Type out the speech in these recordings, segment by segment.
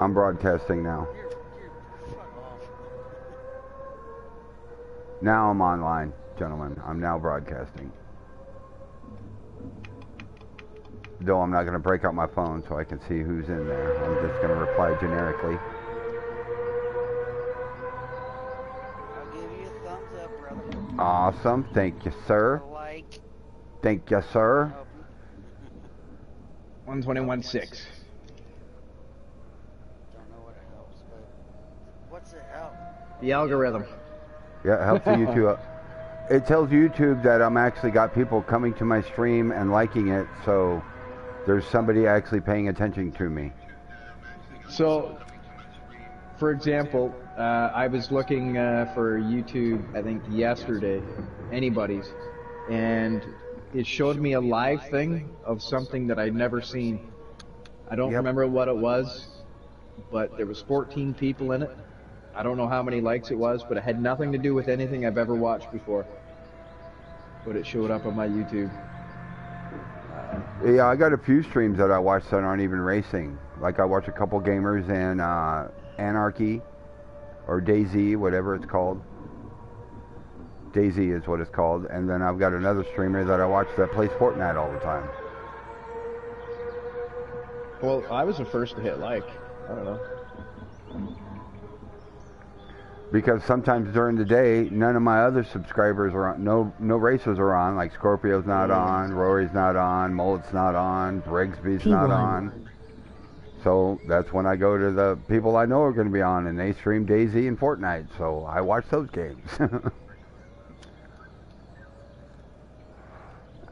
I'm broadcasting now. Now I'm online, gentlemen. I'm now broadcasting. Though I'm not going to break out my phone so I can see who's in there. I'm just going to reply generically. I'll give you a thumbs up, brother. Awesome. Thank you, sir. A like. Thank you, sir. 121.6. Don't know what it helps, but what's it help? The algorithm. Yeah, it helps YouTube. It tells YouTube that I'm actually got people coming to my stream and liking it, so there's somebody actually paying attention to me. So, for example, I was looking for YouTube, I think yesterday, anybody's, and it showed me a live thing of something that I'd never seen. I don't remember what it was, but there was 14 people in it. I don't know how many likes it was, but it had nothing to do with anything I've ever watched before. But it showed up on my YouTube. Yeah, I got a few streams that I watch that aren't even racing. Like I watch a couple gamers in Anarchy or DayZ, whatever it's called. DayZ is what it's called. And then I've got another streamer that I watch that plays Fortnite all the time. Well, I was the first to hit like. I don't know. Because sometimes during the day, none of my other subscribers are on. No racers are on. Like Scorpio's not on, Rory's not on, Mullet's not on, Rigsby's not on. So that's when I go to the people I know are going to be on, and they stream DayZ and Fortnite. So I watch those games.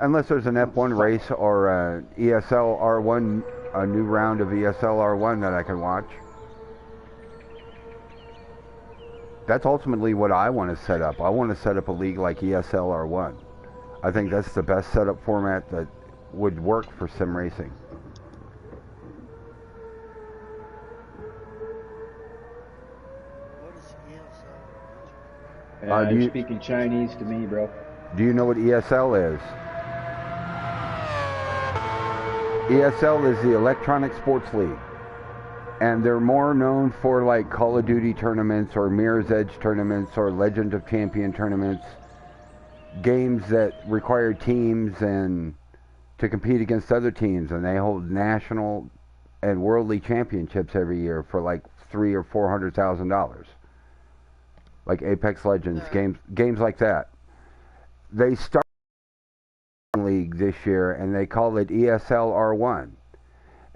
Unless there's an F1 race or a ESL R1, a new round of ESL R1 that I can watch. That's ultimately what I want to set up. I want to set up a league like ESL R1. I think that's the best setup format that would work for sim racing. What is ESL? You're speaking Chinese to me, bro. Do you know what ESL is? ESL is the Electronic Sports League. And they're more known for like Call of Duty tournaments or Mirror's Edge tournaments or Legend of Champion tournaments. Games that require teams and to compete against other teams, and they hold national and worldly championships every year for like $300,000 or $400,000. Like Apex Legends, games like that. They started a league this year and they call it ESL R1.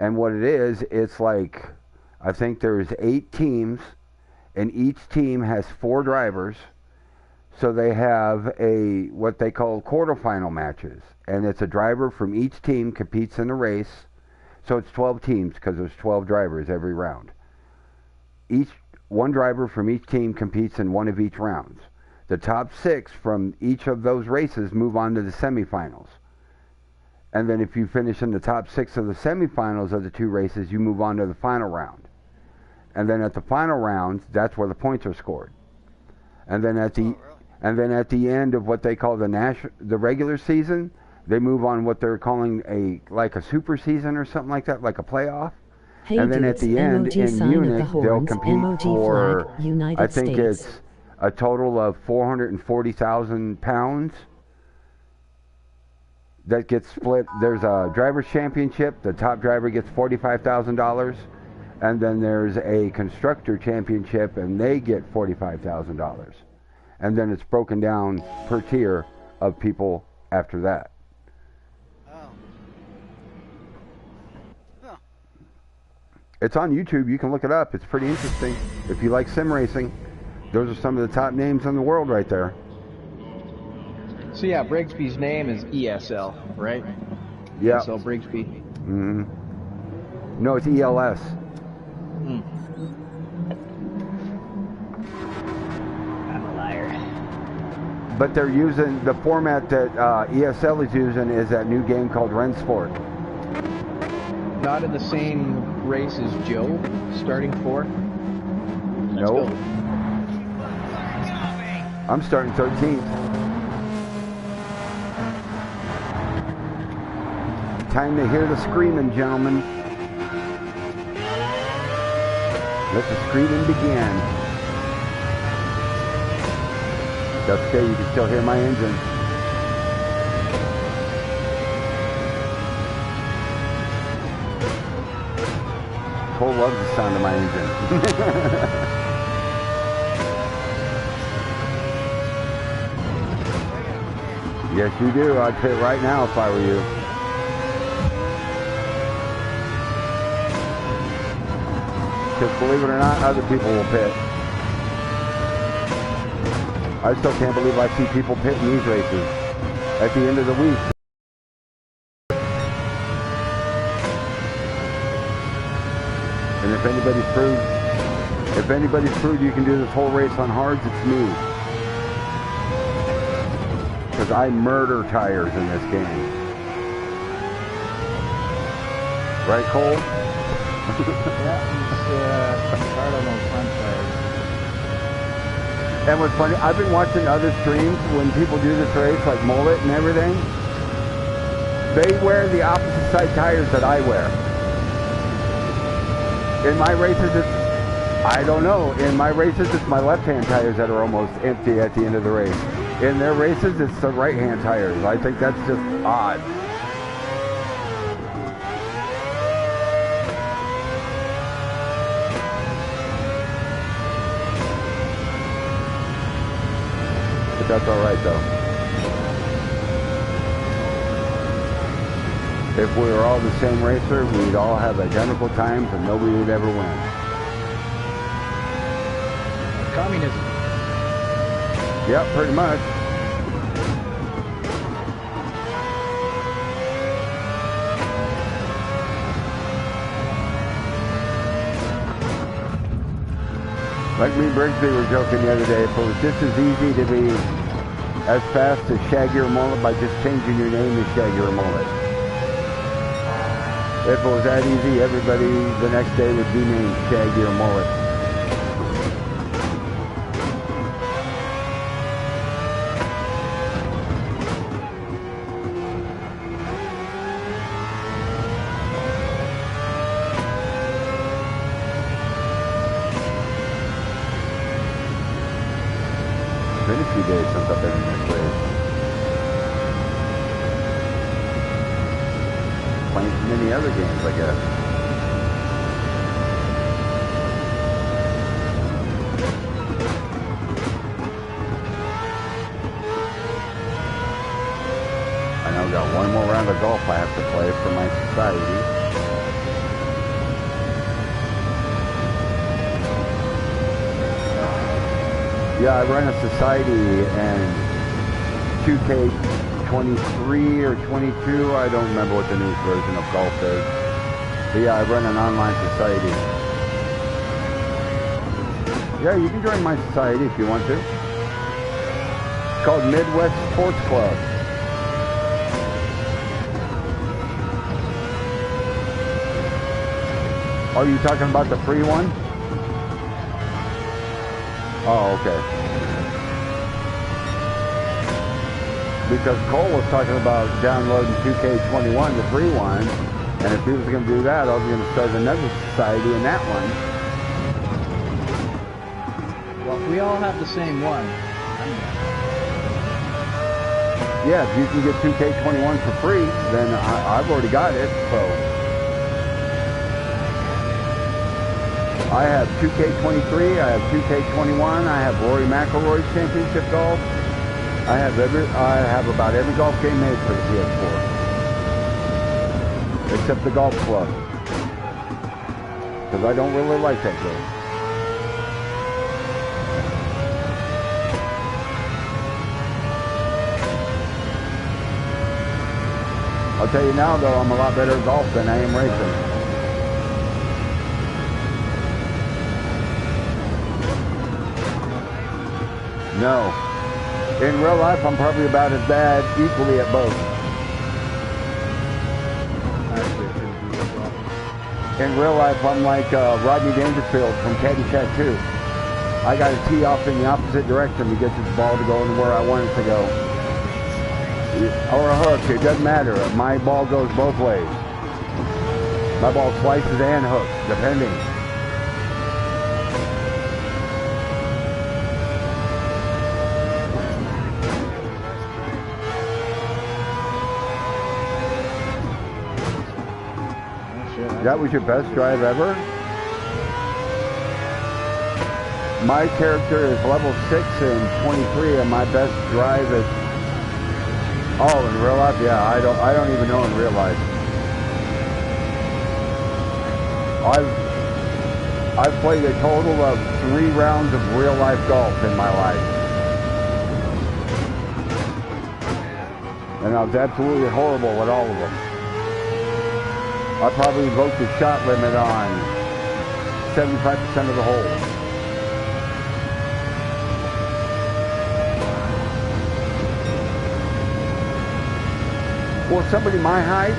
And what it is, it's like, I think there's 8 teams, and each team has 4 drivers. So they have what they call quarterfinal matches, and it's a driver from each team competes in a race. So it's 12 teams because there's 12 drivers every round. One driver from each team competes in one of each rounds. The top 6 from each of those races move on to the semifinals. And then if you finish in the top 6 of the semifinals of the 2 races, you move on to the final round. And then at the final round, that's where the points are scored. And then at the the end of what they call the regular season, they move on what they're calling a super season or something like that, like a playoff. Hey and then at the end in Munich, they'll compete for I think it's a total of 440,000 pounds. That gets split. There's a driver's championship. The top driver gets $45,000. And then there's a constructor championship, and they get $45,000. And then it's broken down per tier of people after that. Oh. Huh. It's on YouTube. You can look it up. It's pretty interesting. If you like sim racing, those are some of the top names in the world right there. So yeah, Brigsby's name is ESL, right? Yeah. ESL Brigsby. Mm-hmm. No, it's ELS. I'm a liar. But they're using the format that ESL is using is that new game called Rensport. Not in the same race as Joe, starting 4. Nope. I'm starting 13th. Time to hear the screaming, gentlemen. Let the screaming begin. That's okay, you can still hear my engine. Cole loves the sound of my engine. Yes, you do. I'd pit right now if I were you. Because believe it or not, other people will pit. I still can't believe I see people pit in these races at the end of the week. And if anybody's proved you can do this whole race on hards, it's me. Because I murder tires in this game. Right, Cole? Yeah, it's hard on those front tires. And what's funny, I've been watching other streams when people do this race, like Mullet and everything. They wear the opposite side tires that I wear. In my races, I don't know. In my races, it's my left-hand tires that are almost empty at the end of the race. In their races, it's the right-hand tires. I think that's just odd. But that's all right, though. If we were all the same racer, we'd all have identical times and nobody would ever win. Communism. Yep, pretty much. Like me and Brigsby were joking the other day, if it was just as easy to be as fast as Shaggy or Mullet by just changing your name to Shaggy or Mullet. If it was that easy, everybody the next day would be named Shaggy or Mullet. It's been a few days since I've been in this race. Playing so many other games, I guess. I now got one more round of golf I have to play for my society. Yeah, I run a society and 2K23 or 22, I don't remember what the newest version of golf is. But yeah, I run an online society. Yeah, you can join my society if you want to. It's called Midwest Sports Club. Are you talking about the free one? Oh, okay. Because Cole was talking about downloading 2K21, the free one, and if he was going to do that, I was going to start another society in that one. Well, if we all have the same one. Yeah, if you can get 2K21 for free, then I've already got it, so. I have 2K23, I have 2K21, I have Rory McIlroy's Championship Golf. I have about every golf game made for the PS4. Except the golf club. Because I don't really like that game. I'll tell you now though, I'm a lot better at golf than I am racing. No. In real life, I'm probably about as bad equally at both. In real life, I'm like Rodney Dangerfield from Caddyshack 2. I got to tee off in the opposite direction to get this ball to go to where I want it to go. Or a hook, it doesn't matter. My ball goes both ways. My ball slices and hooks, depending. That was your best drive ever? My character is level 6 and 23, and my best drive is... Oh, in real life? Yeah, I don't even know in real life. I've played a total of 3 rounds of real life golf in my life. And I was absolutely horrible at all of them. I probably broke the shot limit on 75% of the holes. Well, somebody my height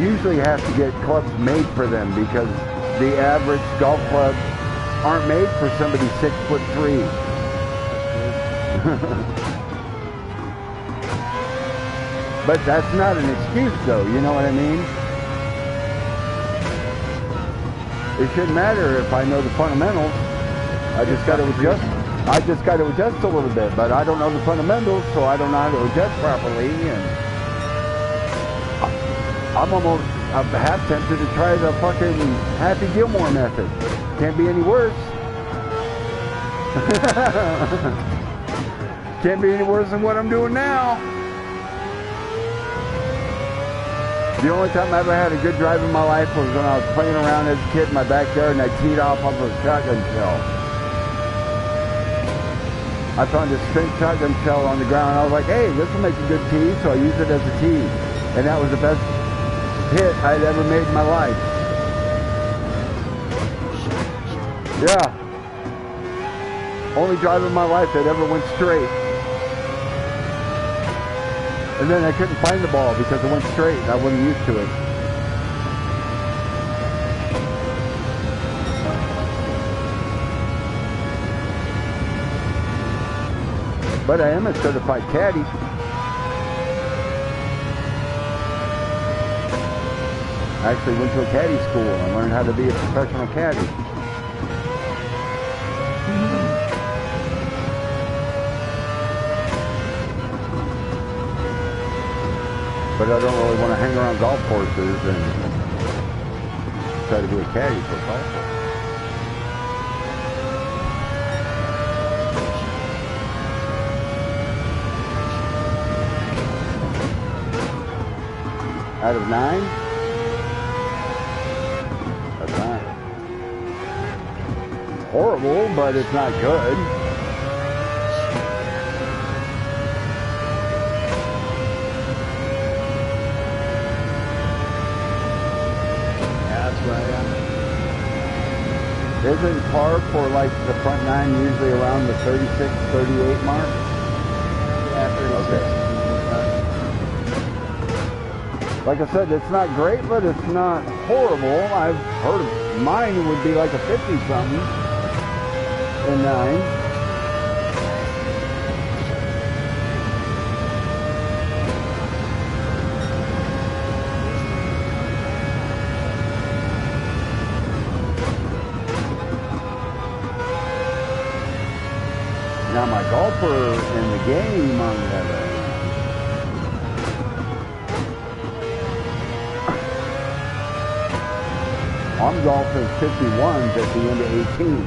usually has to get clubs made for them because the average golf clubs aren't made for somebody 6'3". But that's not an excuse, though. You know what I mean? It shouldn't matter if I know the fundamentals. I just got to adjust. I just got to adjust a little bit, but I don't know the fundamentals, so I don't know how to adjust properly. And I'm almost half tempted to try the fucking Happy Gilmore method. Can't be any worse. Can't be any worse than what I'm doing now. The only time I ever had a good drive in my life was when I was playing around as a kid in my backyard and I teed off of a shotgun shell. I found a spent shotgun shell on the ground. I was like, hey, this will make a good tee, so I used it as a tee. And that was the best hit I'd ever made in my life. Yeah. Only drive in my life that ever went straight. And then I couldn't find the ball because it went straight and I wasn't used to it. But I am a certified caddy. I actually went to a caddy school and learned how to be a professional caddy. But I don't really want to hang around golf courses and try to be a caddy for a golf course. Out of 9? That's not horrible, but it's not good. Isn't par for like the front 9 usually around the 36, 38 mark? Yeah, 36. Okay. Like I said, it's not great, but it's not horrible. I've heard of mine would be like a 50-something in 9. Now my golfer in the game, on the other hand, I'm golfing 51s at the end of 18.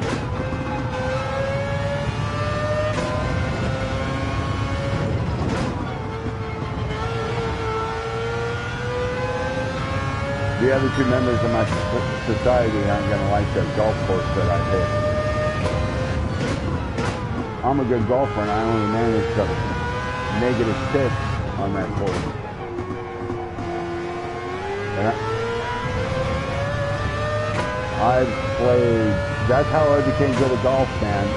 The other 2 members of my society aren't going to like the golf course that I hit. I'm a good golfer and I only managed a -6 on that course. And I've played, that's how I became good at golf, man.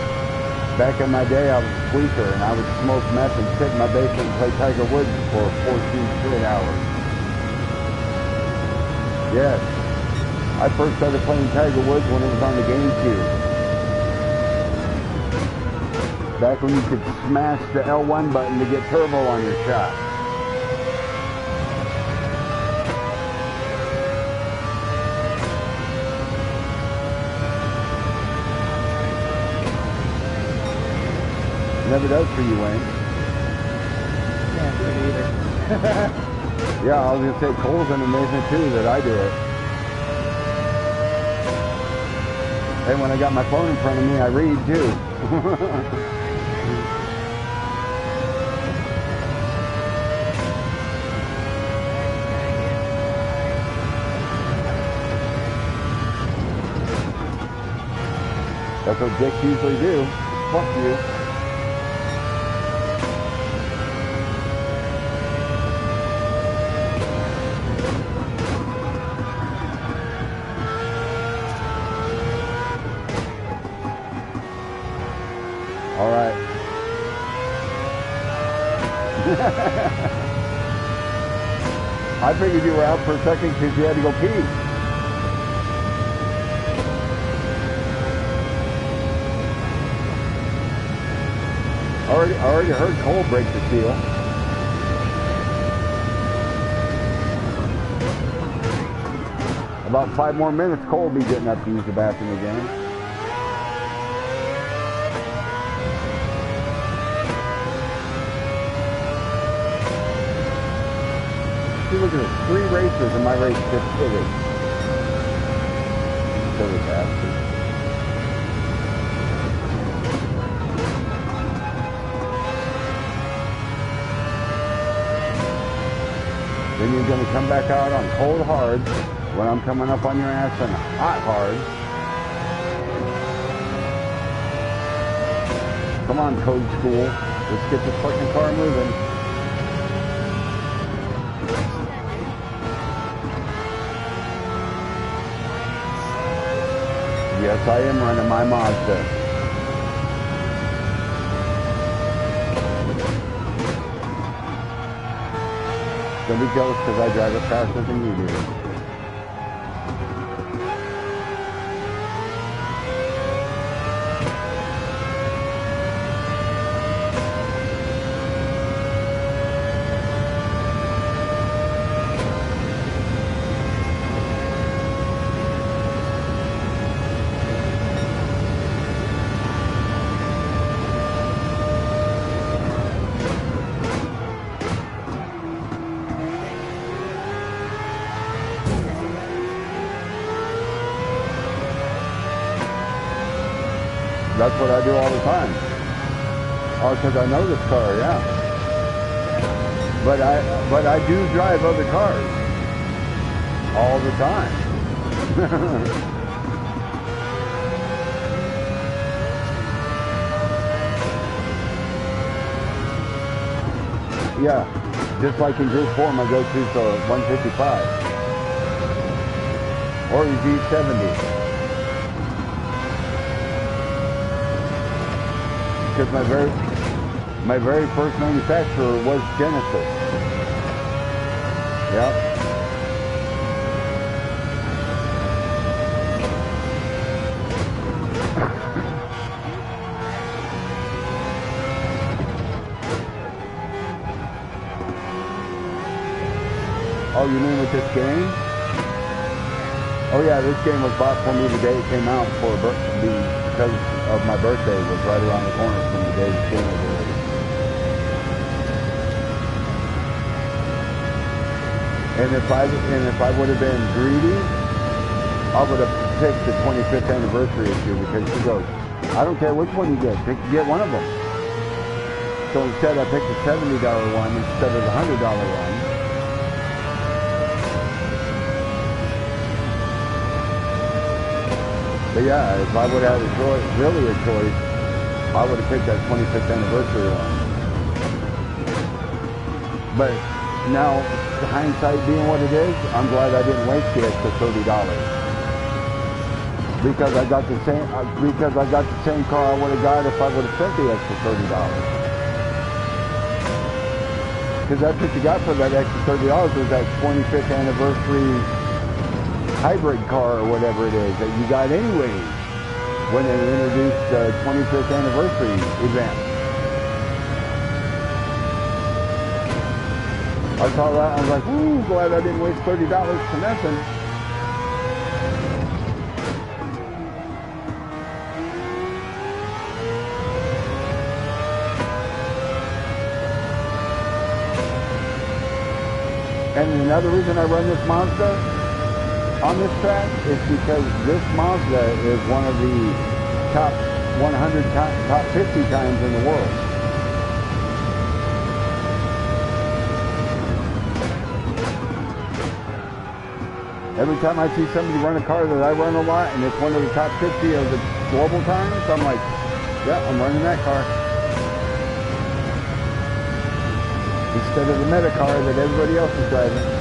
Back in my day, I was a squeaker and I would smoke meth and sit in my basement and play Tiger Woods for 14 straight hours. Yes. I first started playing Tiger Woods when it was on the GameCube. Back when you could smash the L1 button to get turbo on your shot. Never does for you, Wayne. Can't do it either. Yeah, I was going to say Cole's an amazing too that I do it. And when I got my phone in front of me, I read too. That's what dicks usually do. Fuck you. All right. I figured you were out for a second because you had to go pee. I already heard Cole break the seal. About 5 more minutes, Cole will be getting up to use the bathroom again. See, look at this. 3 racers and my race just hit it. Silly bastard. Then you're going to come back out on cold hard when I'm coming up on your ass on hot hard. Come on, code school. Let's get this fucking car moving. Yes, I am running my Mazda. Don't be jealous because I drive it faster than you do. That's what I do all the time. Oh, because I know this car, yeah. But I do drive other cars all the time. Yeah, just like in Group 4, my go-to is the 155 or the G70. Because my very first manufacturer was Genesis. Yep. Oh, you mean with this game? Oh yeah, this game was bought for me the day it came out because of my birthday was right around the corner from the day this game was released. And if I would have been greedy, I would have picked the 25th anniversary issue because she goes, I don't care which one you get one of them. So instead I picked the $70 one instead of the $100 one. But yeah, if I would have had a choice, really a choice, I would have picked that 25th anniversary one. But now, hindsight being what it is, I'm glad I didn't waste the extra $30. Because I got the same car I would have got if I would have spent the extra $30. Because that's what you got for that extra $30 was that 25th anniversary hybrid car or whatever it is that you got anyways when they introduced the 25th anniversary event. I saw that, I was like, ooh, glad I didn't waste $30 finessing. And another reason I run this Mazda on this track is because this Mazda is one of the top 100, top 50 times in the world. Every time I see somebody run a car that I run a lot and it's one of the top 50 of the global times, I'm like, yeah, I'm running that car. Instead of the meta car that everybody else is driving.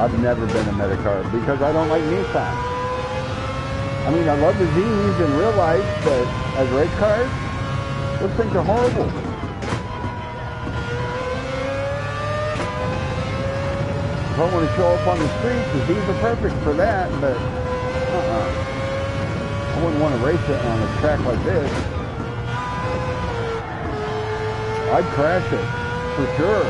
I've never been a meta car because I don't like Nissan. I mean, I love the Z's in real life, but as race cars, those things are horrible. If I want to show up on the street, the Z's are perfect for that, but I wouldn't want to race it on a track like this. I'd crash it, for sure.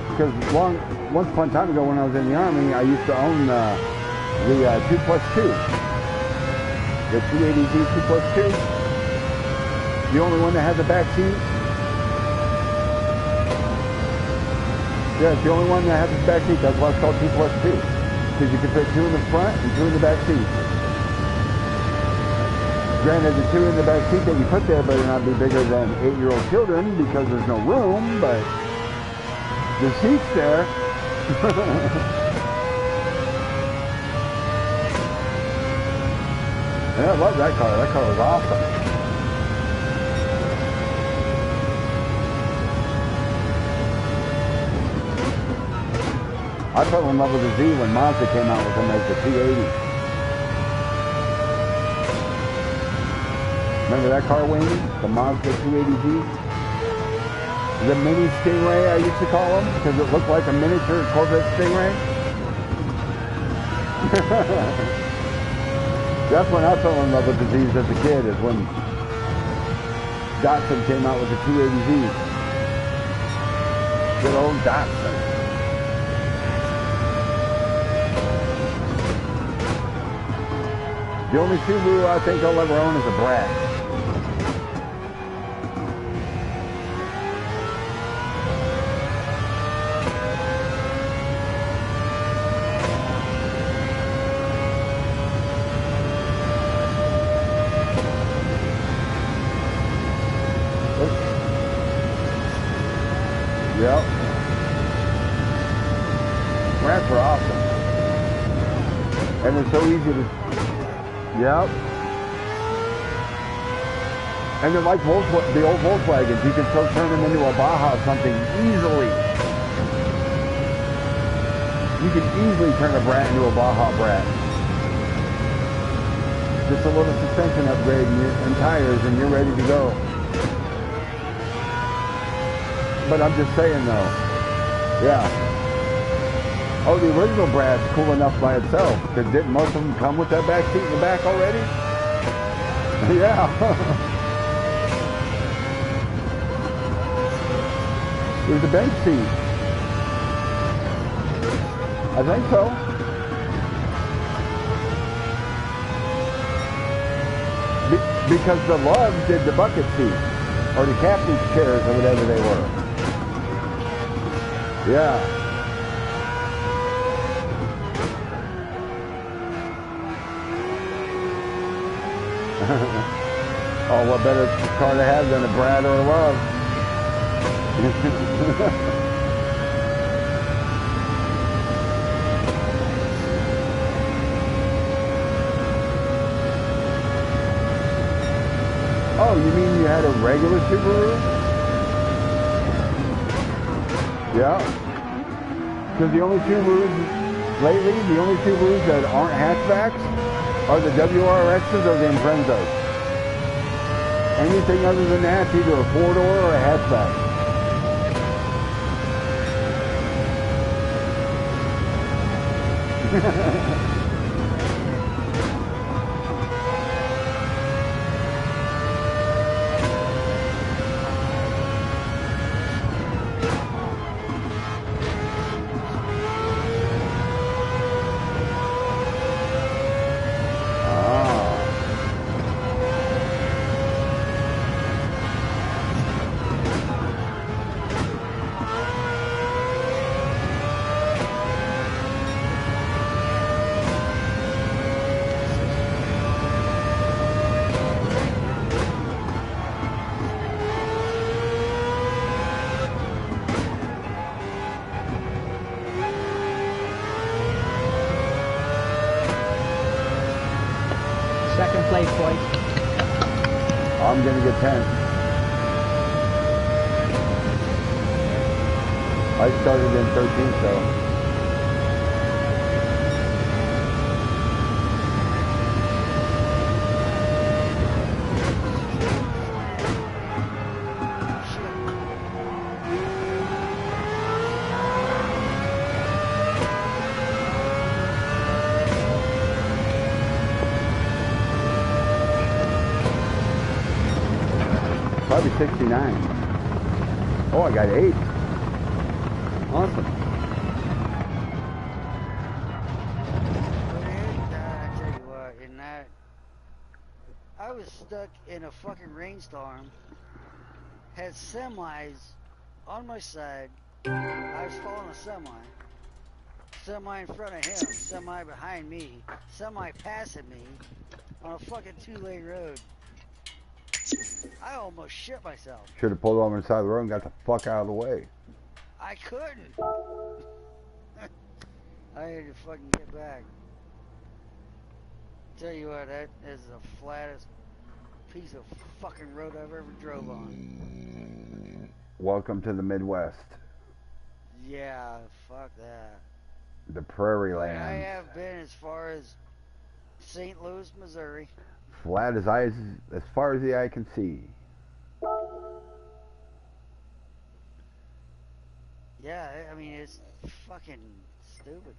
Because once upon a time ago when I was in the Army, I used to own the 2+2. The 280Z 2+2. The only one that has a back seat. Yeah, it's the only one that has a back seat. That's why it's called 2+2. Because you can fit 2 in the front and 2 in the back seat. Granted, the 2 in the back seat that you put there better not be bigger than 8-year-old children because there's no room, but the seat's there. And I love that car. That car was awesome. I fell in love with the Z when Mazda came out with them as the 280. Remember that car, Wayne? The Mazda 280Z? The mini Stingray, I used to call them, because it looked like a miniature Corvette Stingray. That's when I fell in love with the Z's as a kid, is when Datsun came out with the 280Z. Good old Datsun. The only Subaru I think I'll ever own is a Brat. Yep. Brats are awesome. And they're so easy to... Yep. And they're like the old Volkswagens. You can still turn them into a Baja or something easily. You can easily turn a Brat into a Baja Brat. Just a little suspension upgrade and tires and you're ready to go. But I'm just saying though, yeah. Oh, the original Brad's cool enough by itself. Because didn't most of them come with that back seat in the back already? Yeah. There's a bench seat. I think so. Because the Lugs did the bucket seat. Or the captain's chairs or whatever they were. Yeah. Oh, what better car to have than a Brat or a Love? Oh, you mean you had a regular Subaru? Yeah. Because the only Subarus, lately, the only Subarus that aren't hatchbacks are the WRXs or the Imprezas. Anything other than that, either a four-door or a hatchback. I'm gonna get 10. I started in 13th, so. Probably 69. Oh, I got 8. Awesome. I tell you what, in that, I was stuck in a fucking rainstorm, had semis on my side, I was following a semi in front of him, semi behind me, semi passing me, on a fucking 2-lane road. I almost shit myself. Should have pulled over on the side of the road and got the fuck out of the way. I couldn't. I had to fucking get back. Tell you what, that is the flattest piece of fucking road I've ever drove on. Welcome to the Midwest. Yeah, fuck that. The prairie But land. I have been as far as St. Louis, Missouri. Flat as far as the eye can see. Yeah, I mean, it's fucking stupid.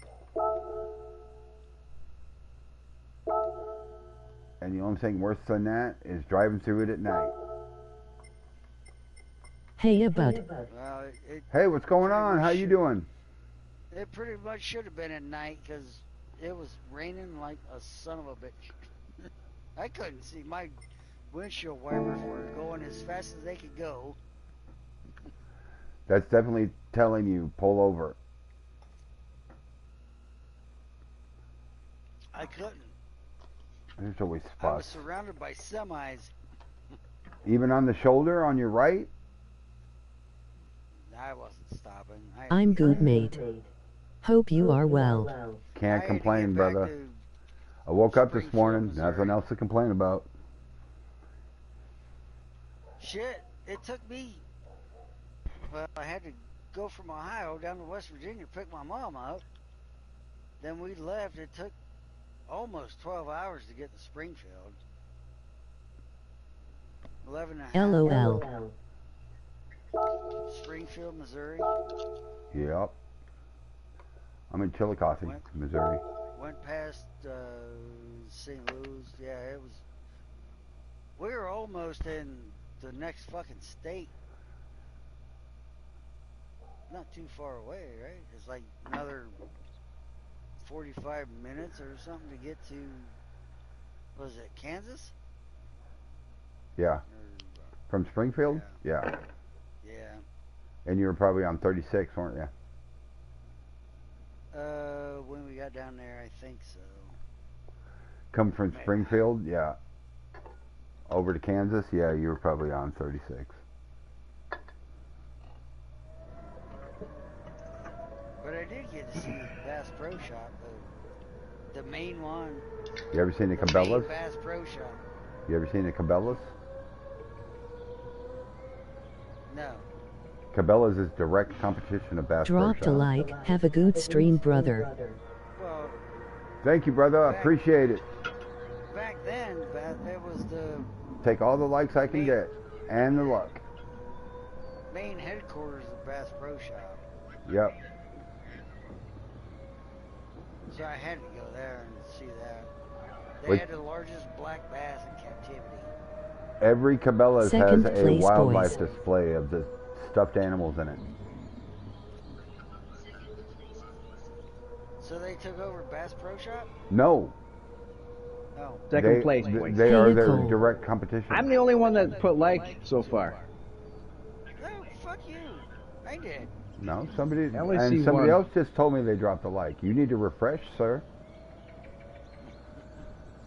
And the only thing worse than that is driving through it at night. Hey, bud. Well, Hey, what's going on? How you doing? It pretty much should have been at night because it was raining like a son of a bitch. I couldn't see. My windshield wipers were going as fast as they could go. That's definitely telling you, pull over. I couldn't. There's always I was spots. surrounded by semis. Even on the shoulder, on your right? I wasn't stopping. I'm good, mate. Hope you are well. Can't complain, brother. I woke up this morning, nothing else to complain about. Shit, it took me. Well, I had to go from Ohio down to West Virginia to pick my mom up. Then we left. It took almost 12 hours to get to Springfield. 11 and a half. LOL. Springfield, Missouri. Yep. I'm in Chillicothe, Missouri. Went past St. Louis. Yeah, it was. We were almost in the next fucking state. Not too far away, right? It's like another 45 minutes or something to get to. Was it Kansas? Yeah. Or, From Springfield? Yeah. yeah. And you were probably on 36, weren't you? When we got down there, I think so. Come from Springfield? Yeah. Over to Kansas? Yeah, you were probably on 36. But I did get to see Bass Pro Shop, the main one. You ever seen the The main Cabela's? Bass Pro Shop. You ever seen the Cabela's? No. Cabela's is direct competition of Bass Pro Dropped a Shop. like. Have a good stream, brother. Well, Thank you, brother. I appreciate it. back then, it was the Take all the likes I can get. And the luck. main headquarters of Bass Pro Shop. Yep. So I had to go there and see that. They Wait. had the largest black bass in captivity. Every Cabela's Second has a place, wildlife boys. display of the stuffed animals in it. So they took over Bass Pro Shop? No. No. Second place, They boys. are their Vehicle. direct competition. I'm the only one that put like so far. No, fuck you. I did. No, somebody I only see somebody one. else just told me they dropped a like. You need to refresh, sir.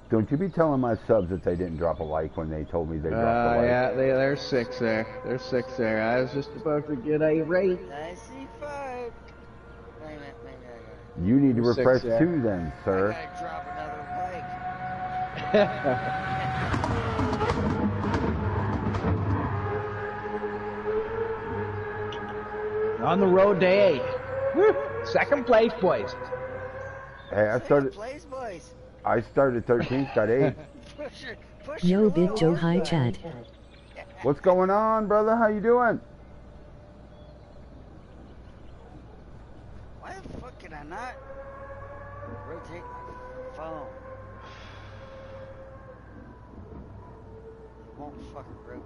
Don't you be telling my subs that they didn't drop a like when they told me they dropped a like. Yeah, there's 6 there. There's 6 there. I was just about to get irate. I see 5. Wait a minute, maybe I got You need to There's 6 refresh there. too then, I sir. gotta drop another like. on the road to 8. Woo! Second place, boys. Hey, Second place, boys. I started 13th, got 8. Push Yo, your Big little Joe, one hi, back. chat. What's going on, brother? How you doing? Why the fuck can I not rotate my phone? It won't fucking rotate.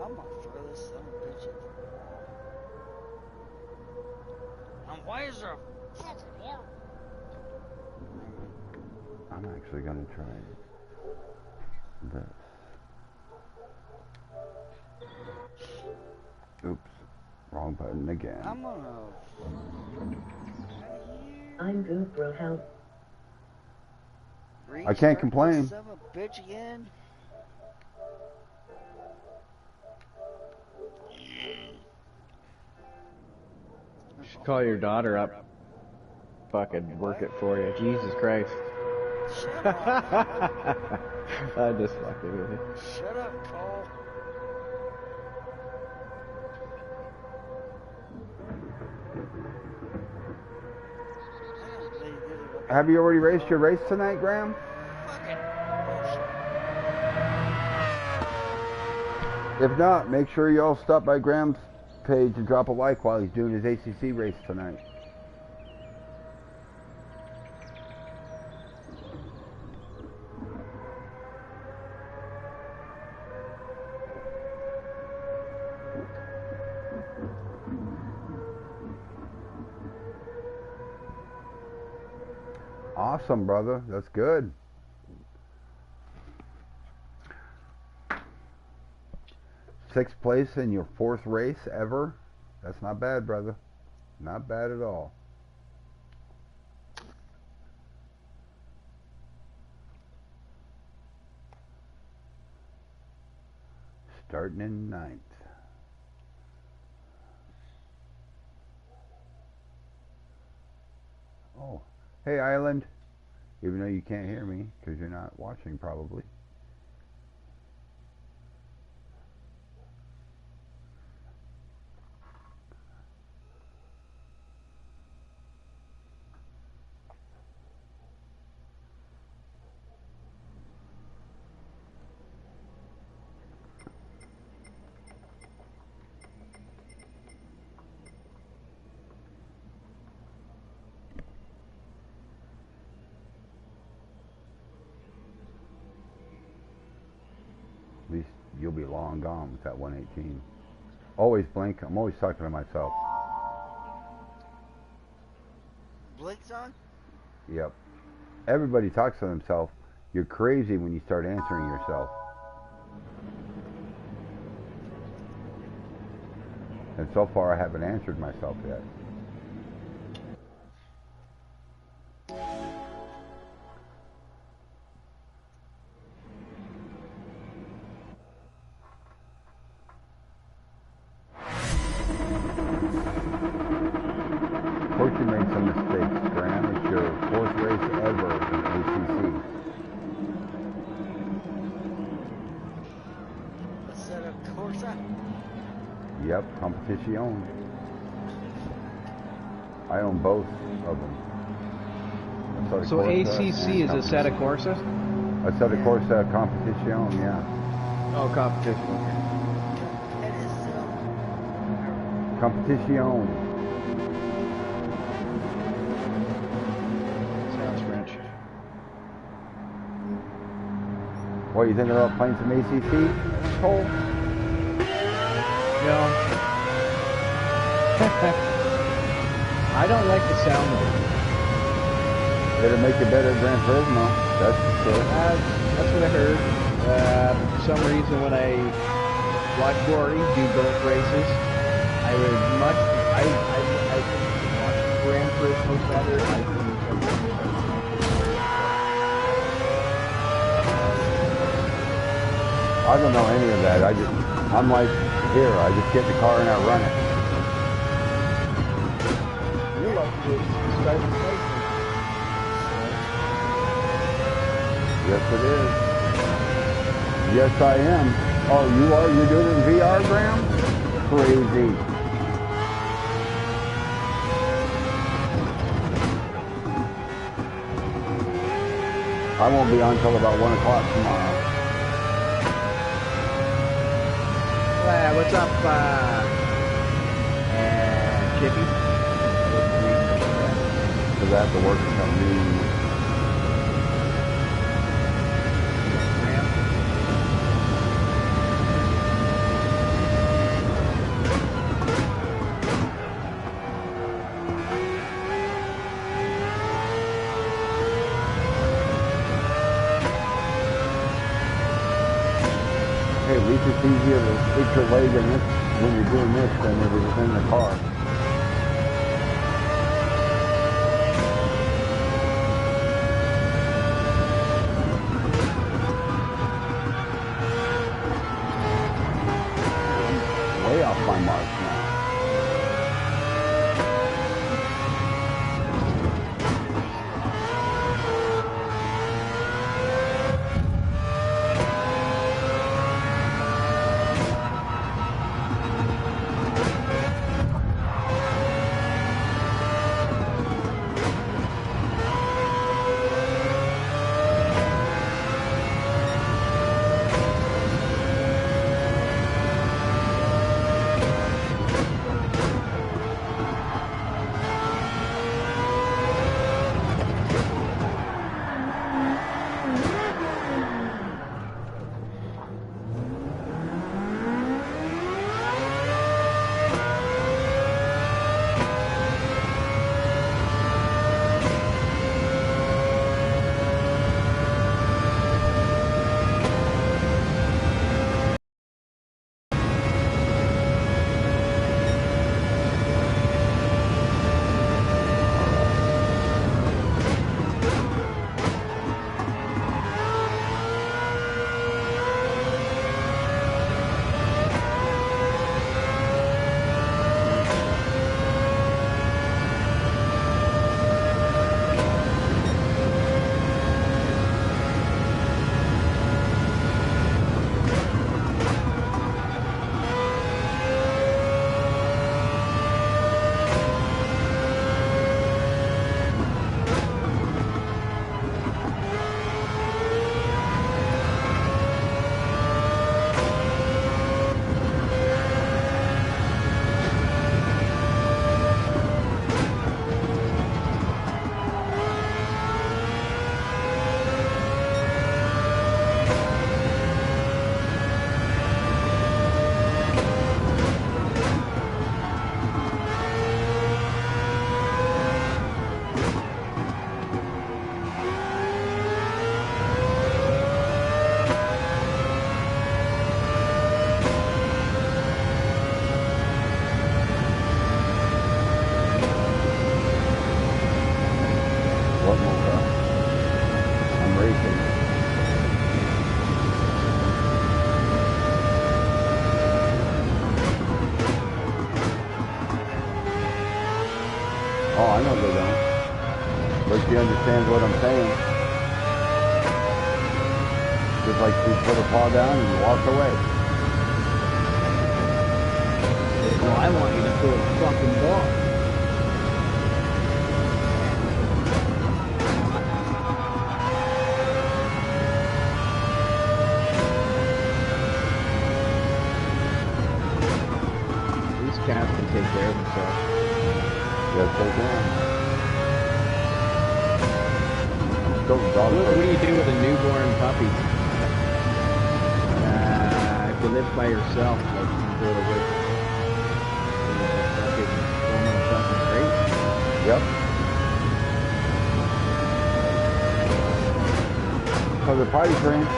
I'm gonna throw this son of a bitch in. And why is there a fucking water? I'm actually gonna try this. Oops, wrong button again. I'm gonna. I'm good, bro. Help. I can't complain. This son of a bitch again. You should call your daughter up. Fucking work it for you. Jesus Christ. Shut up. I'm just fucking with you. Shut up, Cole. Have you already raced your race tonight, Graham? Fucking bullshit. If not, make sure you all stop by Graham's page and drop a like while he's doing his ACC race tonight. Awesome, brother. That's good. Sixth place in your 4th race ever. That's not bad, brother. Not bad at all. Starting in 9th. Oh, hey, Island. Even though you can't hear me because you're not watching, probably. At least you'll be long gone with that 118. Always blink. I'm always talking to myself. Blink's on? Yep. Everybody talks to themselves. You're crazy when you start answering yourself. And so far I haven't answered myself yet. Fortune made some mistakes. Graham, it's your 4th race ever in ACC. Let's set up Corsa. Yep, competition. I own both of them. So ACC is a set of Corsa? A set of Corsa competition, yeah. Oh, competition. That is so. Competition. Sounds French. What, you thinking about playing some ACC, Cole? No. I don't like the sound of it. It'll make you better at Gran Turismo. That's for sure. That's what I heard. For some reason, when I watch Rory do both races, I would much. I watch Gran Turismo better. I don't know any of that. I'm like, here, I just get in the car and I run it. You love to start the race. Yes, it is. Yes, I am. Oh, you are? You're doing it in VR, Graham? Crazy. I won't be on till about 1 o'clock tomorrow. What's up, Chippy? Because I have to work until noon. Hey, at least it's easier to hit your leg in this when you're doing this than it is in the car. Way off my mark now. What mocha? I'm racing. Oh, I know they don't. But she understands what I'm saying. Just like she put her paw down and walked away. Well, I want you to throw a fucking ball. Cats can take care of themselves. Yes, they can. Still dog What do you do with a newborn puppy? If you live by yourself, like you can go to work. Fucking great. Yep. So they're potty trained.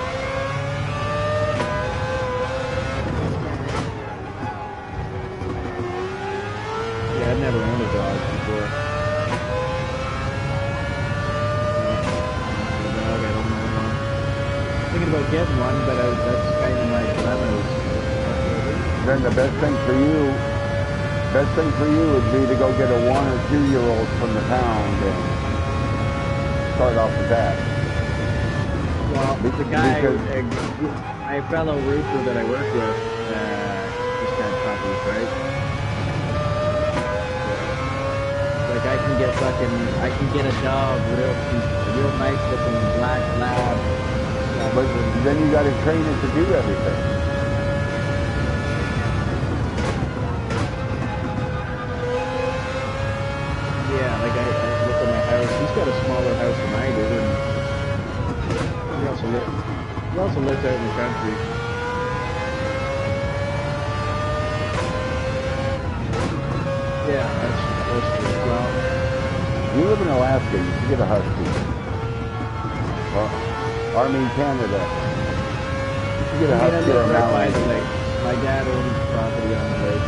I've never owned a dog before. I don't know. I'm thinking about getting one, but that's kind of my dilemma. Then the best thing for you would be to go get a 1 or 2 year old from the pound and start off with that. Well, the guy, my fellow roofer that I work with, just had puppies, right? I can get a dog real cheap, real nice looking black lab. But then you got to train it to do everything. Yeah, like I look at my house. He's got a smaller house than I do, and he also lives out in the country. Yeah, that's close to it. Well, You live in Alaska, you should get a husky. I mean Canada. You should get a I husky or a live right by Malamute. the lake. My dad owns property on the lake.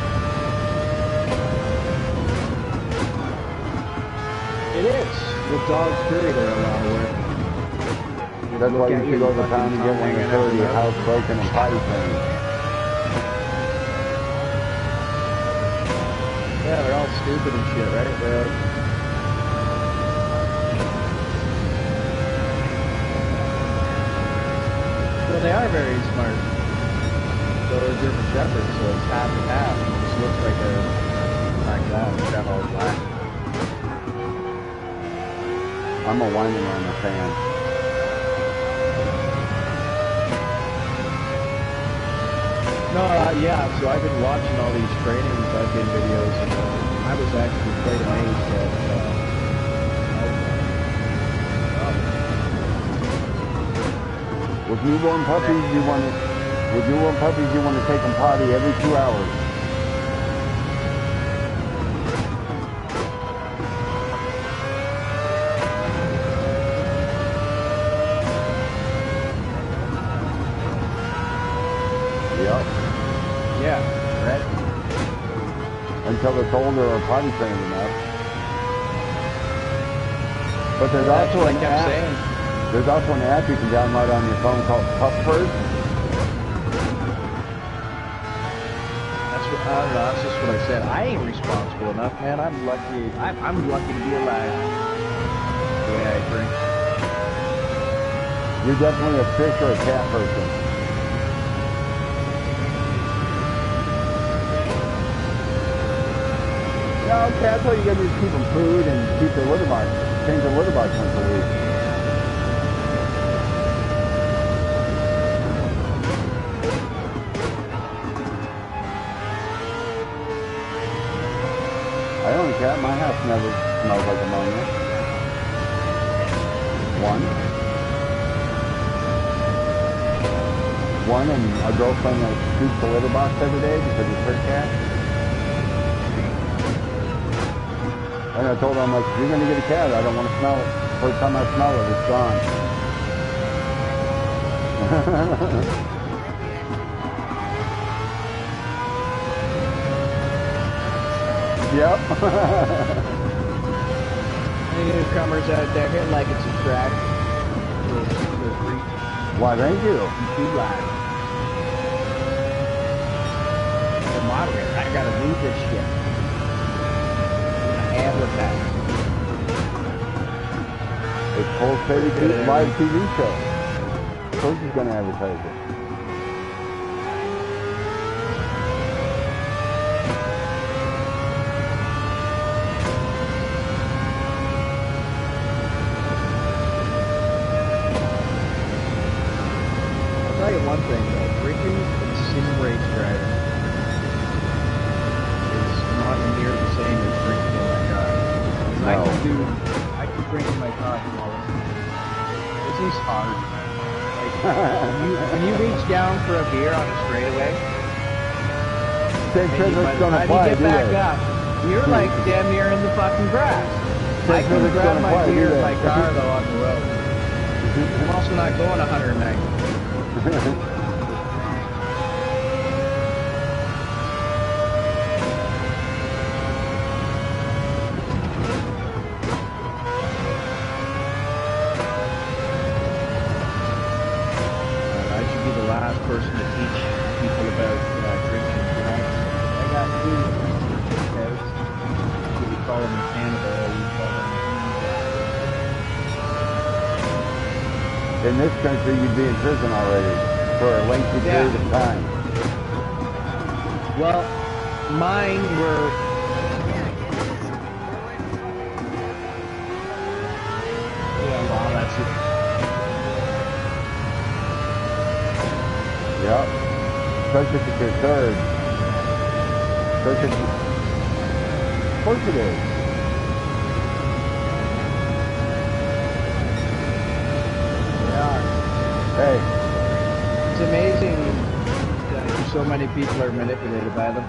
It is. The dogs period are a lot of work. That's why you should go to town and get one that's already housebroken and potty trained. Yeah, they're all stupid and shit, right? Well, they are very smart. So they're German Shepherds, so it's half and half. It just looks like a black lab. It's got all black. I'm a Weimaraner fan. No, yeah, so I've been watching all these training fucking videos, and I was actually quite amazed at With newborn puppies, you want to take them potty every 2 hours. Yep. yeah, right? Until it's older or potty trained enough. But there's That's also what I an kept app. saying. There's also an app you can download on your phone called Puppford. I don't know, that's just what I said. I ain't responsible enough, man. I'm lucky. I'm lucky to be alive. The way I drink. You're definitely a fish or a cat person. No, cats, all you gotta do is keep them food and keep their litter box. Change the litter box once a week. I own a cat. My house never smells like ammonia. One, and a girlfriend that scoops the litter box every day because it's her cat. And I told her, I'm like, if you're going to get a cat, I don't want to smell it. First time I smell it, it's gone. Yep. Any newcomers out there here like it's a track? Why, thank you. Too loud. The moderator, I gotta read this shit. Advertise. It's Cole's favorite live TV show. Of course he's going to advertise it. I'll tell you one thing though, drinking and sim race driving is not near the same as drinking in my car. No. I can drink in my car tomorrow. This is hard. When you reach down for a beer on a straightaway, Same and by physics the don't time apply, you do get back they? up, you're like damn near in the fucking grass. Same I can physics grab don't my apply, do beer in they? my car though on the road. I'm also not going 190. I should be the last person to teach people about drinking and driving. I got two kids. We call them in Canada, we call them In this country, you'd be in prison already for a lengthy period of time. well, mine were Especially if it's your third. Of course it is. Yeah. Hey, It's amazing that so many people are manipulated by them.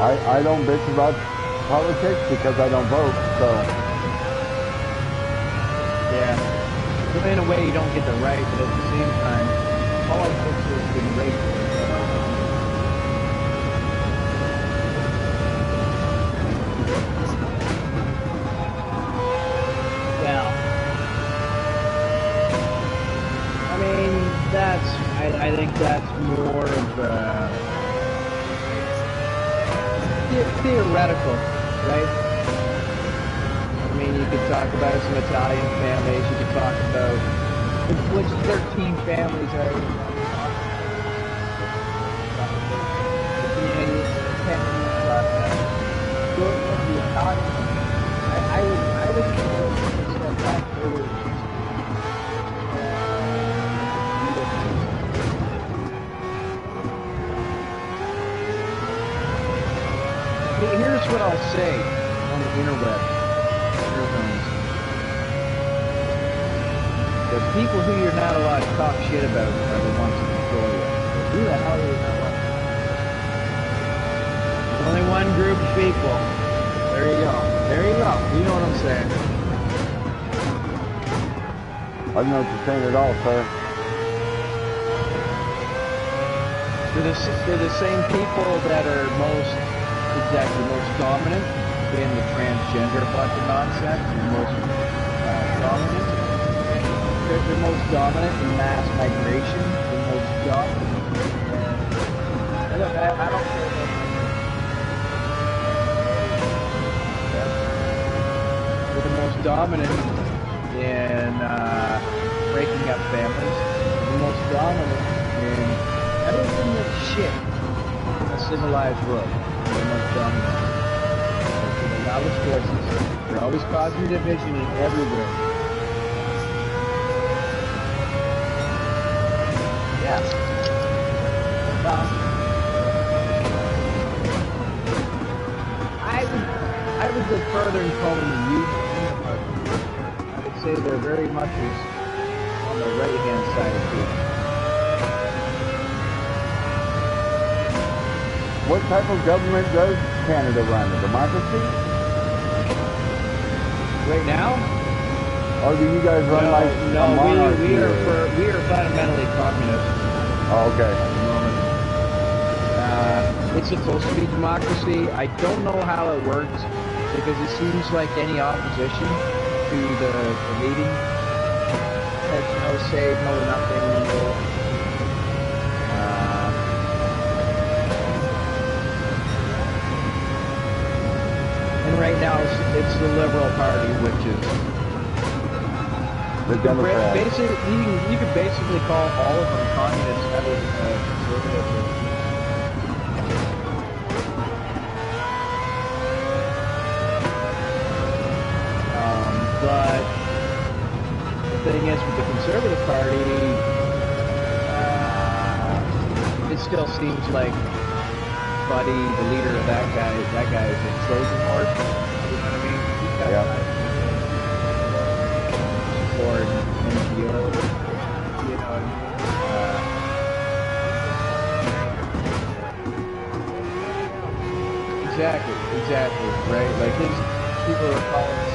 I don't bitch about politics because I don't vote, so. Yeah. So in a way, you don't get the right, but at the same time, politics has been raped. Well, I mean, I think that's more of theoretical, right? I mean, you could talk about some Italian families, you could talk about which 13 families are I would step back further. Here's what I'll say on the interweb. The people who you're not allowed to talk shit about are the ones who control you. Who the hell are you not allowed to talk? Only one group of people. There you go. There you go. You know what I'm saying. I don't know what you're saying at all, sir. They're the same people that are most dominant in the transgender fucking nonsense, the most dominant. They're the most dominant in mass migration, the most dominant. I don't care about they're the most dominant in breaking up families, the most dominant in everything that's shit in a civilized world. They're the most dominant. They're the loudest voices. They're always causing division in everywhere. Yeah. I would go further in calling them youth. I would say they're very much on the right-hand side of things. What type of government does Canada run? A democracy? Right now? Or do you guys run like a monarchy? we are fundamentally communist. Oh, okay. At the moment. It's supposed to be democracy. I don't know how it works because it seems like any opposition to the leading has no say, no nothing. And right now it's the Liberal Party, which is The Democrats. basically you could basically call all of them communists. That was conservative. But the thing is, with the Conservative Party, it still seems like Buddy, the leader of that guy is a Trojan horse. You know what I mean? He's got support NGO. You know what I mean? Exactly, right? Like people are calling us.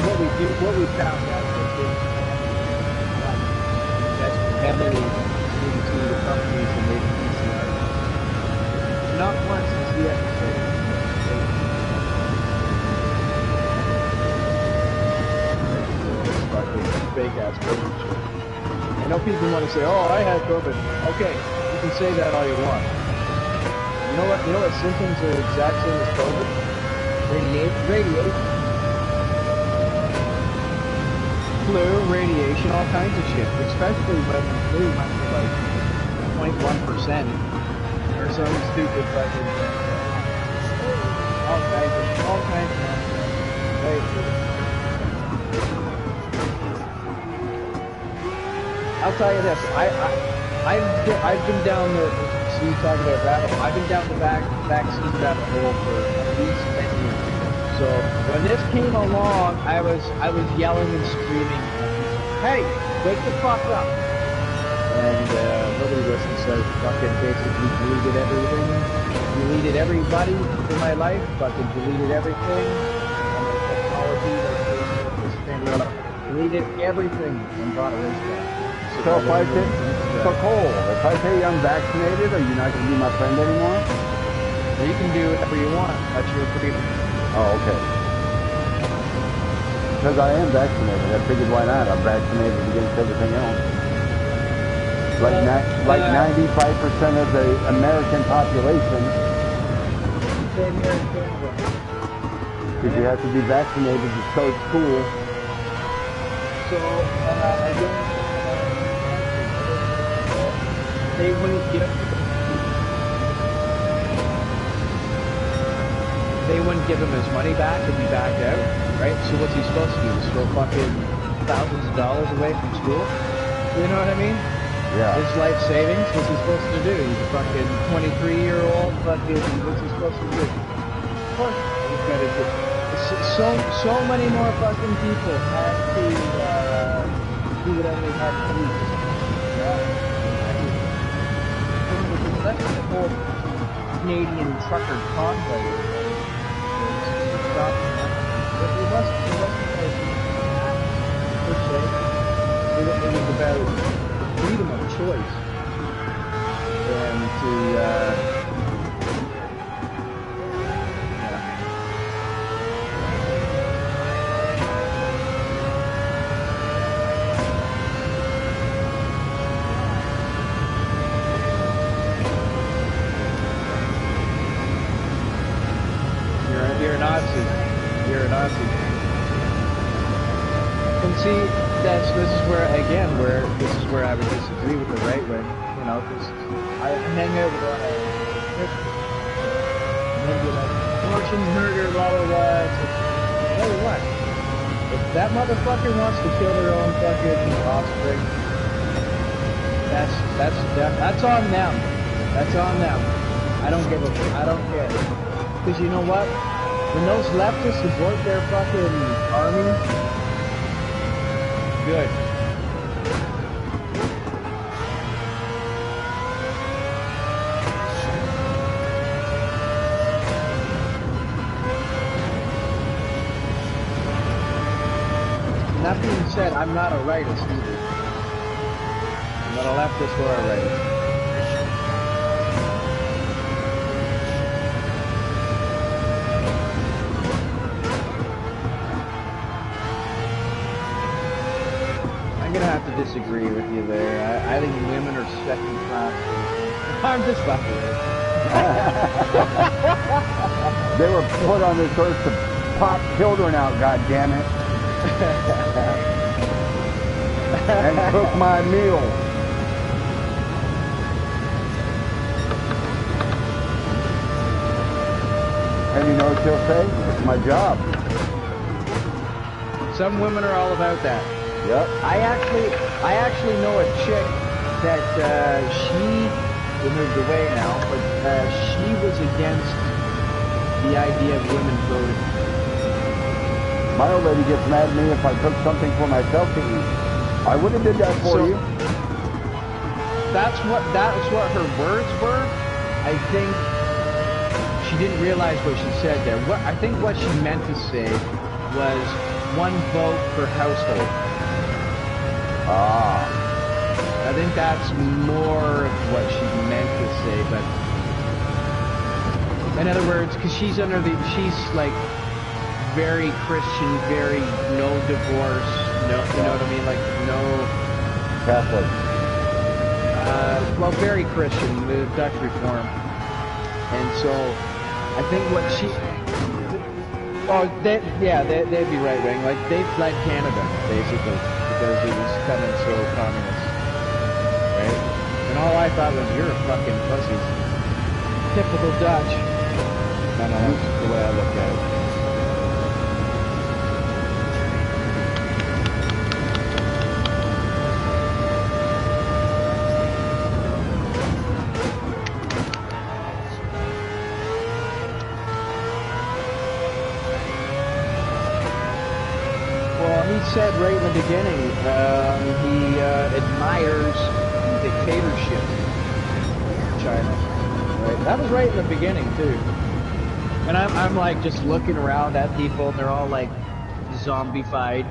What we found out was that heavily into the companies and making PCR. Not once has he ever said fucking fake ass COVID shit. I know people want to say, "Oh, I had COVID." Okay, you can say that all you want. You know what symptoms are the exact same as COVID? Radiation. Flu, radiation, all kinds of shit. Especially when flu might be like 0.1% or some stupid fucking all kinds of right. I'll tell you this, I've been down the, so you talk about rabbit hole, I've been down the vaccine rabbit hole for at least 10 years. So when this came along, I was yelling and screaming, hey, wake the fuck up. And nobody listened, so I fucking basically deleted everything, deleted everybody in my life, fucking deleted everything, on my technology, like Facebook, this thing, deleted everything and bought a race car. So if I say, so Cole, if I say I'm vaccinated, are you not going to be my friend anymore? You can do whatever you want. That's your freedom. Oh, okay. Because I am vaccinated. I figured why not? I'm vaccinated against everything else. Like 95% of the American population. Same here in Canada. Because you have to be vaccinated to start school. So, again, they wouldn't give him his money back if he backed out, right? So what's he supposed to do? Throw fucking thousands of dollars away from school? You know what I mean? Yeah. His life savings, what's he supposed to do? He's a fucking 23-year-old, fucking, what's he supposed to do? Of course, he's got to do. So many more fucking people have to do whatever they have to do. That's the whole Canadian trucker convoy. It wasn't per se. It was about freedom of choice. And to, You're a Nazi. You're a Nazi. And see, this is where I would disagree with the right wing, you know, because I hang out with a lot of and they'd be like, fortune murder, blah blah blah. It's like, tell you what, if that motherfucker wants to kill their own fucking offspring, that's on them. That's on them. I don't care. Because you know what? When those leftists support their fucking army, good. And that being said, I'm not a rightist either. I'm not a leftist or a rightist. I'm gonna have to disagree with you there. I think women are second class. I'm just fucking with They were put on this earth to pop children out, goddammit. And cook my meal. And you know what she'll say? It's my job. Some women are all about that. Yep. I actually know a chick that she moved away now, but she was against the idea of women voting. My old lady gets mad at me if I cook something for myself to eat. I would have did that for you. That's what her words were. I think she didn't realize what she said there. I think what she meant to say was one vote per household. Ah. I think that's more of what she meant to say, but in other words, because she's like very Christian, very no divorce, no, you know what I mean, like no Catholic. Well, very Christian, the Dutch Reform, and so I think what she, they'd be right wing, like they fled Canada basically because it was coming so communist, right? And all I thought was, you're a fucking pussy, typical Dutch. No, that's the way I look at it. said right in the beginning, he admires the dictatorship in China. Right? That was right in the beginning too. And I'm like just looking around at people, and they're all like zombified.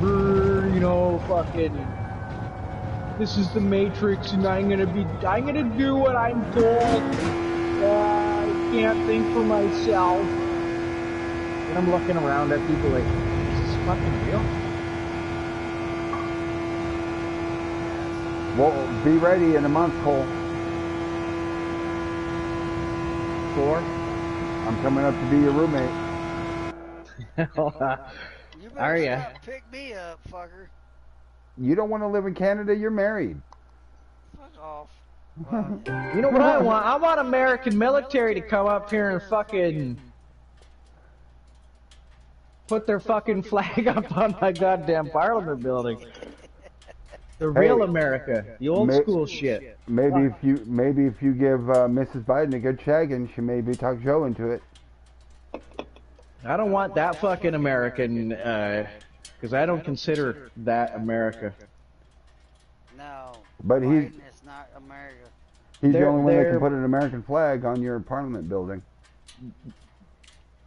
You know, fucking. This is the Matrix, and I'm gonna do what I'm told. I can't think for myself. And I'm looking around at people like, is this fucking real? Well, be ready in a month, Cole. For? I'm coming up to be your roommate. You Are better ya? stop pick me up, fucker. You don't want to live in Canada? You're married. Fuck off. Well, You know what I want? I want American military to come up here and fucking put their fucking flag up on my goddamn Parliament building. The real America, the old school shit. Maybe if you give Mrs. Biden a good shagging, she maybe talk Joe into it. I don't want that fucking American, because I don't consider that America. no. But Biden is not America. he's the They're- only one that they're- can put an American flag on your Parliament building.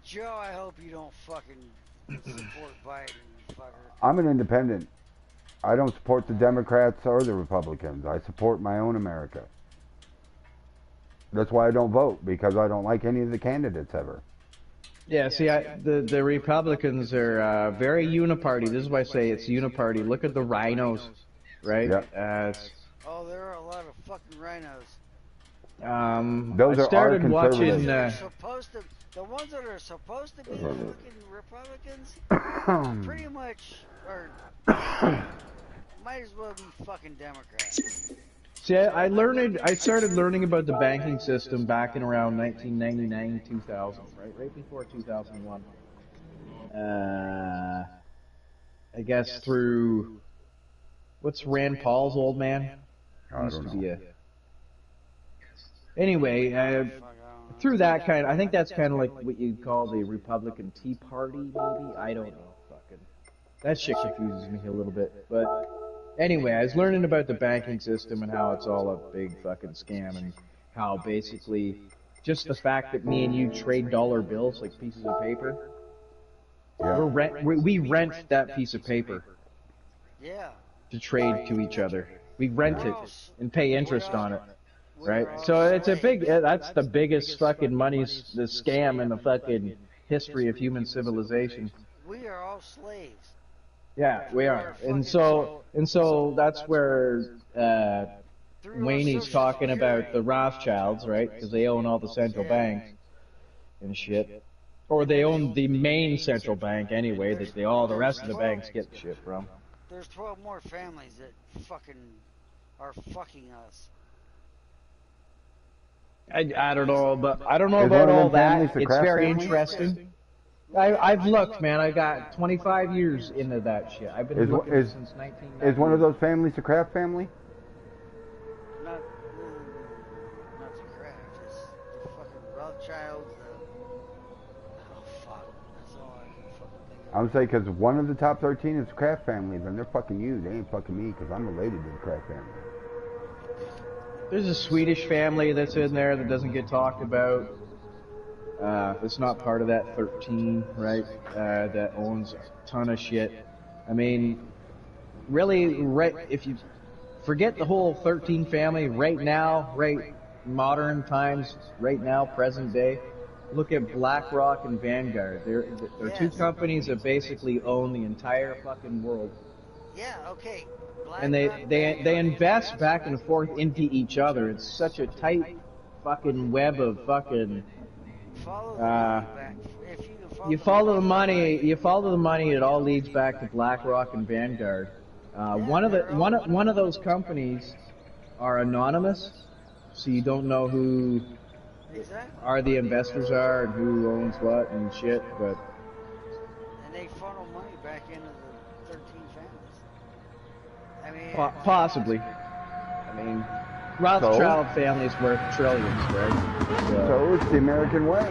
Joe, I hope you don't fucking support Biden, you fucker. I'm an independent. I don't support the Democrats or the Republicans. I support my own America. That's why I don't vote, because I don't like any of the candidates ever. Yeah, see, the Republicans are very uniparty. This is why I say it's uniparty. Look at the rhinos, right? Yep. Oh, there are a lot of fucking rhinos. Those I are started our watching. conservatives. They're supposed to, the ones that are supposed to be the fucking Republicans, pretty much are, might as well be fucking Democrats. See, I started learning about the banking system back in around 1999, 2000, right before 2001. I guess through what's Rand Paul's old man? I don't know. Anyway, Fuck, I don't know. through that kind, I think that's kind of like what you'd call the Republican Tea Party, maybe. I don't know. Fucking, that shit confuses me a little bit, but. Anyway, I was learning about the banking system and how it's all a big fucking scam, and how basically just the fact that me and you trade dollar bills like pieces of paper, Yeah. we rent that piece of paper Yeah. to trade to each other. We rent it and pay interest on it, right? We're all So it's a big, slaves. that's the biggest fucking money, the scam in the fucking history of human civilization. We are all slaves. Yeah, we are, and so that's where Through Wayne's Social talking about Security. the Rothschilds, right? Because they own all the central banks and shit, or they own the main central bank anyway. That all the rest of the banks get shit from. There's 12 more families that fucking are fucking us. I don't know, but I don't know Is about one of all them families that. the It's Kraft very family? interesting. I've looked, man. I got 25 years into that shit. I've been looking since 1990. Is one of those families the Kraft family? Not the Kraft. It's the fucking Rothschilds. Oh fuck. That's all I can fucking think of. I would say because one of the top 13 is the Kraft family, then they're fucking you. They ain't fucking me because I'm related to the Kraft family. There's a Swedish family that's in there that doesn't get talked about. It's not part of that 13, right? That owns a ton of shit. I mean, really, right? If you forget the whole 13 family, right now, right, modern times, right now, present day, look at BlackRock and Vanguard. They're two companies that basically own the entire fucking world. Yeah, okay. And they invest back and forth into each other. It's such a tight fucking web of fucking. Follow the money back. If you can You follow the money. You follow the money. It all leads back to BlackRock and Vanguard. One of those companies are anonymous, so you don't know who are the investors are and who owns what and shit. But And they funnel money back into the 13 families. I mean, possibly. I mean, Rothschild family's worth trillions, right? So it's the American way.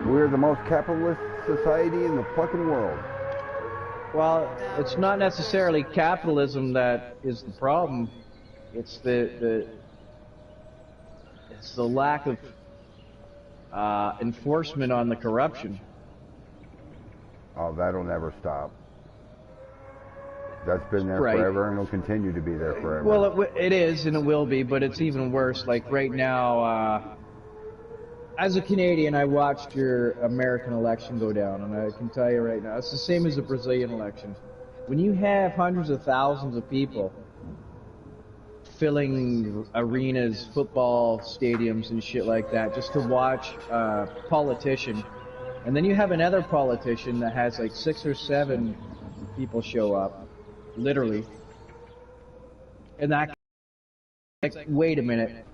We're the most capitalist society in the fucking world. Well, it's not necessarily capitalism that is the problem. It's the lack of enforcement on the corruption. Oh, that'll never stop. That's been there Right. forever, and it'll continue to be there forever. Well, it is, and it will be, but it's even worse. Like right now, as a Canadian, I watched your American election go down, and I can tell you right now, it's the same as the Brazilian election. When you have hundreds of thousands of people filling arenas, football stadiums, and shit like that, just to watch a politician, and then you have another politician that has like 6 or 7 people show up, literally, and that, like, wait a minute.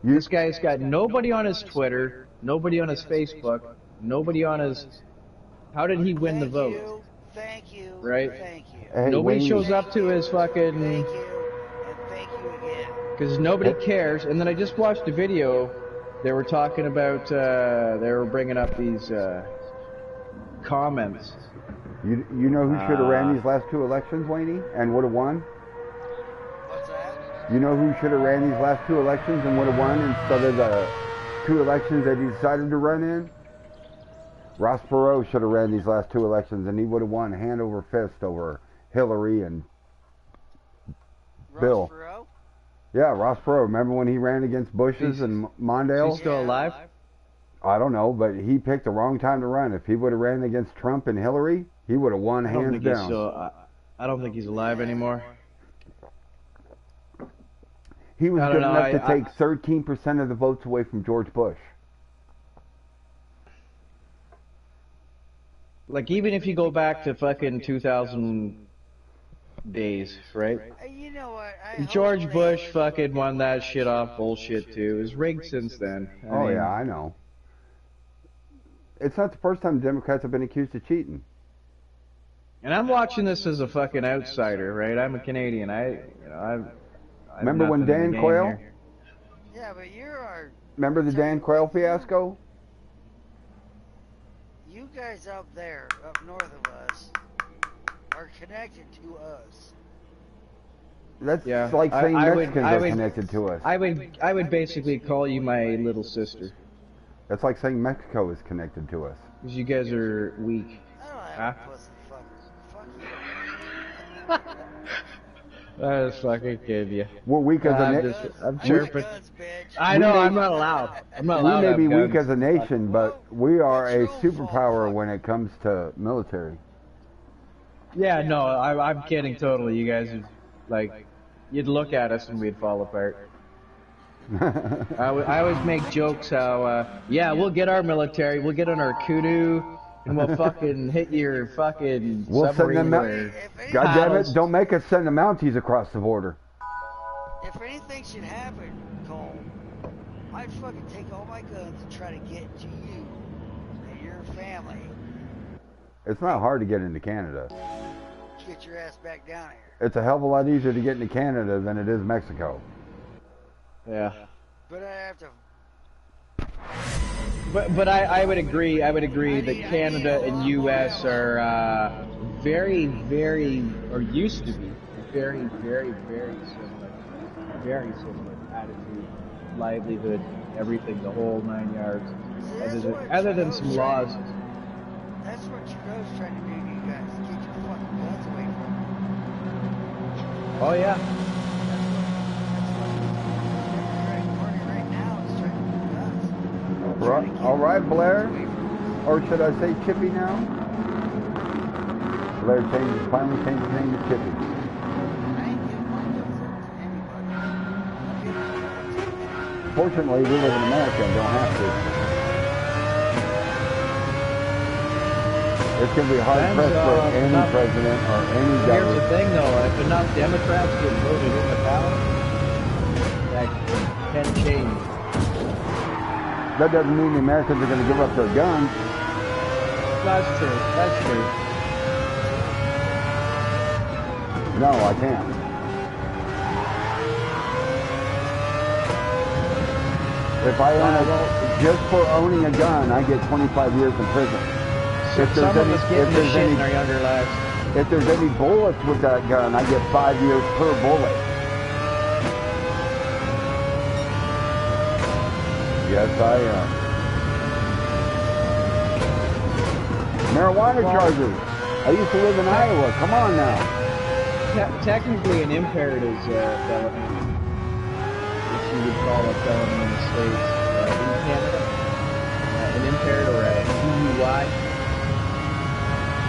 This guy's got nobody on his Twitter, nobody on his Facebook, nobody on his... How did he win the vote? Thank you. Right? Thank you. Hey, Nobody Wayne, shows up to his fucking... Thank you. And thank you again. Because nobody cares. And then I just watched a video. They were talking about... they were bringing up these comments. You know who should have ran these last 2 elections, Wayne, and would have won? What's that? You know who should have ran these last 2 elections and would have won instead of the 2 elections that he decided to run in? Ross Perot should have ran these last 2 elections, and he would have won hand over fist over Hillary and Bill. Ross Perot? Yeah, Ross Perot. Remember when he ran against Bush's and Mondale? Is he still alive? I don't know, but he picked the wrong time to run. If he would have ran against Trump and Hillary, he would have won I don't hands think he's down. still... I don't think he's alive anymore. He was I good don't know, enough to take 13% of the votes away from George Bush. Like, even if you go back to fucking 2000 days, right? You know what? I George hope Bush they- fucking won that shit off bullshit, too. It was rigged since then. I mean, Yeah, I know. It's not the first time Democrats have been accused of cheating. And I'm watching this as a fucking outsider, right? I'm a Canadian. I've Remember when nothing in Dan the game Quayle? here. Yeah, but you're our... Remember the Dan Quayle fiasco? You guys up there, up north of us, are connected to us. That's Yeah, like saying I would- Mexicans I are would- connected to us. I would basically call you my little sister, That's like saying Mexico is connected to us. because you guys are weak. I don't have Huh? a pussy fucker. Fuck you. I just fucking kid you. We're weak as a I'm nation. just, I'm Guns, chirping. guns, bitch. I know, I'm not allowed. I'm not allowed We to may have be weak guns. as a nation, but we are a It's your fault, superpower fuck. when it comes to military. Yeah, no, I'm kidding totally. You guys, like, you'd look at us and we'd fall apart. I always make jokes how, yeah, we'll get our military, we'll get on our kudu, and we'll fucking hit your fucking We'll send submarine them out. or God damn it! paddles. Don't make us send the Mounties across the border. If anything should happen, Cole, I'd fucking take all my guns and try to get to you and your family. It's not hard to get into Canada. Get your ass back down here. It's a hell of a lot easier to get into Canada than it is Mexico. Yeah. But I have to. But I would agree that Canada and U.S. are very, very, or used to be, very, very, very similar. Very similar attitude, livelihood, everything, the whole 9 yards. Other than some laws. That's what Trudeau's trying to do to you guys. Get your fucking guns away from you. Oh yeah. Right now is trying to do guns. Trying to get All right, Blair. away from Or should I say Chippy now? Blair finally changed his name to Chippy. you. I ain't giving my guns up to anybody. I'm giving my guns up to you. Fortunately, we live in America and don't have to. It's going to be hard pressed for any enough- president or any Here's the government. thing though, if enough Democrats get voted into power, that can change. That doesn't mean the Americans are going to give up their guns. That's true. That's true. No, I can't. If I own just for owning a gun, I get 25 years in prison. Some of us get into shit in our younger lives. If there's any bullets with that gun, I get 5 years per bullet. Yes, I am. Marijuana charges. I used to live in Iowa. Come on now. Technically, an impaired is a felony, if you would call a felony in the States. In Canada, an impaired or a DUI,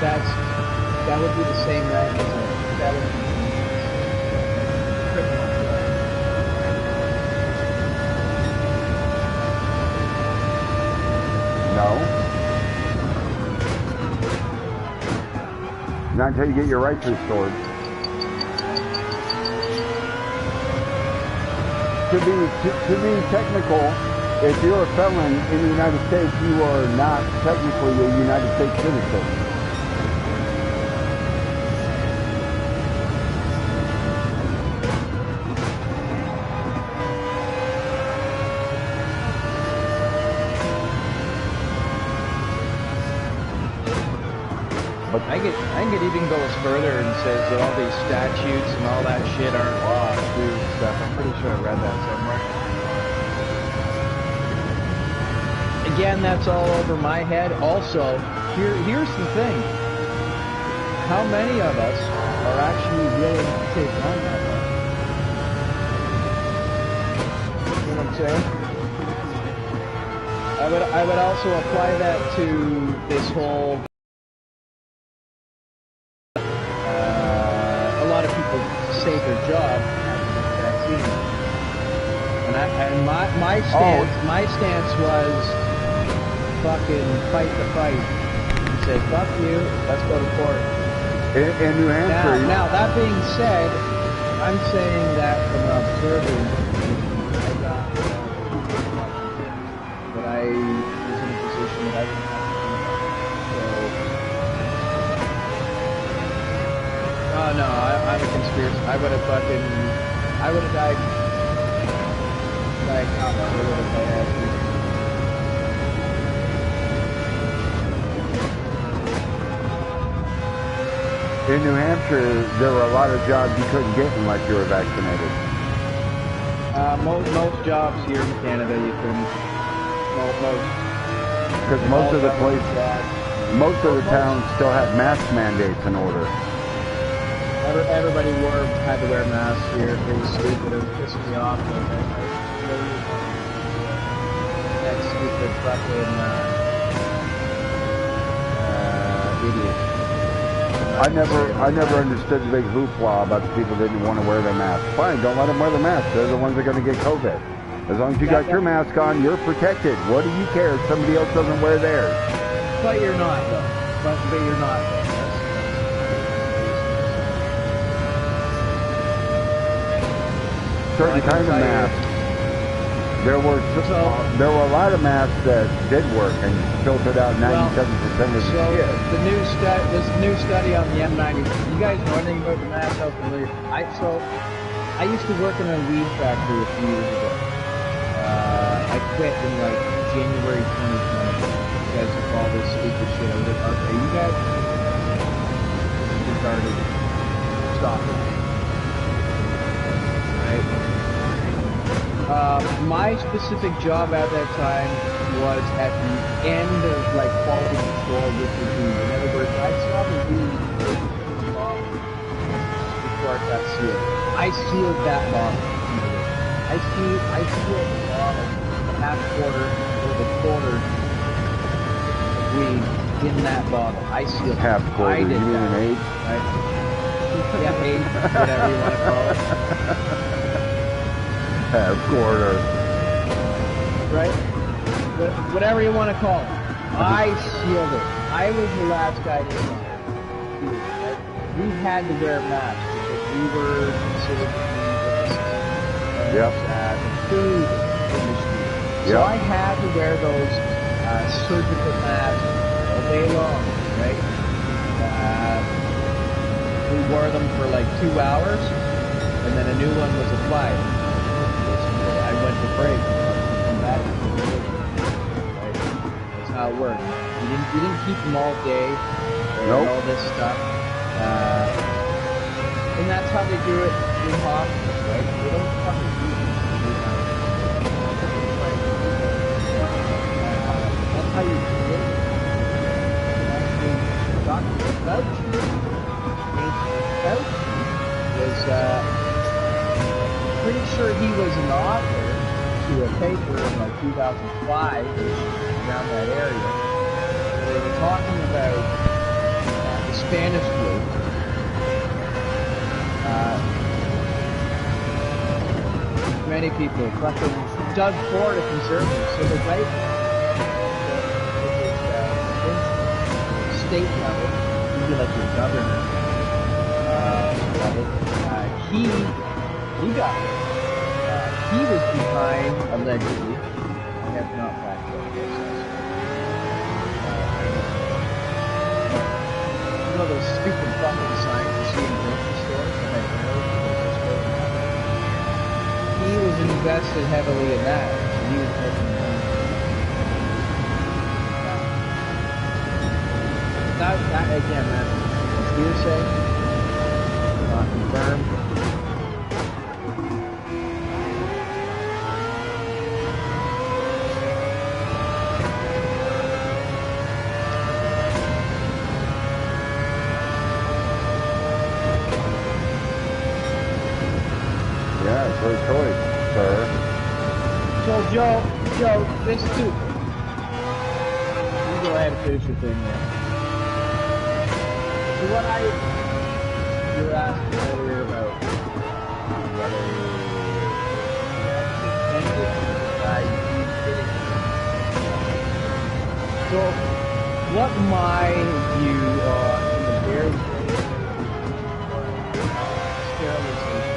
that would be the same rank as a felony. No. Not until you get your rights restored. To be technical, if you're a felon in the United States, you are not technically a United States citizen. I think it even goes further and says that all these statutes and all that shit aren't law too and stuff. I'm pretty sure I read that somewhere. Again, that's all over my head. Also, here's the thing. How many of us are actually willing to take on that law? You know what I'm saying? I would also apply that to this whole save their job having the vaccine. And my stance was fucking fight the fight. And say, fuck you, let's go to court. In New Hampshire. Now that being said, I'm saying that from an observer, that I was in a position that I didn't have to do that. So, oh no, I'm a conspiracy. I would have died like not sure what if I had to. In New Hampshire, there were a lot of jobs you couldn't get unless you were vaccinated. Most jobs here in Canada you couldn't. Because most of the towns still have mask mandates in order. Everybody had to wear masks here. It was stupid. It was pissing me off. That stupid fucking idiot. I never understood the big hoopla about the people that didn't want to wear their mask. Fine, don't let them wear the mask. They're the ones that are going to get COVID. As long as you got your mask on, you're protected. What do you care if somebody else doesn't wear theirs? But you're not, though. But you're not, though. Certain kind of masks. There were a lot of masks that did work and filtered out 97% of the shit. This new study on the M90. You guys know anything about the mask? How familiar? I used to work in a weed factory a few years ago. I quit in like January 2020 because of all this stupid shit. I was like, okay, you guys started stopping. Right? My specific job at that time was at the end of like quality control with the weed. In other words, I saw the weed before it got sealed. I sealed that bottle. I sealed the bottle, the half quarter or the quarter of weed in that bottle. I sealed half quarter. I did you mean that. an eighth? Right? Yeah, eighth, whatever you want to call it. Half quarter. Right? Whatever you want to call it. I sealed it. I was the last guy to do it. We had to wear masks because we were considered the food industry. So I had to wear those surgical masks all day long, right? We wore them for like 2 hours, and then a new one was applied. I went to break. Come back. Right? That's how it worked. You didn't keep them all day or Nope. all this stuff. And that's how they do it in hospitals, right? They don't fucking do it. That's how you do it. Dr. Fauci was pretty sure he was an author to a paper in like 2005, around that area. They were talking about the Spanish flu. Many people fucking dug for a conservative civil rights state level, maybe like your governor level. He got it. He was behind, allegedly, I have not fact-checked this, you know those stupid fucking signs you see in grocery stores that have arrows that just go in that way? He was invested heavily in that, so he was making money. That again, that's hearsay, not confirmed. Yeah, it's her choice, sir. So Joe, this too. You go ahead and finish your thing there. So what you were asking earlier about whether so what my view on the very sterilization.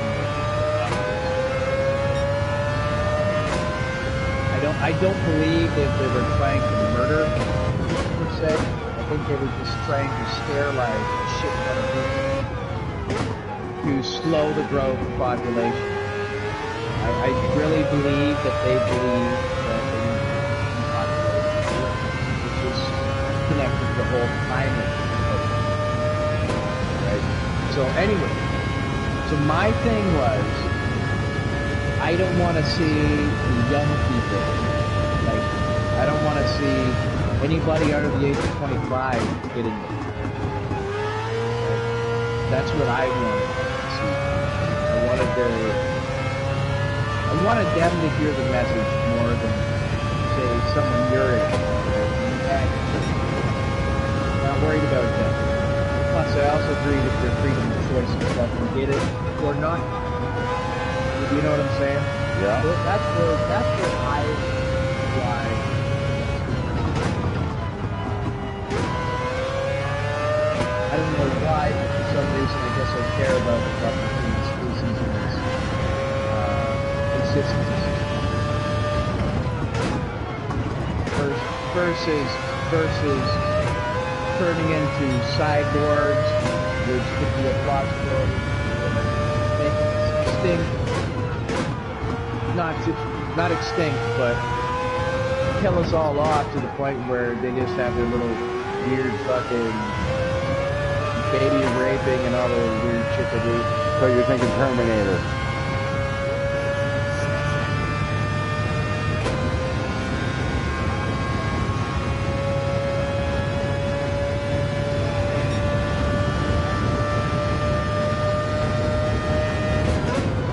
I don't believe that they were trying to murder per se. I think they were just trying to sterilize the shit out of people to slow the growth of population. I really believe that they believe that they need to increase population, which is connected to the whole climate. Right? So anyway, so my thing was, I don't want to see the young people, like, I don't want to see anybody under the age of 25 getting it. That's what I wanted to see. I wanted them to hear the message more than, say, someone your age. I'm not worried about them. Plus, I also agree with their freedom of choice and stuff, and get it or not. You know what I'm saying? Yeah. That's where I lie. I don't know why, but for some reason I guess I care about the fucking human species and its existence. Versus turning into cyborgs, which could be a possibility, making us extinct. Not extinct, but kill us all off to the point where they just have their little weird fucking baby raping and all the weird shit they do. So you're thinking Terminator?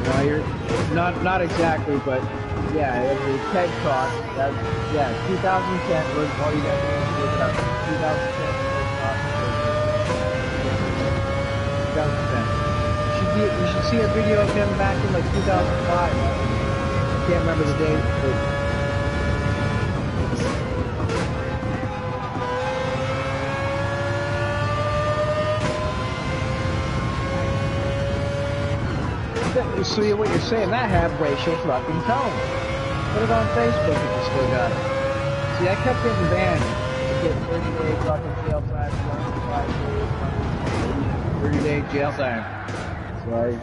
No, you're not exactly, but yeah, the TED Talk. Yeah, 2010 was all you got to do is look it up. 2010 TED Talk. 2010. You should see a video of him back in like 2005. I can't remember the date, but see what you're saying, that have racial fucking tone. Put it on Facebook if you still got it. See, I kept getting banned. I get 30-day fucking jail time, 30-day jail time. Sorry.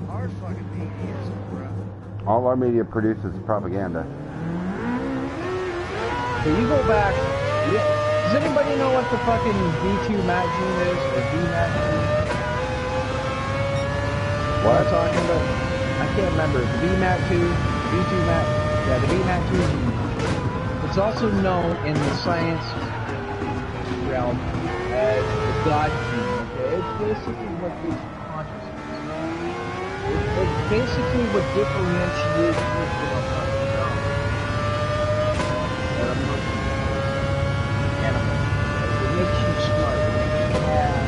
Our fucking media is corrupt. All our media produces propaganda. So you go back. Does anybody know what the fucking V2 magazine is? Or V magazine? What I'm talking about? I can't remember. The V Mag 2, V2 Mag. Yeah, the V Mag 2. It's also known in the science realm as the God gene. Okay, it's basically what gives you consciousness. It's basically what differentiates you from a fucking dog. Or a monkey. Animal. It makes you smart. It makes you have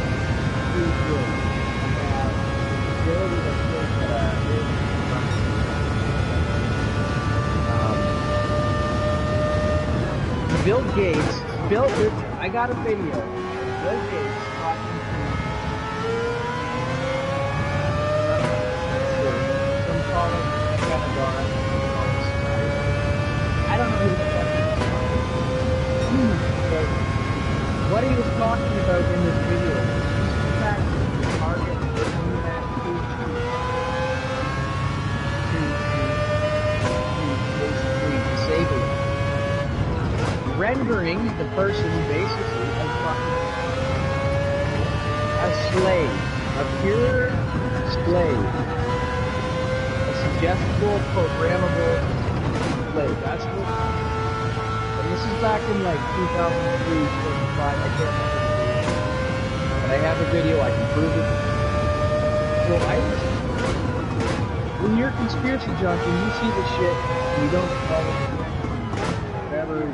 free will. You have the ability to think Bill Gates, I got a video. Bill Gates talking to some college Pentagon. I don't know who the fuck he is. But what he was talking about in this video was the fact that the target was basically disable it. Rendering the person basically a slave, a pure slave, a suggestible, programmable slave. That's what. And this is back in like 2003, 2005. I can't remember. But I have a video. I can prove it. So when you're a conspiracy junkie, you see the shit, and you don't follow whatever.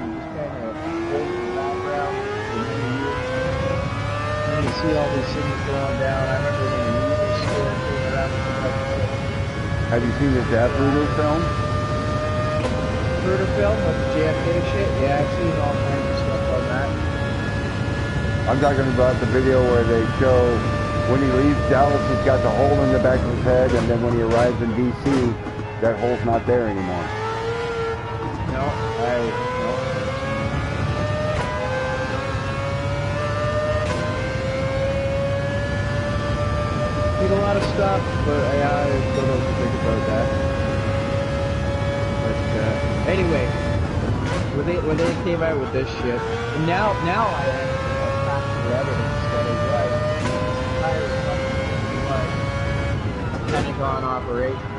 You see all these things going down. I remember when the news was still going around. Have you seen the Death Rooter film? Rooter film with the JFK shit? Yeah, I've seen all kinds of stuff on that. I'm talking about the video where they show when he leaves Dallas, he's got the hole in the back of his head, and then when he arrives in D.C., that hole's not there anymore. No. A lot of stuff, but I don't know what to think about that. But anyway, when they came out with this shit, and now I actually have factual evidence that is right. This entire fucking Pentagon operation.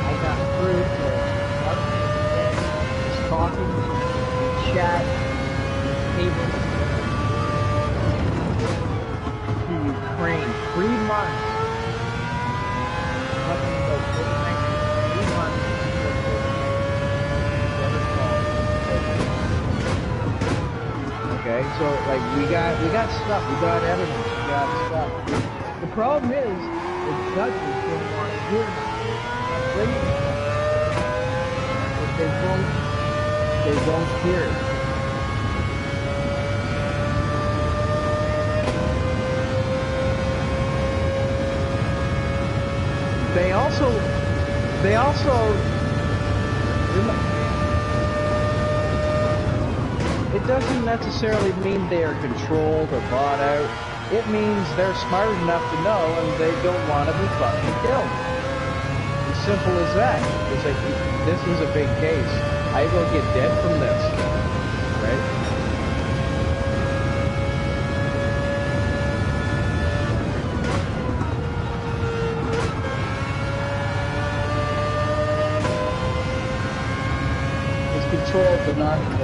I got proof that is talking, chat, cable. Ukraine, 3 months. Nothing about COVID-19. 3 months. Okay, so like we got stuff, we got evidence, we got stuff. The problem is the judges don't want to hear it. If they don't hear it. They also, it doesn't necessarily mean they are controlled or bought out. It means they're smart enough to know and they don't want to be fucking killed. As simple as that. It's like, this is a big case. I will get dead from this. Right? Control, but not in the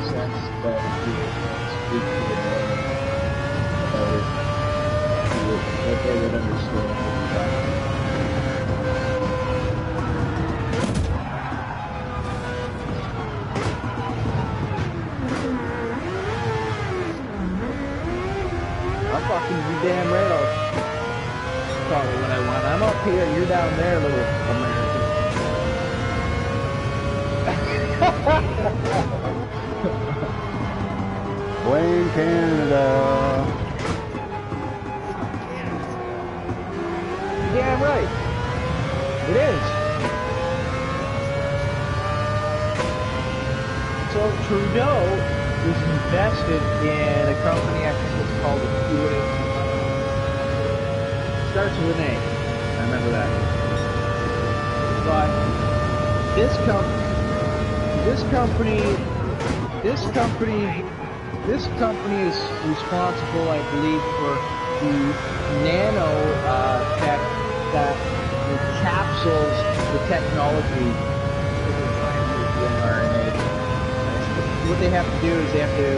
sense that you speak to the normal that they would understand. I'm fucking you damn right I'll call it when I want. I'm up here, you're down there, little American. Blame Canada. Yeah, right. It is. So Trudeau was invested in a company, I think it's called Intuitive. Starts with an A. I remember that. But this company is responsible, I believe, for the nano tech that encapsulates the technology that they're trying to use the mRNA. What they have to do is they have to,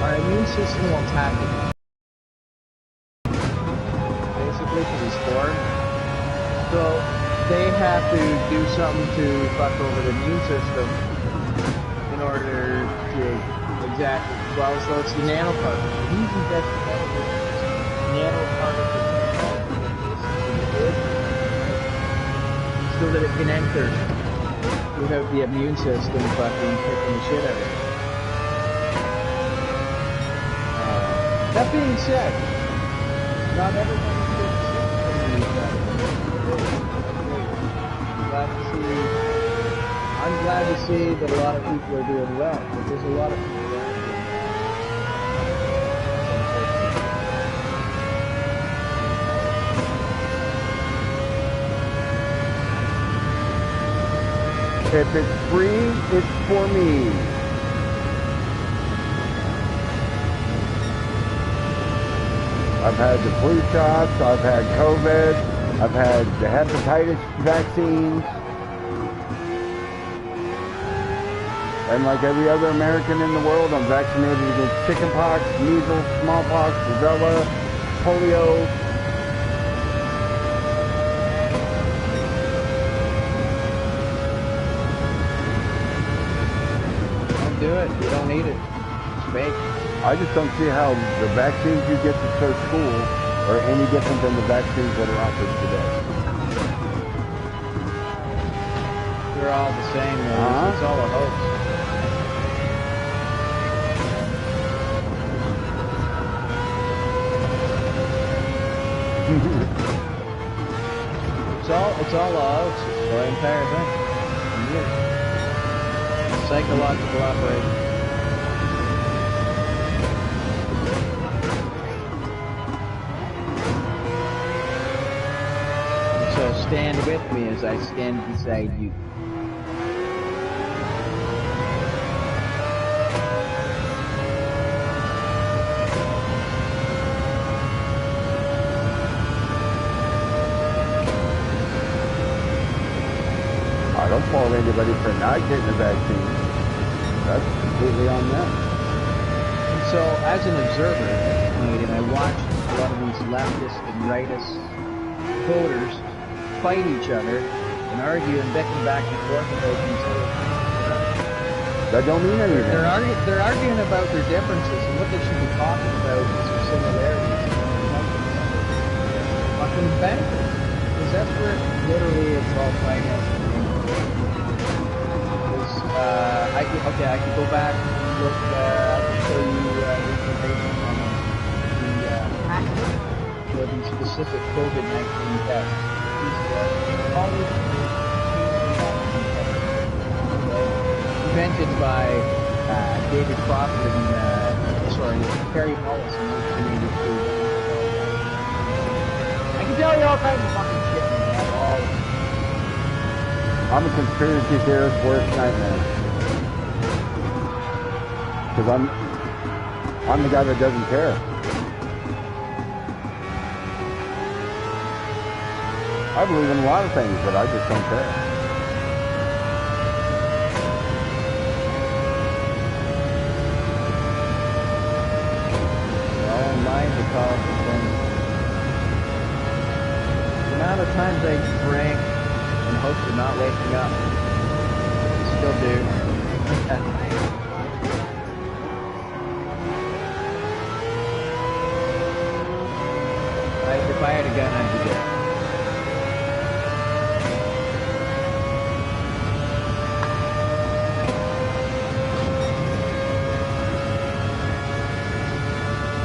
our immune system will attack it. Basically, because it's foreign. So they have to do something to fuck over the immune system in order to exactly. Well, so it's the nanoparticle. He's investigating nanoparticle technology so that it can enter without the immune system fucking kicking the shit out of it. That being said, not everybody's getting sick from these guys. I'm glad to see that a lot of people are doing well, but there's a lot of people that aren't doing If it's free, it's for me. I've had the flu shots, I've had COVID, I've had the hepatitis vaccines. And like every other American in the world, I'm vaccinated against chickenpox, measles, smallpox, rubella, polio. Don't do it. You don't need it. It's fake. I just don't see how the vaccines you get to start school are any different than the vaccines that are offered today. They're all the same, though. It's all a hoax. It's all a hoax. It's the entire thing. Psychological operation. So stand with me as I stand beside you. I don't fault anybody for not getting a vaccine. That's completely on them. And so, as an observer, and I watched a lot of these leftist and rightist voters fight each other and argue and bicker back and forth about these other things. That don't mean anything. They're arguing about their differences, and what they should be talking about is their similarities. Fucking benefits. Because that's where literally it's all financed. I could go back and look, I can show you information on the package for the specific COVID-19 tests. Invented by David Crawford and, Terry Mullis in 1983. I can tell you all kinds of fucking shit, man. All I'm a conspiracy theorist's worst nightmare. Because I'm the guy that doesn't care. I believe in a lot of things, but I just don't care. All in mind to call for things. The amount of times I drank in hopes of not waking up. Still do. If I had a gun, I'd be dead.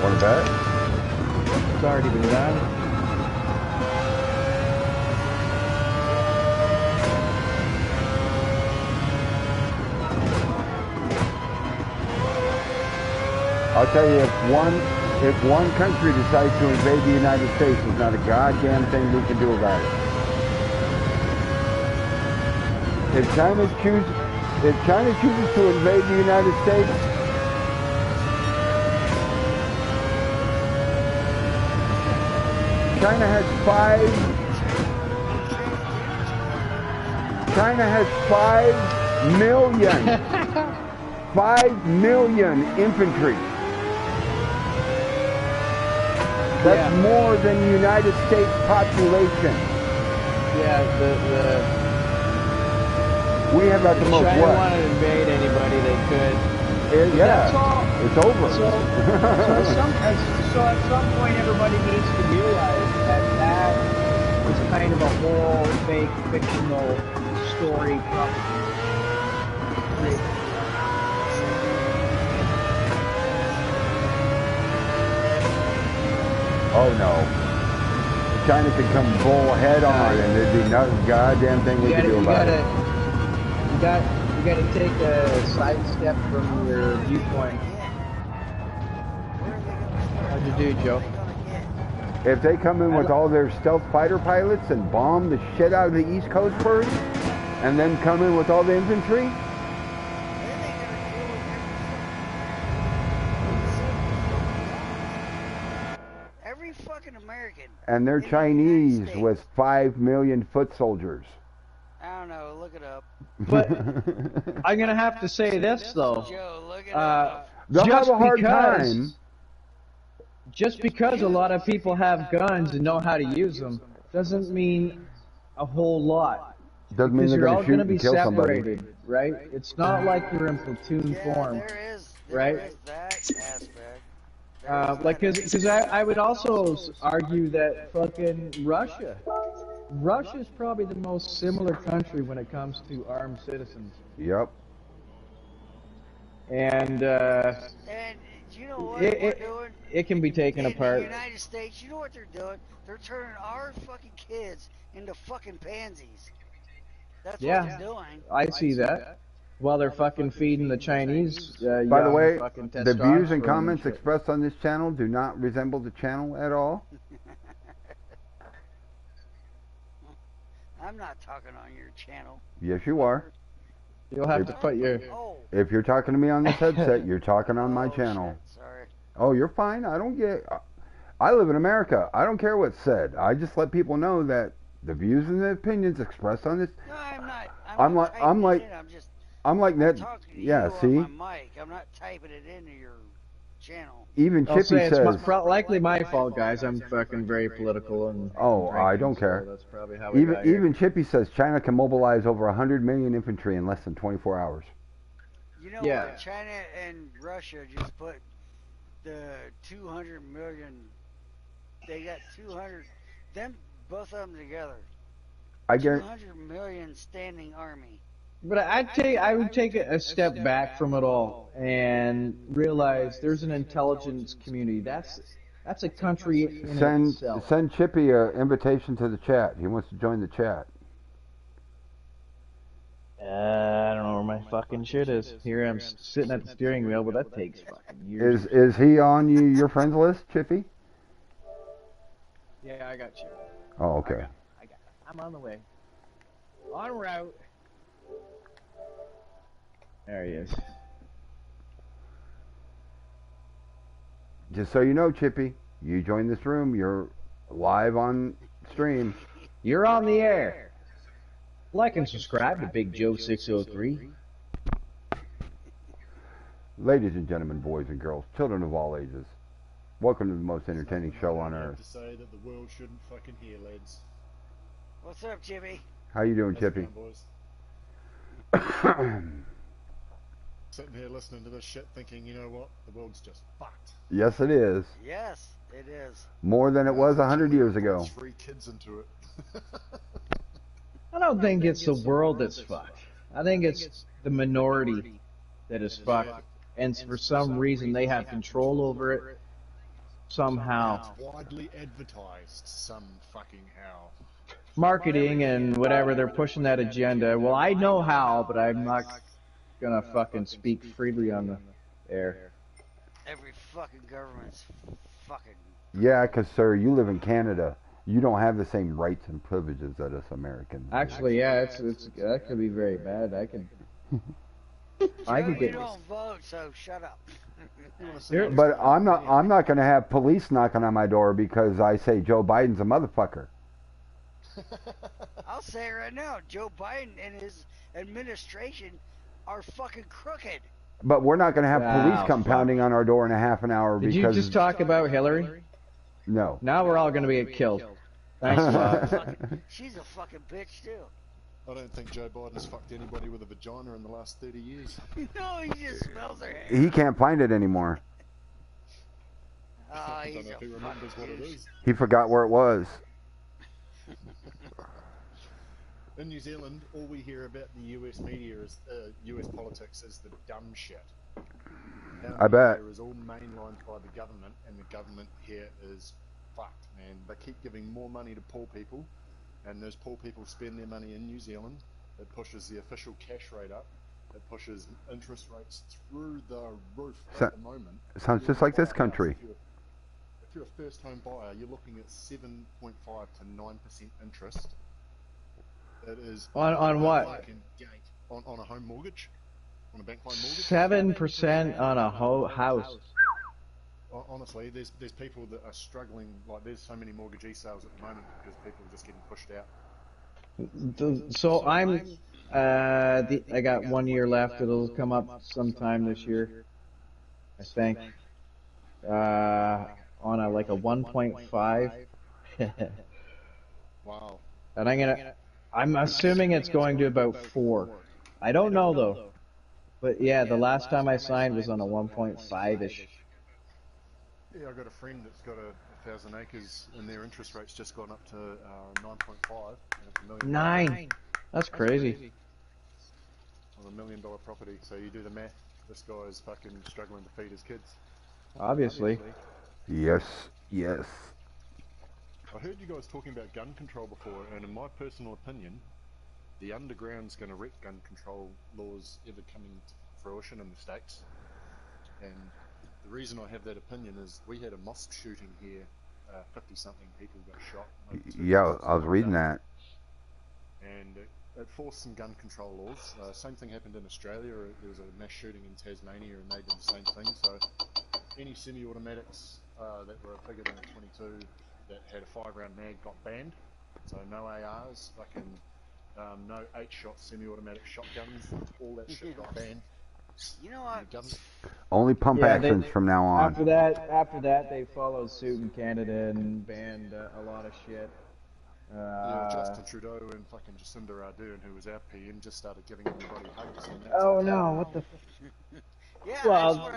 Want to bet? It's already been done. I'll tell you, if one country decides to invade the United States, there's not a goddamn thing we can do about it. If China chooses to invade the United States, China has 5 million infantry. That's more than the United States population. Yeah, We have got the most China what? wanted to invade anybody they could. Yeah, That's all. it's over. So at some point, everybody needs to realize that is kind of a whole fake, fictional story propaganda. Oh no. China could come full head on and there'd be no goddamn thing we could do about it. You gotta take a sidestep from your viewpoint. How'd you do, Joe? If they come in with all their stealth fighter pilots and bomb the shit out of the East Coast first, and then come in with all the infantry, every fucking American. And they're Chinese with 5 million foot soldiers. I don't know, look it up. But I'm gonna have to say this though. Joe, look it up. They'll have a hard time. Just because a lot of people have guns and know how to use them doesn't mean a whole lot. Doesn't mean they're all going to to be shoot and kill somebody. separated, right? It's not like you're in platoon form, right? There is that aspect. Because I would also argue that fucking Russia's probably the most similar country when it comes to armed citizens. Yep. And you know what we're doing? It can be taken apart. In the United States, you know what they're doing? They're turning our fucking kids into fucking pansies. That's what they're doing. I see that. While they're fucking feeding the Chinese. By the way, the views and comments expressed on this channel do not resemble the channel at all. I'm not talking on your channel. Yes, you are. You'll have to put your... If you're talking to me on this headset, you're talking on my channel. Shit, sorry. Oh, you're fine. I live in America. I don't care what's said. I just let people know that the views and the opinions expressed on this... No, I'm not. I'm like net. Yeah, see. On my mic. I'm not typing it into your channel. Even Chippy says. It's likely my fault, guys. I'm fucking very political and. Oh, I don't care. So that's probably how even Chippy says China can mobilize over 100 million infantry in less than 24 hours. You know what? China and Russia just put the 200 million. They got 200. Them both of them together. 200 million standing army. But I would take a step back from it all and realize there's an intelligence community. That's a country in itself. Send Chippy an invitation to the chat. He wants to join the chat. I don't know where my fucking shit is. Here I'm sitting at the steering wheel, but that takes fucking years. Is he on your friends list, Chippy? Yeah, I got you. Oh, okay. I'm on the way. En route. There he is. Just so you know, Chippy, you join this room, you're live on stream. You're on the air. Like and subscribe to Big Joe 603. Ladies and gentlemen, boys and girls, children of all ages, welcome to the most entertaining show on earth. To say that the world shouldn't fucking hear, lads. What's up, Chippy? How you doing, Chippy? Boys? Sitting here listening to this shit thinking, you know what, the world's just fucked. Yes, it is. Yes, it is. More than it was 100 years ago. 3 kids into it. I don't think it's the world that's fucked. I think it's the minority that is fucked. And for some reason they have control over it somehow. It's widely advertised some fucking how. Marketing and whatever, they're pushing that agenda. Well, I know how, but I'm not gonna fucking speak freely on the air. Every fucking government's fucking... Yeah, 'cause sir, you live in Canada. You don't have the same rights and privileges that us Americans do. Actually, yeah, it's that could be very bad. I could Joe, you get. don't vote, so shut up. You wanna see There- what's But going on here? I'm not going to have police knocking on my door because I say Joe Biden's a motherfucker. I'll say it right now. Joe Biden and his administration are fucking crooked. But we're not going to have police Wow, come fuck. pounding on our door in a half an hour Did you because just talk about Hillary? no. Now we're all going to get killed. Thanks a lot. She's a fucking bitch too. I don't think Joe Biden's fucked anybody with a vagina in the last 30 years. No, he just smells her hair. He can't find it anymore. Oh, I he's don't know a if he remembers what it fucking is. He forgot where it was. In New Zealand, all we hear about the US media is US politics is the dumb shit. I bet. It is all mainlined by the government, and the government here is fucked, man. They keep giving more money to poor people, and those poor people spend their money in New Zealand. It pushes the official cash rate up. It pushes interest rates through the roof at the moment. Sounds just like this country. If you're a first home buyer, you're looking at 7.5 to 9% interest. It is On what? fucking gate. On a home mortgage, on a bank loan mortgage. 7% on a house. Honestly, there's people that are struggling. Like, there's so many mortgagee sales at the moment because people are just getting pushed out. So I got 1 year left. It'll come up sometime this year, I think. On a 1.5. Wow. And I'm assuming it's going to about 4. I don't know though. But yeah, the last time I signed was on a 1.5-ish. Yeah, I got a friend that's got 1,000 acres, and their interest rate's just gone up to 9.5. And it's $1 million. 9. That's crazy. On $1 million property. So you do the math. This guy is fucking struggling to feed his kids. Obviously. Yes, yes. I heard you guys talking about gun control before, and in my personal opinion, the underground's going to wreck gun control laws ever coming to fruition in the States. And the reason I have that opinion is we had a mosque shooting here, 50-something people got shot. Yeah, I was reading that. And it forced some gun control laws. Same thing happened in Australia. There was a mass shooting in Tasmania, and they did the same thing. So any semi-automatics that were bigger than a 22 that had a 5-round mag got banned. So no ARs, fucking no 8-shot semi-automatic shotguns. All that shit got banned. You know what? Only pump actions from now on. After that, they followed suit in Canada and banned a lot of shit. Yeah, Justin Trudeau and fucking Jacinda Ardern, who was our PM, just started giving everybody hugs. And that's Oh no! What the? Yeah, Well,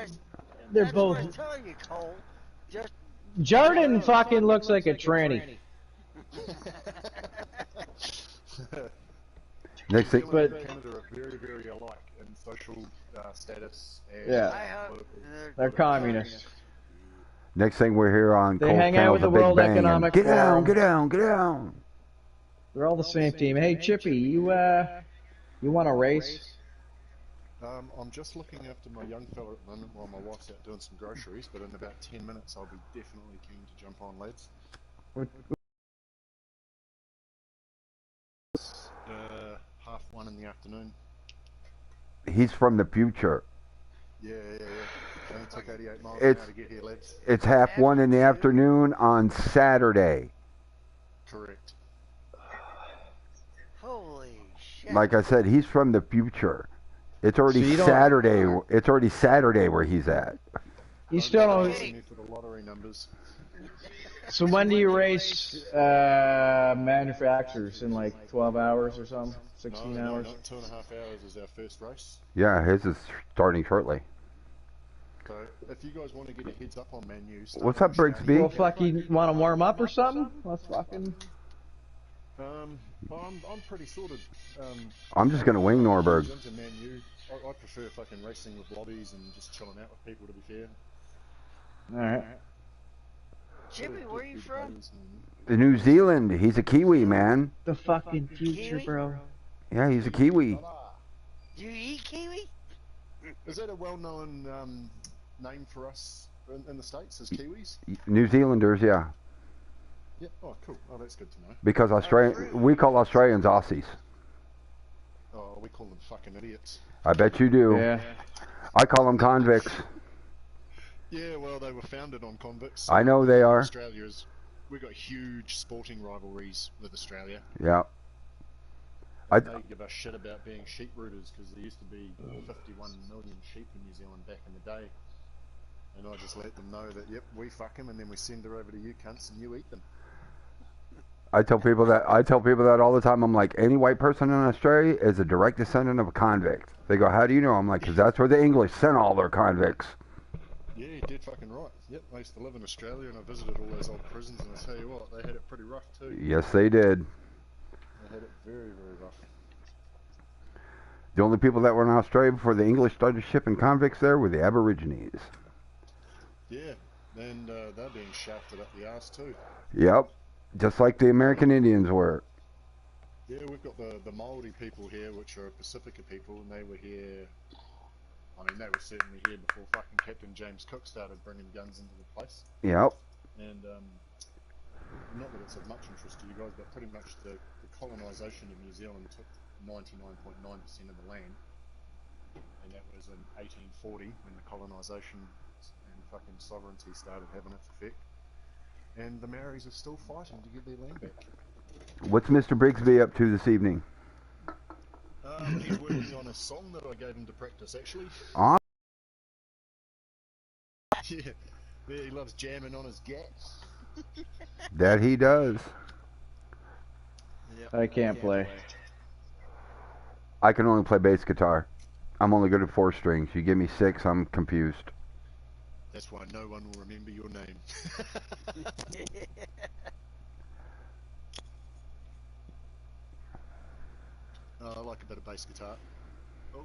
they're that's both. what I tell you, Cole. Just Jordan fucking looks like a tranny. Next thing, New Zealand and Canada are very, very alike in social status and Yeah. political. They're communists. next thing we're here on They Cold hang out Channel, with the the Big World Bang. and Economic Get down, Forum. get down, get down. They're all the same team. Hey, Chippy, you want to race? I'm just looking after my young fella at the moment while my wife's out doing some groceries, but in about 10 minutes I'll be definitely keen to jump on, lads. 1:30 in the afternoon. He's from the future. Yeah. Only took 88 miles It's- an hour to get here, lads. It's 1:30 in the afternoon on Saturday. Correct. holy shit. Like I said, he's from the future. It's already So you don't- Saturday. It's already Saturday where he's at. You still don't. Asking me for the lottery numbers. So when do you race manufacturers? In like 12 hours or something? 16 No, hours? not 2.5 hours is our first race. Yeah, his is starting shortly. So if you guys want to get a heads up on Manu, What's up, Brigsby? Well, fuck, you want to warm up or something? Let's fucking. Well, I'm pretty sorted. I'm just gonna wing Norberg. Into Manu. I prefer fucking racing with lobbies and just chilling out with people, to be fair. Alright. Jimmy, where are you from? New Zealand. He's a Kiwi, man. The fucking future, Kiwi? bro. Yeah, he's a Kiwi. Do you eat kiwi? Is that a well-known name for us in the States as Kiwis? New Zealanders, yeah. Yeah. Oh, Cool. Oh, that's good to know. Because we call Australians Aussies. Oh, we call them fucking idiots. I bet you do. Yeah. I call them convicts. Yeah, well, they were founded on convicts. I know they are. We've got huge sporting rivalries with Australia. Yeah. They give a shit about being sheep rooters because there used to be 51 million sheep in New Zealand back in the day. And I just let them know that, yep, we fuck them and then we send her over to you cunts and you eat them. I tell people that all the time. I'm like, any white person in Australia is a direct descendant of a convict. They go, how do you know? I'm like, because that's where the English sent all their convicts. Yeah, you're dead fucking right. Yep, I used to live in Australia and I visited all those old prisons and I tell you what, they had it pretty rough too. Yes, they did. They had it very, very rough. The only people that were in Australia before the English started shipping convicts there were the Aborigines. Yeah, and they're being shafted up the arse too. Yep, just like the American Indians were. Yeah, we've got the Maori people here, which are Pacifica people, and they were here. I mean, they were certainly here before fucking Captain James Cook started bringing guns into the place. Yep. And not that it's of much interest to you guys, but pretty much the colonisation of New Zealand took 99.9% of the land, and that was in 1840 when the colonisation and fucking sovereignty started having its effect. And the Maoris are still fighting to get their land back. What's Mr. Brigsby up to this evening? He's working on a song that I gave him to practice, actually. Ah. Yeah, he loves jamming on his gats. That he does. Yep. I can't play. I can only play bass guitar. I'm only good at 4 strings. You give me 6, I'm confused. That's why no one will remember your name. I like a bit of bass guitar. Oh.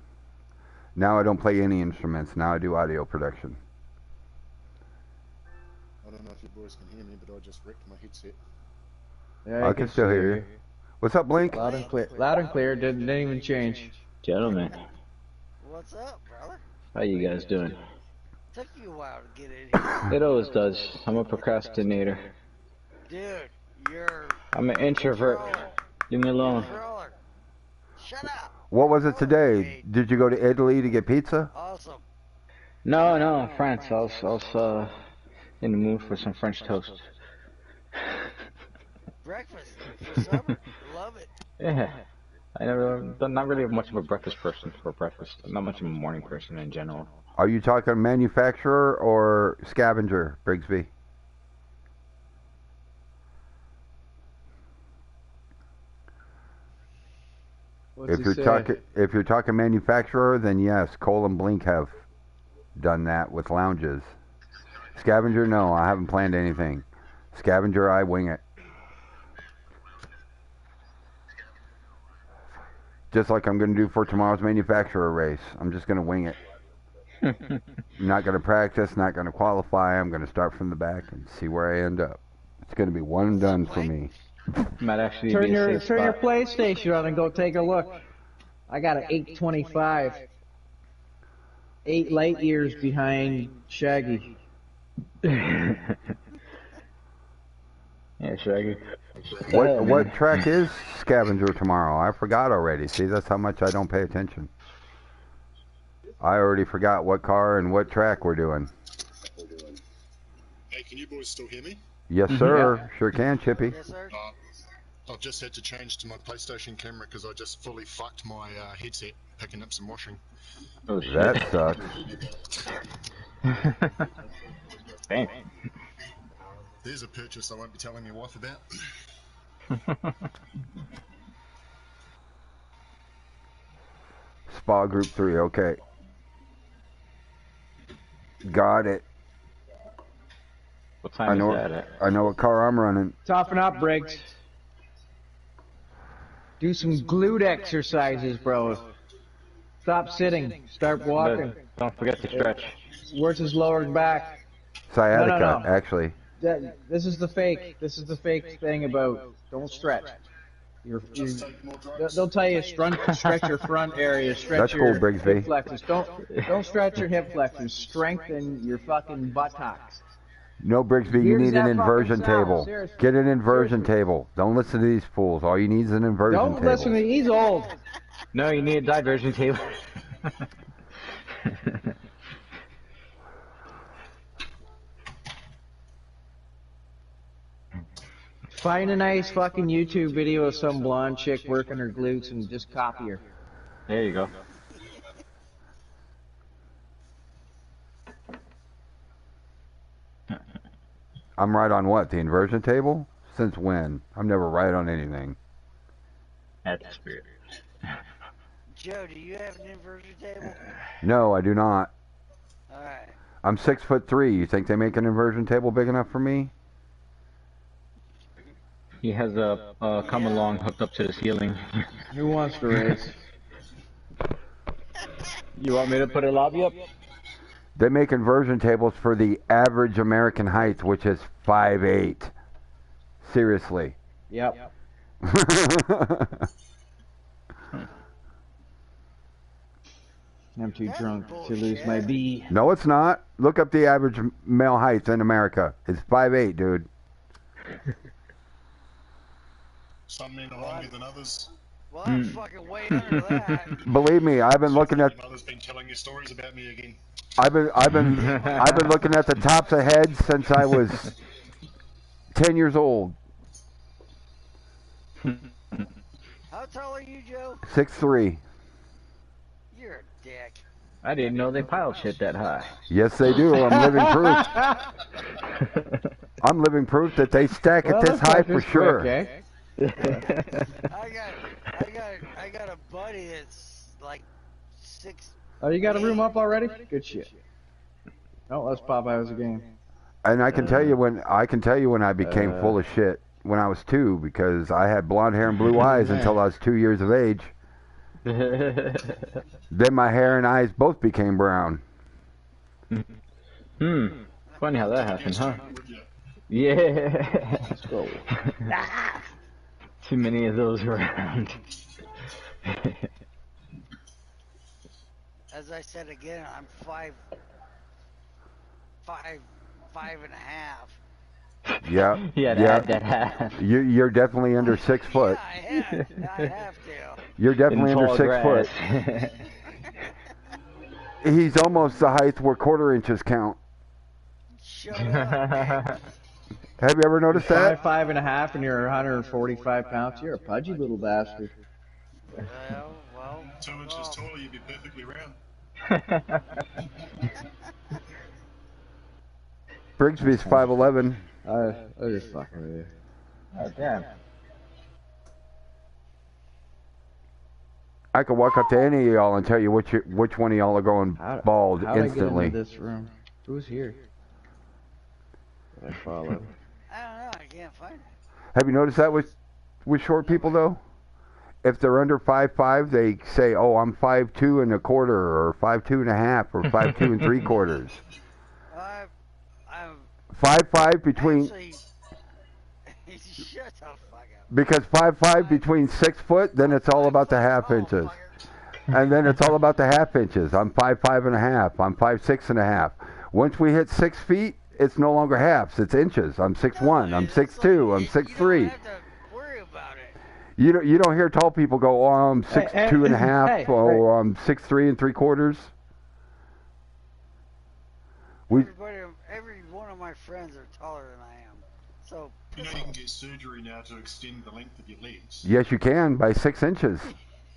Now I don't play any instruments. Now I do audio production. I don't know if you boys can hear me, but I just wrecked my headset. Yeah, I can still hear you. What's up, Blink? Loud and clear. Loud and clear. Didn't even change. Gentlemen, What's up, brother? how you guys doing? Took you a while to get in here. It always does. I'm a procrastinator. Dude, you're I'm an introvert. controller. Leave me alone. Controller. Shut up. What was it today? Did you go to Italy to get pizza? Awesome. No, France. I was in the mood for some French toast. Breakfast for summer. Love it. Yeah. I'm not really much of a breakfast person for breakfast. I'm not much of a morning person in general. Are you talking manufacturer or scavenger, Brigsby? What's If you're talking manufacturer, then yes, Cole and Blink have done that with lounges. Scavenger, no, I haven't planned anything. Scavenger, I wing it. Just like I'm going to do for tomorrow's manufacturer race. I'm just going to wing it. I'm not going to practice, not going to qualify. I'm going to start from the back and see where I end up. It's going to be one and done for me. Might actually Turn be a your safe turn your spot. PlayStation on and go take a look. I got an 825. 8 light years behind Shaggy. Yeah, Shaggy. What track is Scavenger tomorrow? I forgot already. See, that's how much I don't pay attention. I already forgot what car and what track we're doing. Hey, can you boys still hear me? Yes, sir. Sure can, Chippy. Yes, sir. I've just had to change to my PlayStation camera because I just fully fucked my headset picking up some washing. Oh, shit. That sucks. Damn. There's a purchase I won't be telling my wife about. Spa Group 3, okay. Got it. What time is that at? I know what car I'm running. Toughen up, Briggs. Do some glute exercises, bro. Stop sitting. Start walking. Don't forget to stretch. Where's his lower back? Sciatica, No. actually. This is the fake. This is the fake thing about don't stretch. They'll tell you stretch your front area, stretch That's your cool, Brigsby. hip flexors. Don't stretch your hip flexors. Strengthen your fucking buttocks. No, Brigsby, you Here's need an that fucking inversion sound, table. seriously. Get an inversion Seriously. table. Don't listen to these fools. All you need is an inversion Don't table. listen to me. He's old. No, you need a diversion table. Find a nice fucking YouTube video of some blonde chick working her glutes and just copy her. There you go. I'm right on what? The inversion table? Since when? I'm never right on anything. That's the spirit. Joe, do you have an inversion table? No, I do not. Alright. I'm 6'3". You think they make an inversion table big enough for me? He has a come along hooked up to the ceiling. Who wants to race? You want me to put a lobby up? They make inversion tables for the average American height, which is 5'8". Seriously. Yep. I'm too That's drunk to lose bullshit. my bee. No, it's not. Look up the average male height in America. It's 5'8", dude. Some men are longer than others. Well, I'm fucking way under that. Believe me, I've been looking at. Your mother's been telling you stories about me again. I've been looking at the tops of heads since I was 10 years old. How tall are you, Joe? 6'3". You're a dick. I didn't know they piled shit that high. Yes, they do. I'm living proof. I'm living proof that they stack it this high for sure. Quick, eh? I got a buddy that's like 6. Oh, you got a room up already? Good shit. Oh, let's pop out as a game. And I can tell you when I became full of shit when I was 2, because I had blonde hair and blue eyes until I was 2 years of age. Then my hair and eyes both became brown. Funny how that happened, huh? With you. Yeah. Let's go. Too many of those around. As I said again, I'm 5'5.5". Yeah. Yeah, that half. You're definitely under 6 foot. Yeah, I have to. You're definitely In under tall 6 grass. foot. He's almost the height where quarter inches count. Shut up. Have you ever noticed that? 5'5.5" and you're 145 pounds. You're a pudgy little bastard. Well. 2 inches taller, you'd be perfectly round. Brigsby's 5'11". I just fucking with you. Oh, damn. I could walk up to any of y'all and tell you which one of y'all are going bald How'd I instantly. get into this room? Who's here? Did I follow? I don't know. I can't find it. Have you noticed that with short people though? If they're under 5'5", they say, "Oh, I'm 5'2 and a quarter," or 5'2 and a half, or 5'2 and 3/4. I'm 5'5" between actually. Shut the fuck up. because 5'5" between 6 foot, then it's all about the half inches, and then it's all about the half inches. I'm 5'5 and a half. I'm 5'6 and a half. Once we hit 6 feet, it's no longer halves. It's inches. I'm 6'1". I'm 6'2". I'm 6'3". You don't have to worry about it. You don't hear tall people go, "Oh, I'm 6'2 and a half." Hey, Oh, I'm 6'3 and 3/4. Every one of my friends are taller than I am. So. You know you can get surgery now to extend the length of your legs. Yes, you can by 6 inches.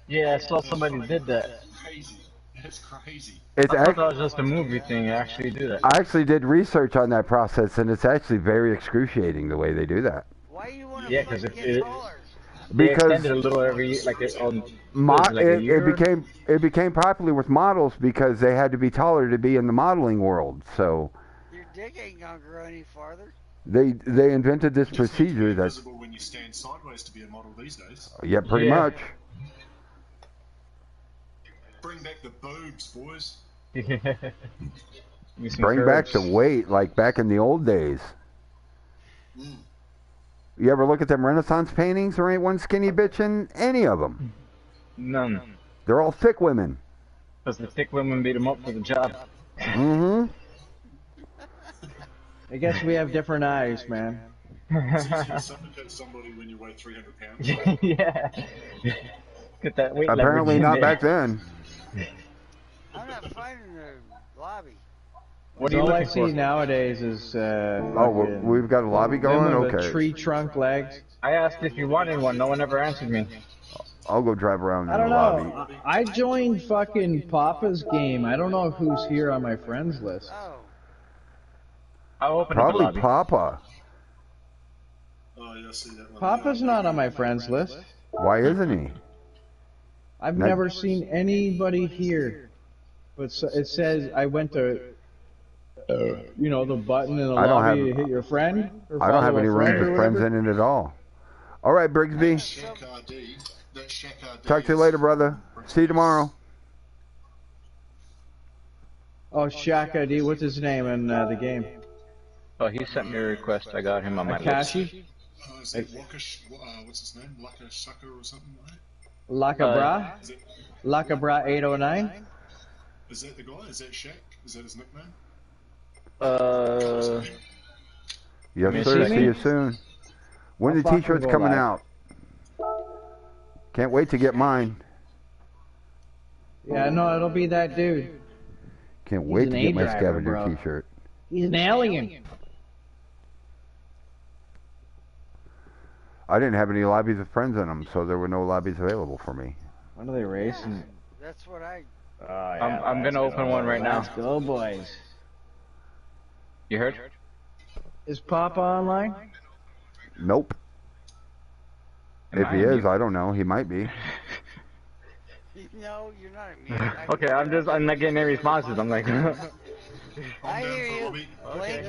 Yeah, I saw somebody did that. Crazy. That's crazy. It's I thought act- that was just a movie thing. I actually do that. I actually did research on that process, and it's actually very excruciating the way they do that. Why you want to Yeah, 'cause get taller? They Because extended a little every like on it became popular with models because they had to be taller to be in the modeling world. So Your dick ain't gonna grow any farther. they invented this procedure that's visible when you stand sideways to be a model these days. yeah, pretty Yeah. much. Bring back the boobs, boys. Bring back the weight like back in the old days. You ever look at them Renaissance paintings? There ain't one skinny bitch in any of them. None. They're all thick women. Because the thick women beat them up for the job. Mm-hmm. I guess we have different eyes, man. It's easier to suffocate somebody when you weigh 300 pounds. Yeah. Get that weight Apparently leverage in not there. back then. I'm not finding the lobby. What are you All I looking for? see nowadays is Oh, fucking we've got a lobby them going? with the Okay. tree trunk legs. I asked if you wanted one. No one ever answered me. I'll go drive around I in the don't lobby. know. I joined fucking Papa's game. I don't know who's here on my friends list. Oh, I'll open up the Probably lobby. Papa. Oh, yeah, I see that one. Papa's not on my friends list. Why isn't he? I've No. never seen anybody here. But it says I went to, the button in the I don't lobby have- to hit your friend. Or I don't have follow any a room friend for or friends whatever. in it at all. All right, Brigsby. Shack RD. That Shack RD. Talk to you later, brother. See you tomorrow. Oh, Shaq ID. What's his name in the game? Oh, he sent me a request. I got him on my list. Akashi? Is that what's his name? Laka Sucker or something like that? Lakabra? Is, it, Lakabra 809? is that the guy? Is that Shaq? Is that his nickname? Yes, Miss sir. me? See you soon. When I'll the fucking t-shirts go coming live. out? Can't wait to get mine. Yeah, no, it'll be that dude. Can't wait an to get my A-driver, scavenger bro. t-shirt. He's an alien. I didn't have any lobbies with friends in them, so there were no lobbies available for me. When are they racing? that's what I. I'm gonna open one right now. Let's go, boys. You heard? Is Papa online? Nope. Am If I he on is, mute? I don't know. He might be. No, you're not immune. Okay, I'm not getting any responses. I'm like, I hear you. Lobby. Blake,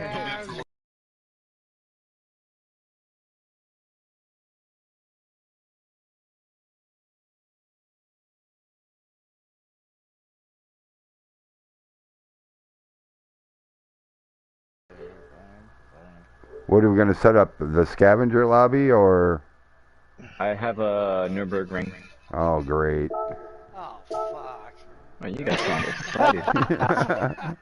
What are we going to set up? The scavenger lobby or? I have a Nürburgring. Oh, great. Oh, fuck. Oh, you guys sound excited. Alright.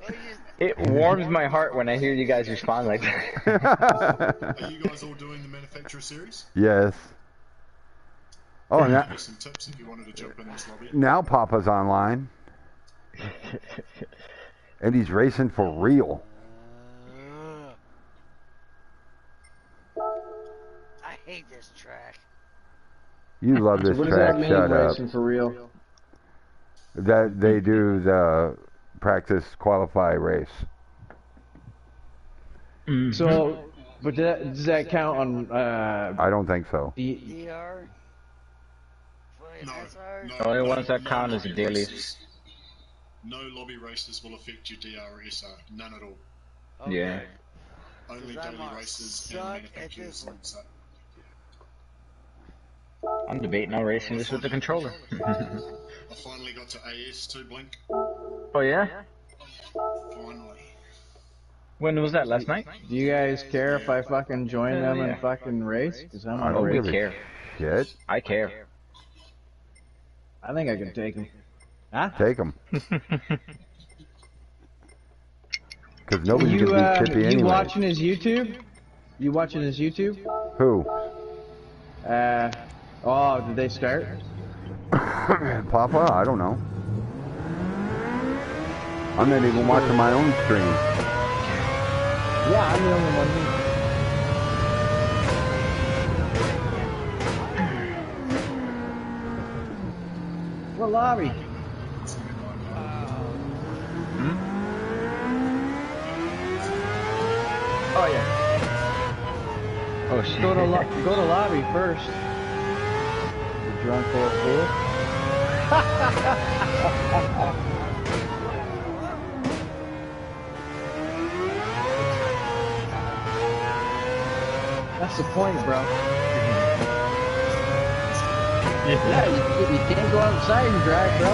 Well, It warms my heart when I hear you guys respond like that. Are you guys all doing the manufacturer series? Yes. Oh, Give now, me some tips if you wanted to jump in this lobby. now Papa's online. And he's racing for real. I hate this track. You love this What does track. that mean, Shut up. racing for real? That they do the practice qualify race. So, but does that count on I don't think so. DR. No, SR. no. The only no ones that count is the lobby dailies. races. No lobby races will affect your DR or SR. None at all. Okay. Yeah. Only 'Cause I'm daily a races suck and at manufacturers. this one. So, I'm debating on racing this with the controller. I finally got to AS too, Blink. Oh yeah? Finally. When was that? Last night? Do you guys care if I fucking join Hell them yeah. and fucking race? Because I'm I gonna don't we give race. a care. shit. I care. I think I can take him. Huh? Take him. Because nobody You, can beat Chippy you anyway. watching his YouTube? You watching his YouTube? Who? Oh, did they start? Papa? I don't know. I'm not even watching my own stream. Yeah, I'm the only one. What lobby? Oh yeah. Oh shit. Go to lobby first. You drunk old fool. That's the point, bro. Yeah, you can't go outside and drag, bro.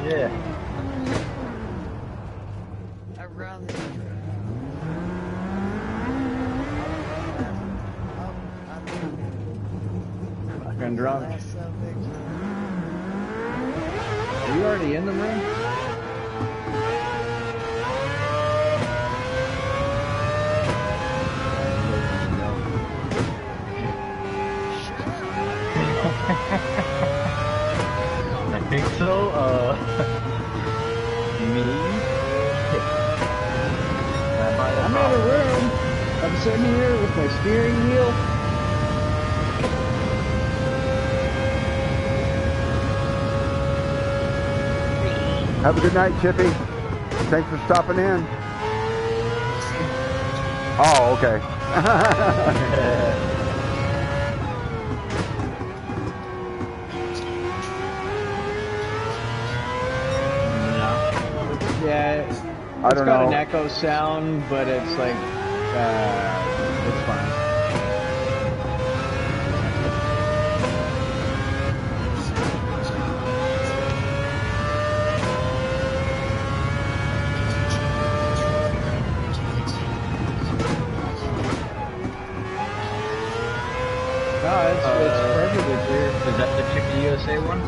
Yeah. Around the. Fucking drunk. Last subject. Are you already in the room? I'm in a room. I'm sitting here with my steering wheel. Have a good night, Chippy. Thanks for stopping in. Oh, okay. Yeah, I don't it's got know. an echo sound, but it's like, it's fine. No, it's perfectly clear. Is that the Chippy USA one?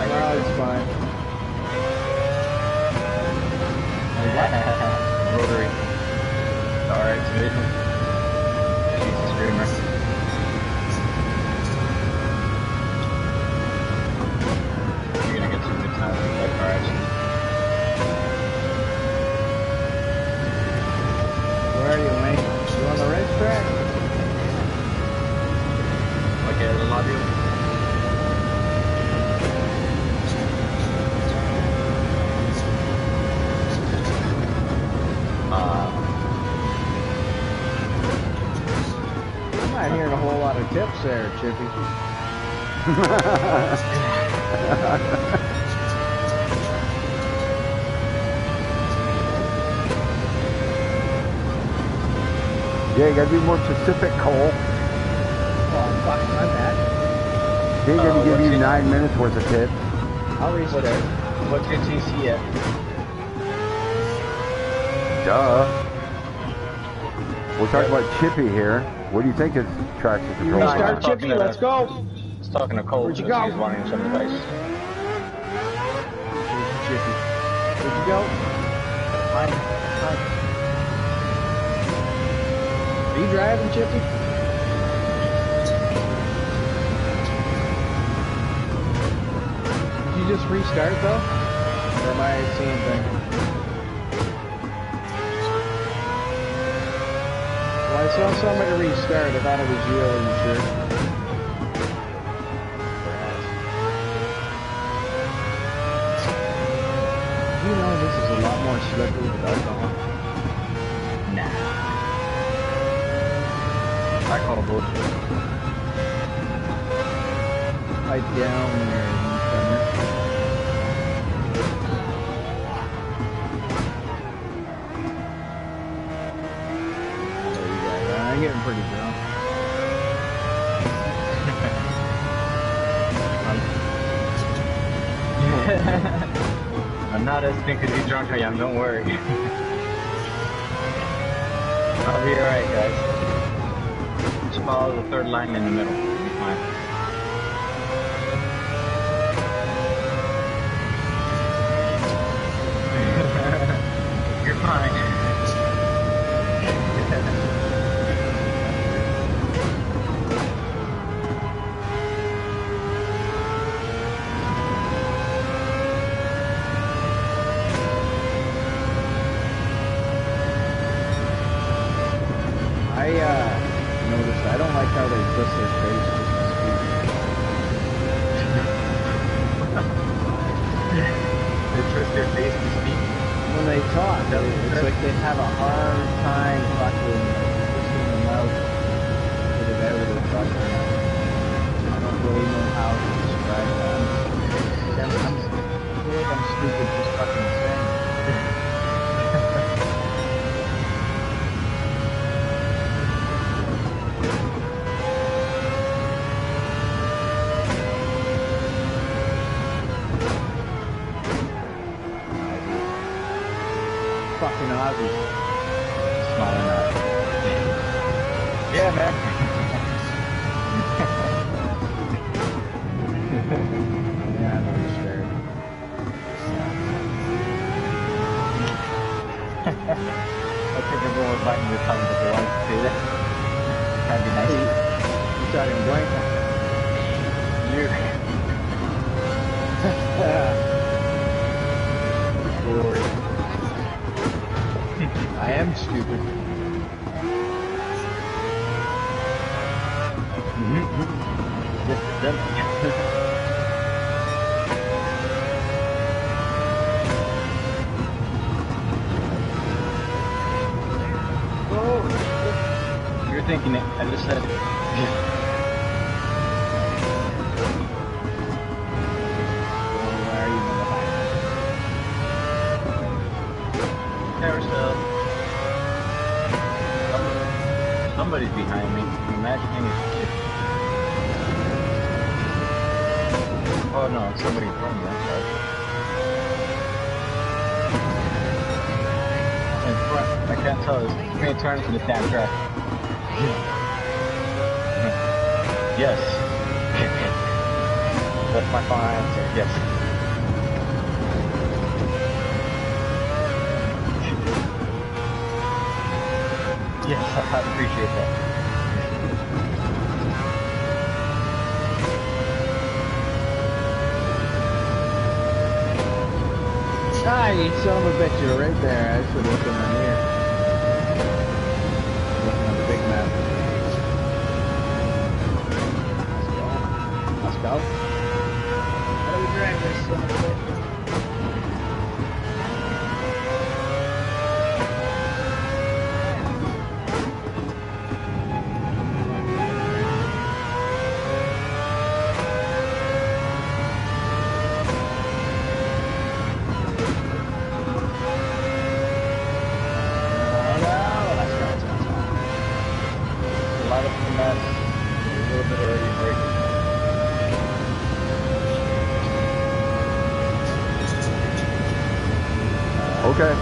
No, it's fine. Rotary. Alright, good. She's a screamer. You're gonna get some good times with that car accident. Where are you, Wayne? You on the racetrack? Okay, the lobby. I'm not hearing a whole lot of tips there, Chippy. Yeah, you gotta be more specific, Cole. Oh, fuck, my bad. They ain't gonna give what's you it? 9 minutes worth of tips. I'll restart. What's your TC at? Duh. We're talking about Chippy here. What do you think his traction You control restart, are? talking Chippy, to- let's go. I was talking to Cole Where'd you because go? he's wanting some advice. Chippy. Where'd you go? Hi. Are you driving, Chippy? Did you just restart, though? Or am I seeing things? Well, I saw somebody restart. I thought it was you, are you sure? You know this is a lot more slippery with alcohol. Nah. I call bullshit. Pipe down there, newcomer. There you go. I'm getting pretty drunk. I'm not as physically drunk I am, don't worry. I'll be alright, guys. Just follow the third line in the middle. You'll be fine. You're fine. I noticed I don't like how they twist their face just to speak. They twist their face to speak. When they talk, it's like they have a hard time fucking twisting their mouth to get it out of their fucking mouth. I don't really know how to describe that. I feel like I'm stupid just fucking saying. Fucking Ozzy. Smiling at. Yeah, man. Yeah, I'm really scared. I think everyone was biting their tongue, but they wanted to say that. That'd be nice. You talking blank? Then, you're thinking it. I just said it. Where are you, motherfucker? Carousel. Somebody's behind me. I'm imagining it's a kid. Oh no, it's somebody in front of me. I'm sorry. In front. I can't tell. It's too many turns in the damn track. Yes. That's my final answer. Yes. Yes, I appreciate that. Ah, you son of a bitch, you're right there. I should look in my mirror. Looking at the big map. Let's go. How do we drive this son of a bitch? A lot of mess. A little bit early break. Okay.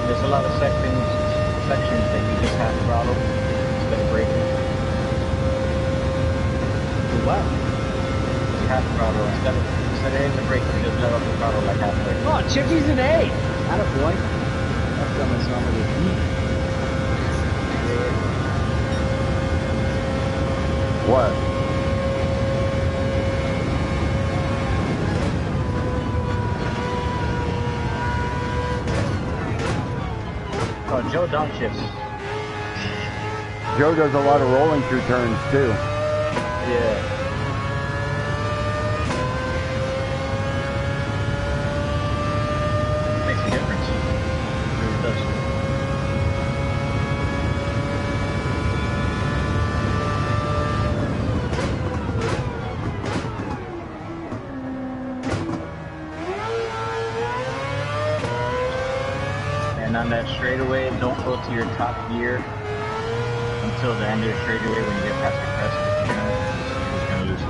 There's a lot of sections that you just have to throttle instead of braking. What? You have to throttle instead of hitting the brake, you just let off the throttle like halfway. Oh, Chippy's an A! Not a boy. That's something somebody eat. What? Oh, Joe downshifts. Joe does a lot of rolling through turns too. Yeah. Makes a difference. It really does. And on that straightaway, don't go to your top gear until the end of the straightaway when you get past the crest. You're gonna lose it.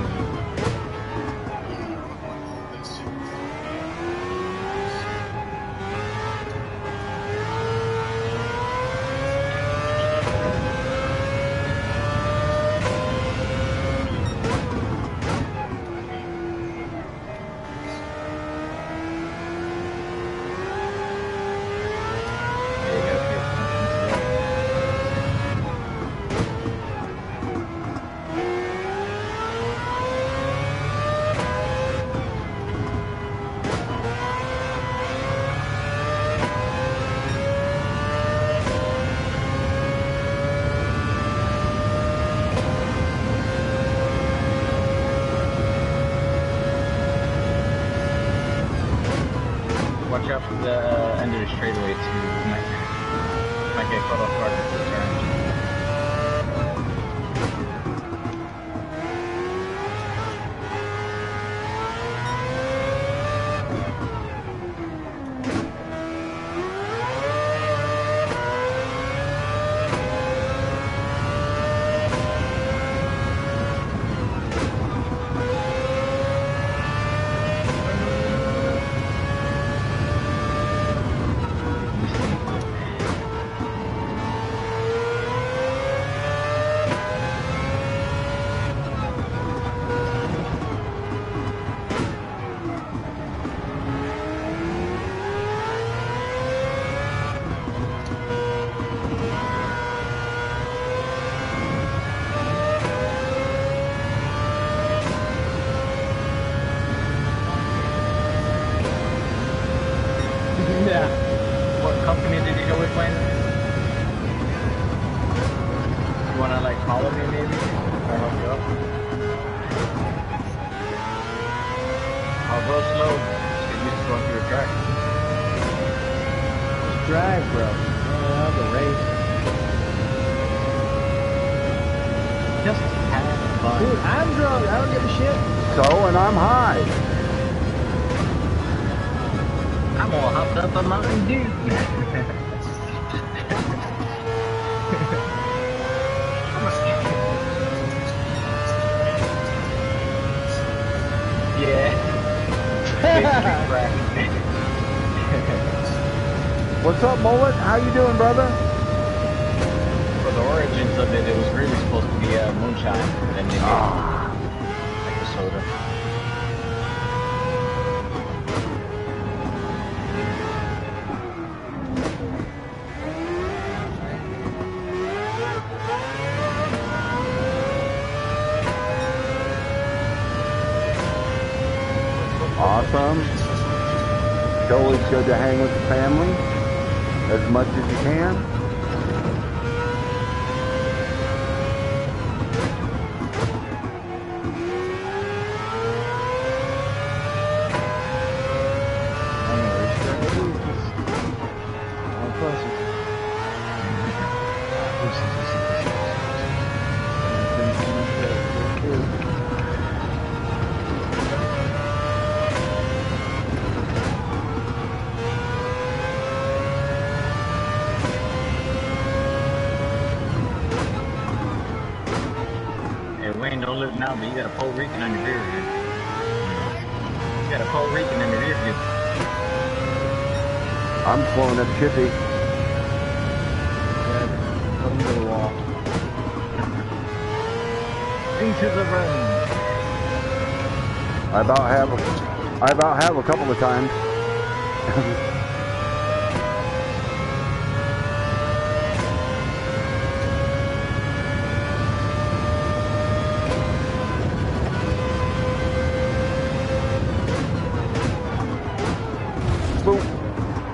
Yeah, you gotta pay attention to that. Watch out for the end of the straightaway too. You might get caught off guard with the turn. I'll go slow. Just get used to going through a track. Just drive, bro. The race. Just have fun. Dude, I'm drunk. I don't give a shit. So, and I'm high. I'm all hopped up on Mountain Dew. Yeah. What's up, Mullet? How you doing, brother? For the origins of it, it was really supposed to be moonshine, and then they made like a soda. Awesome. It's always good to hang with the family as much as you can. Wayne, don't look now, but you got a Puerto Rican on your rear view. You got a Puerto Rican on your rear view. I'm slowing up Chippy. Put him to the wall. Into the room. I about have a couple of times. Boom.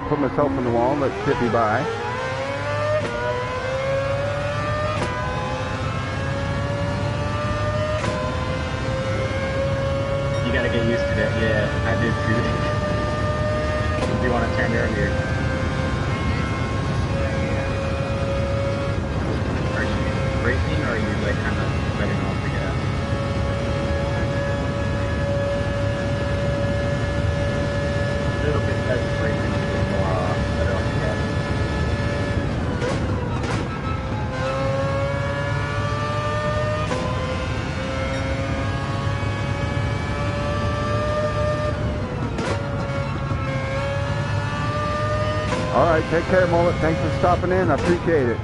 Put myself in the wall, let Chippy by. You gotta get used to that. Yeah, I did too. If you want to turn earlier. Are you braking or are you like kind of letting off the gas? A little bit less braking, a bit more let off the gas. All right, take care, Mullet. Thanks for stopping in. I appreciate it.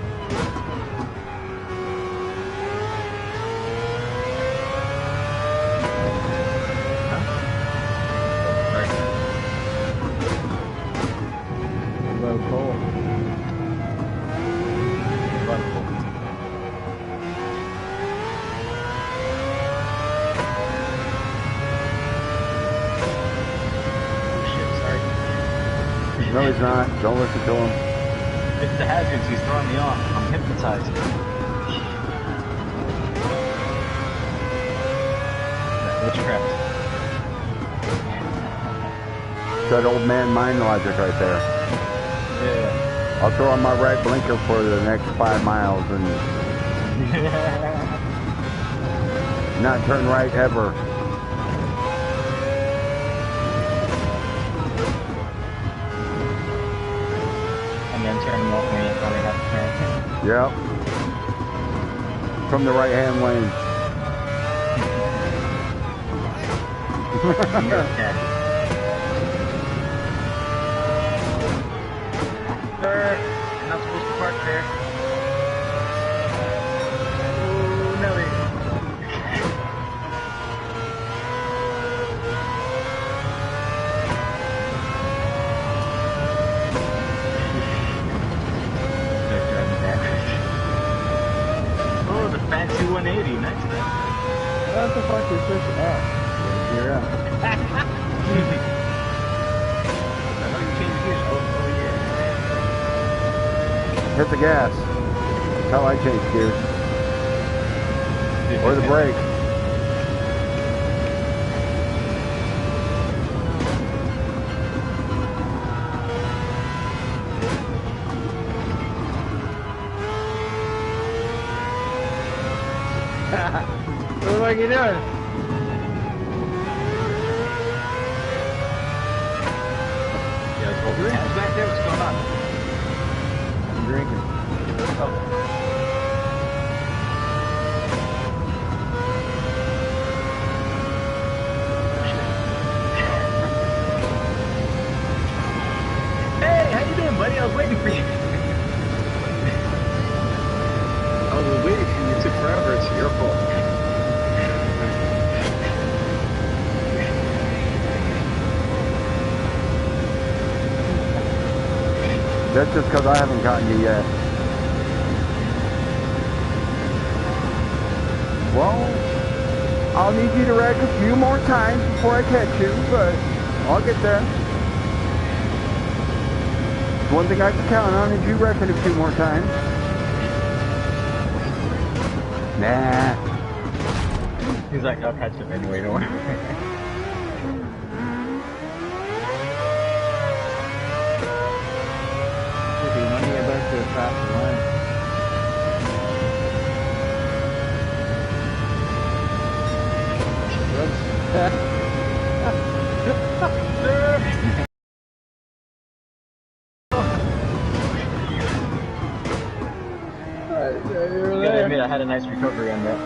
Low coal. No, he's not. Don't listen to him. It's the hazards, he's throwing me off. I'm hypnotized. Witchcraft. It's that old man mind logic right there. Yeah. I'll throw on my right blinker for the next 5 miles and not turn right ever. And then turn them off when you probably have to turn. Yep. From the right hand lane. Okay. Sir, you're not supposed to park there. Oh, Nelly. Start driving backwards. Oh, the fancy 180, nice man. What the fuck is this? Oh, you're up. I know you changed gears. Oh yeah. Hit the gas. That's how I change gears. Or the brake. fuck you doing? Yeah, what's back there? What's going on? I'm drinking. Oh. Hey, how you doing, buddy? I was waiting for you. I was waiting for you. It took forever. It's your fault. That's just because I haven't gotten you yet. Well, I'll need you to wreck a few more times before I catch you, but I'll get there. One thing I can count on is you wrecking a few more times. Nah. He's like, I'll catch him anyway, don't worry. When do you get back to the fast line? I gotta admit, I had a nice recovery on that.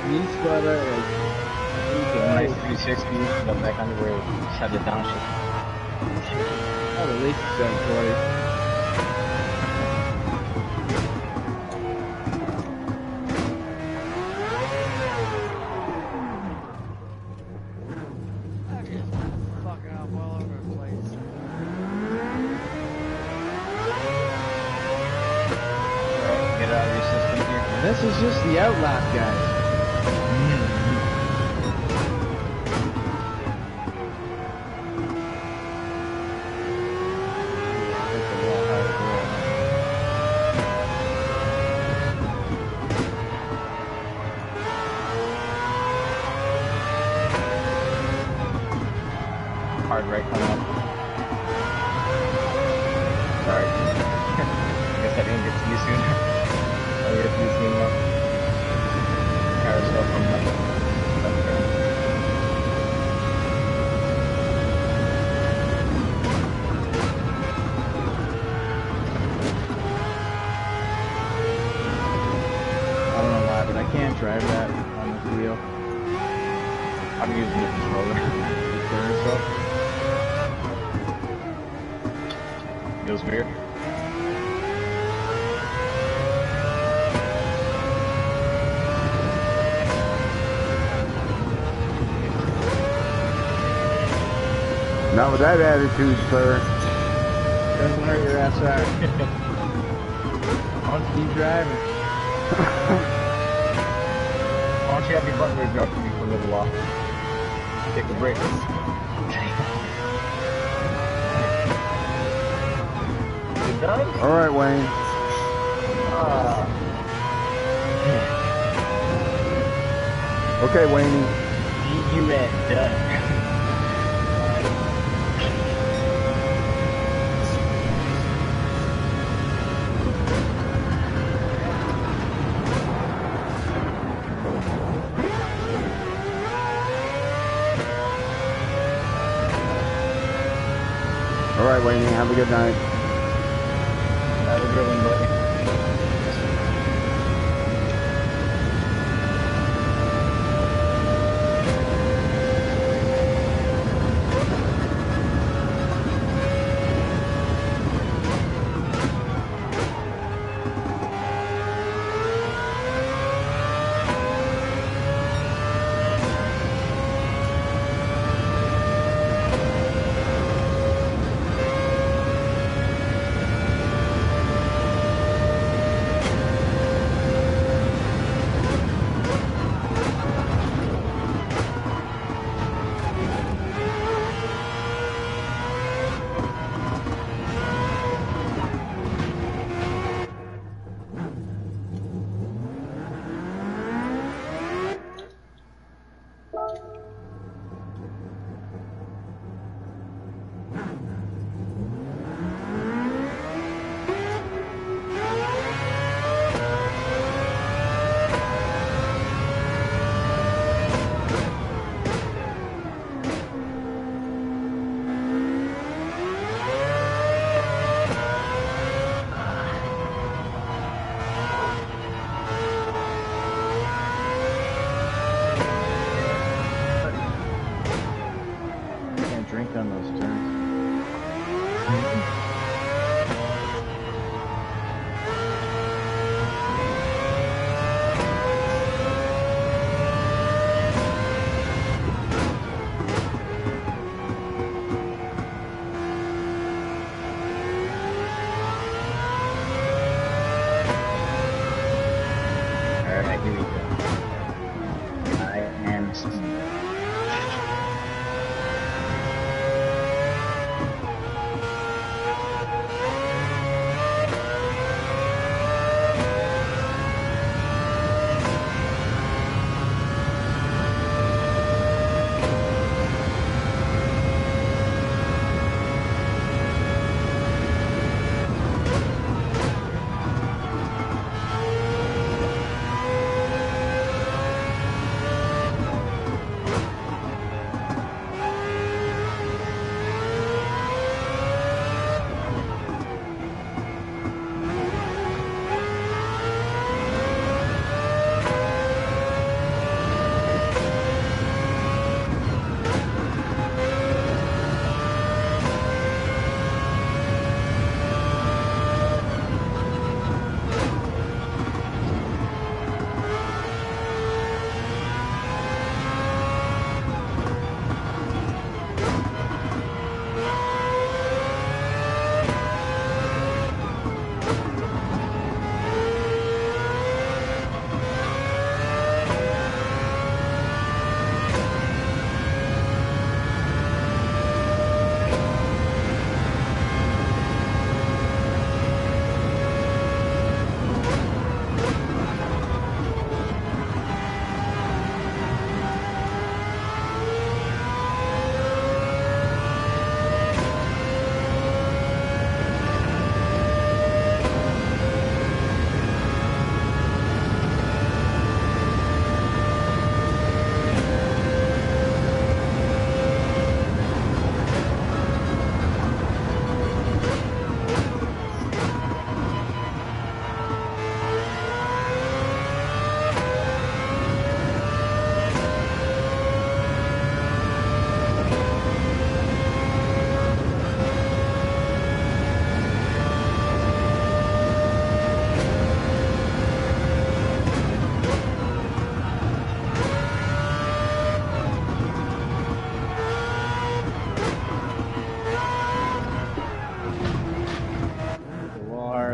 You spot out like Nice 360, got back on the road, just had to downshift. at least 720. I just fucking up all over the place. Alright, get it out of your system here. This is just the outlap, guys. Hard right coming up. Sorry. Guess I didn't get to you sooner. I'll get to you soon enough. Carousel from left turn. I don't know why, but I can't drive that on this wheel. I'm using the controller. Turn stuff. Feels weird. Not with that attitude, sir. Doesn't hurt your ass out. I'll keep driving. Why don't you have your butler drop for me for a little while? Take a break. You done? All right, Wayne. Okay, Wayne. You meant done. All right, Wayne. Have a good night. Have a good one, buddy.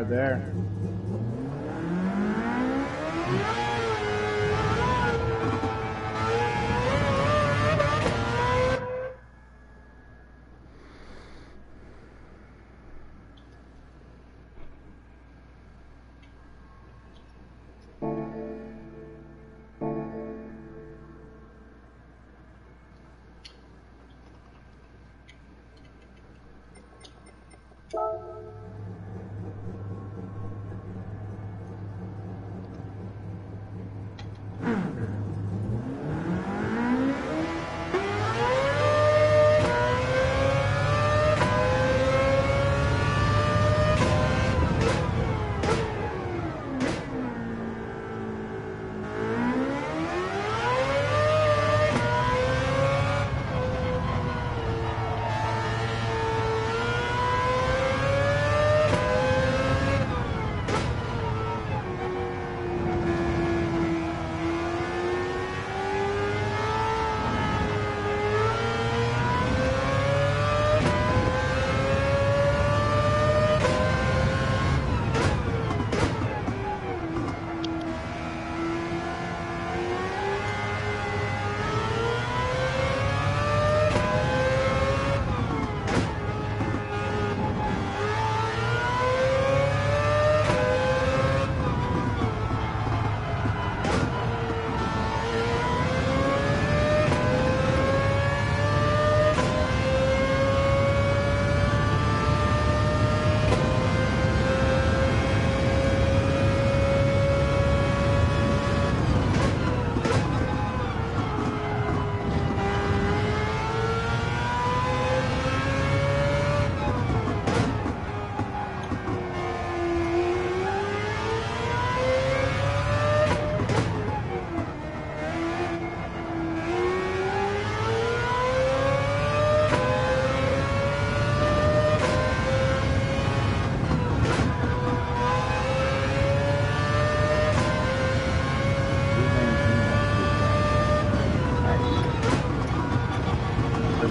There.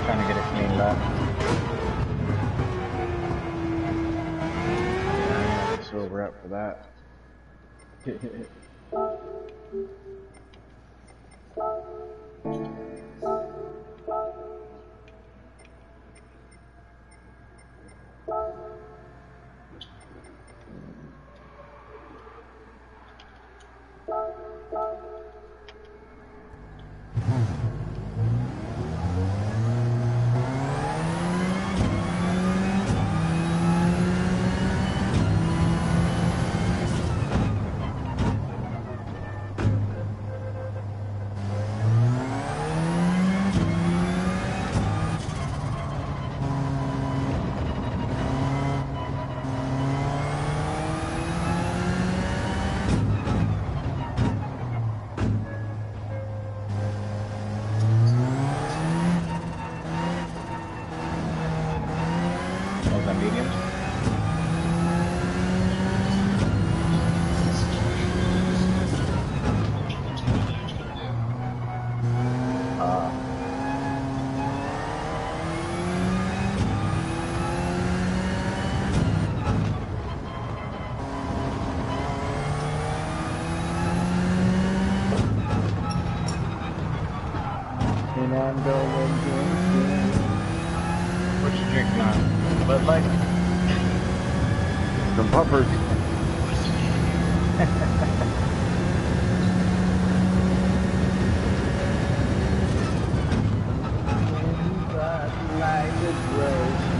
Trying to get it cleaned up. Yeah, I'm sober up for that. mediums. And I'm going drinking. What you drinking on? Bud Light? Some puffers. Like a grocery.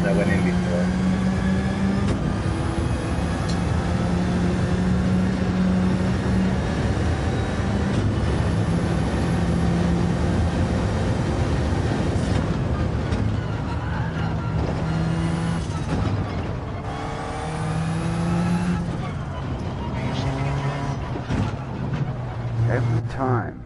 I went in before. Every time.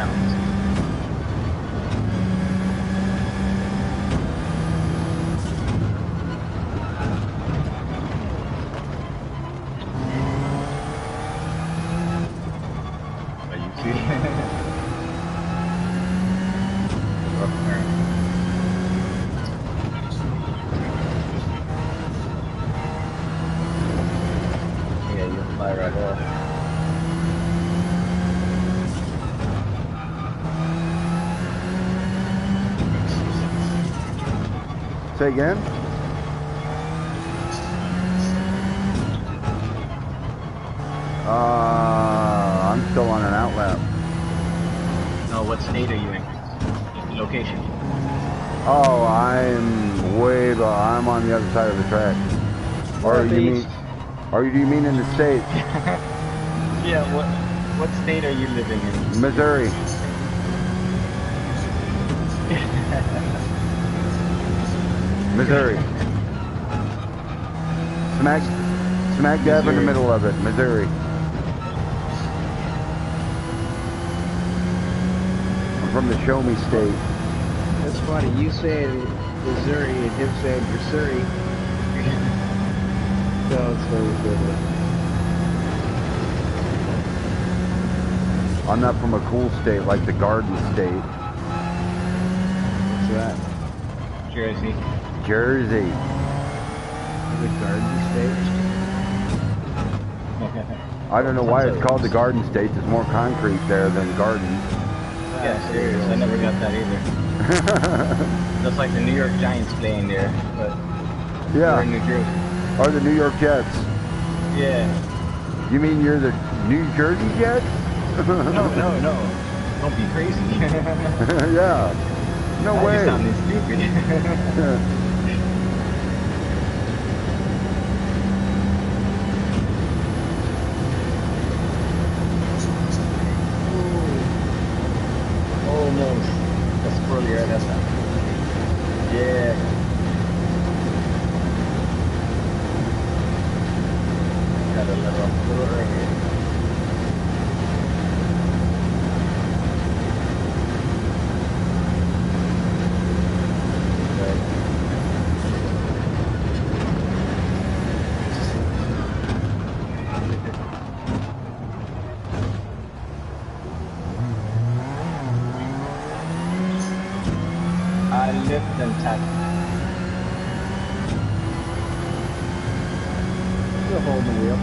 sounds. Are you see? Yeah, you'll fly right off. Say again? I'm still on an outlap. No, what state are you in? Location. Oh, I'm I'm on the other side of the track. Or you mean, do you mean in the States? Yeah, what state are you living in? Missouri. Missouri. Smack dab in the middle of it, Missouri. I'm from the Show Me State. That's funny. You say Missouri and him saying Missouri. So it's very good. I'm not from a cool state like the Garden State. What's that? Jersey. Jersey. The Garden State? I don't know why it's called the Garden State. There's more concrete there than gardens. Yeah, serious. I never got that either. Just like the New York Giants playing there, but Yeah. we're in New Jersey. Or the New York Jets. Yeah. You mean you're the New Jersey Jets? No. Don't be crazy. Yeah. No Now way. you're sounding stupid. Almost. That's probably right. That's not. Yeah. Got a little early. I lift and tap. Still holding the wheel.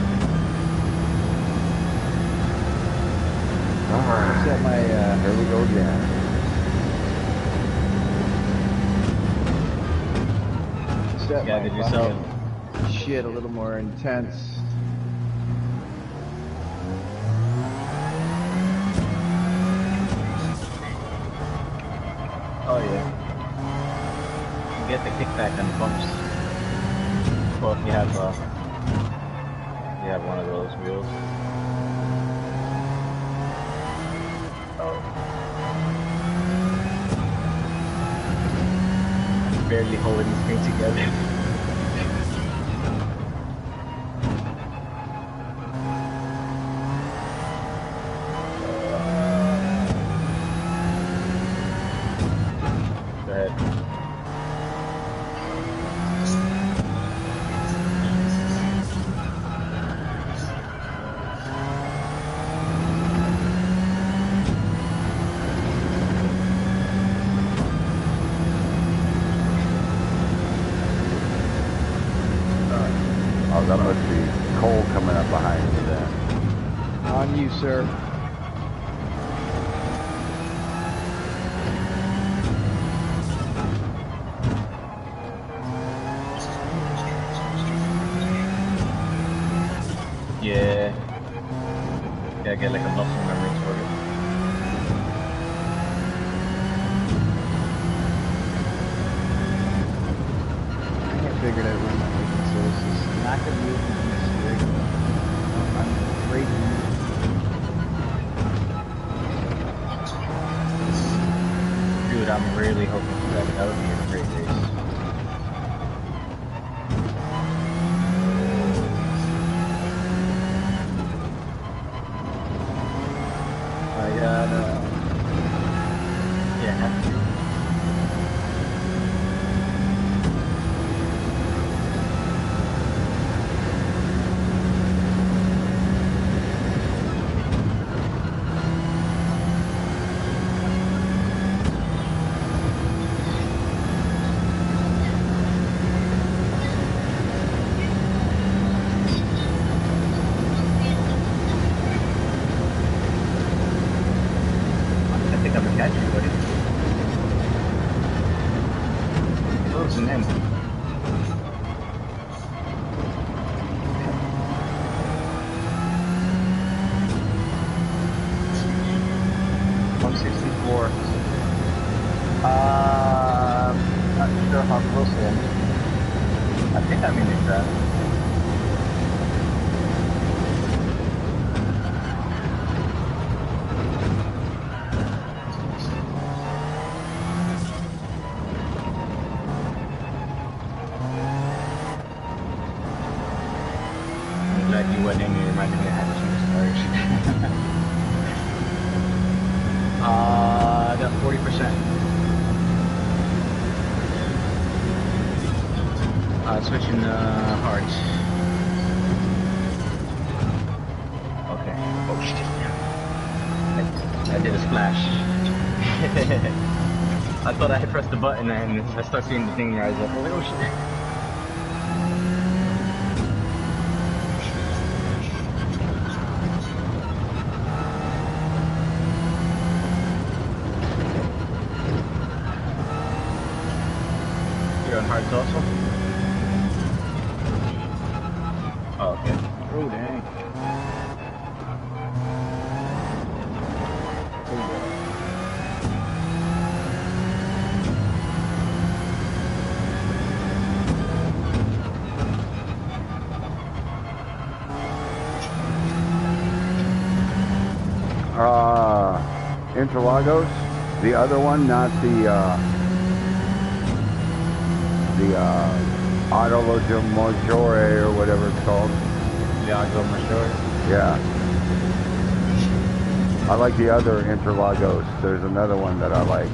Alright. Set my, Here we go again. set Yeah, my did yourself. fucking shit a little more intense. Oh yeah. You get the kickback on the bumps. Well, if you have one of those wheels. Oh. I'm barely holding this thing together. Go ahead. Oh, that must be coal coming up behind you then. On you, sir. Yeah. Yeah, get like a muscle memory toward it. I can't figure out where my making source is. Not gonna be able to do this rig. I'm afraid Dude, I'm really hoping for that. That would be a great race. I got 4. Not sure how close I am. I think I'm in the trap. I'm glad you went in and reminded me I had to change the got 40%. Switching hearts. Okay. Oh shit! I did a splash. I thought I had pressed the button and I start seeing the thing rise up. I was like, oh shit! You're on hearts also. Oh, okay. Oh, dang. Interlagos, the other one, not the Autologo Maggiore or whatever it's called. The Agro Maggiore. Yeah. I like the other Interlagos. There's another one that I like.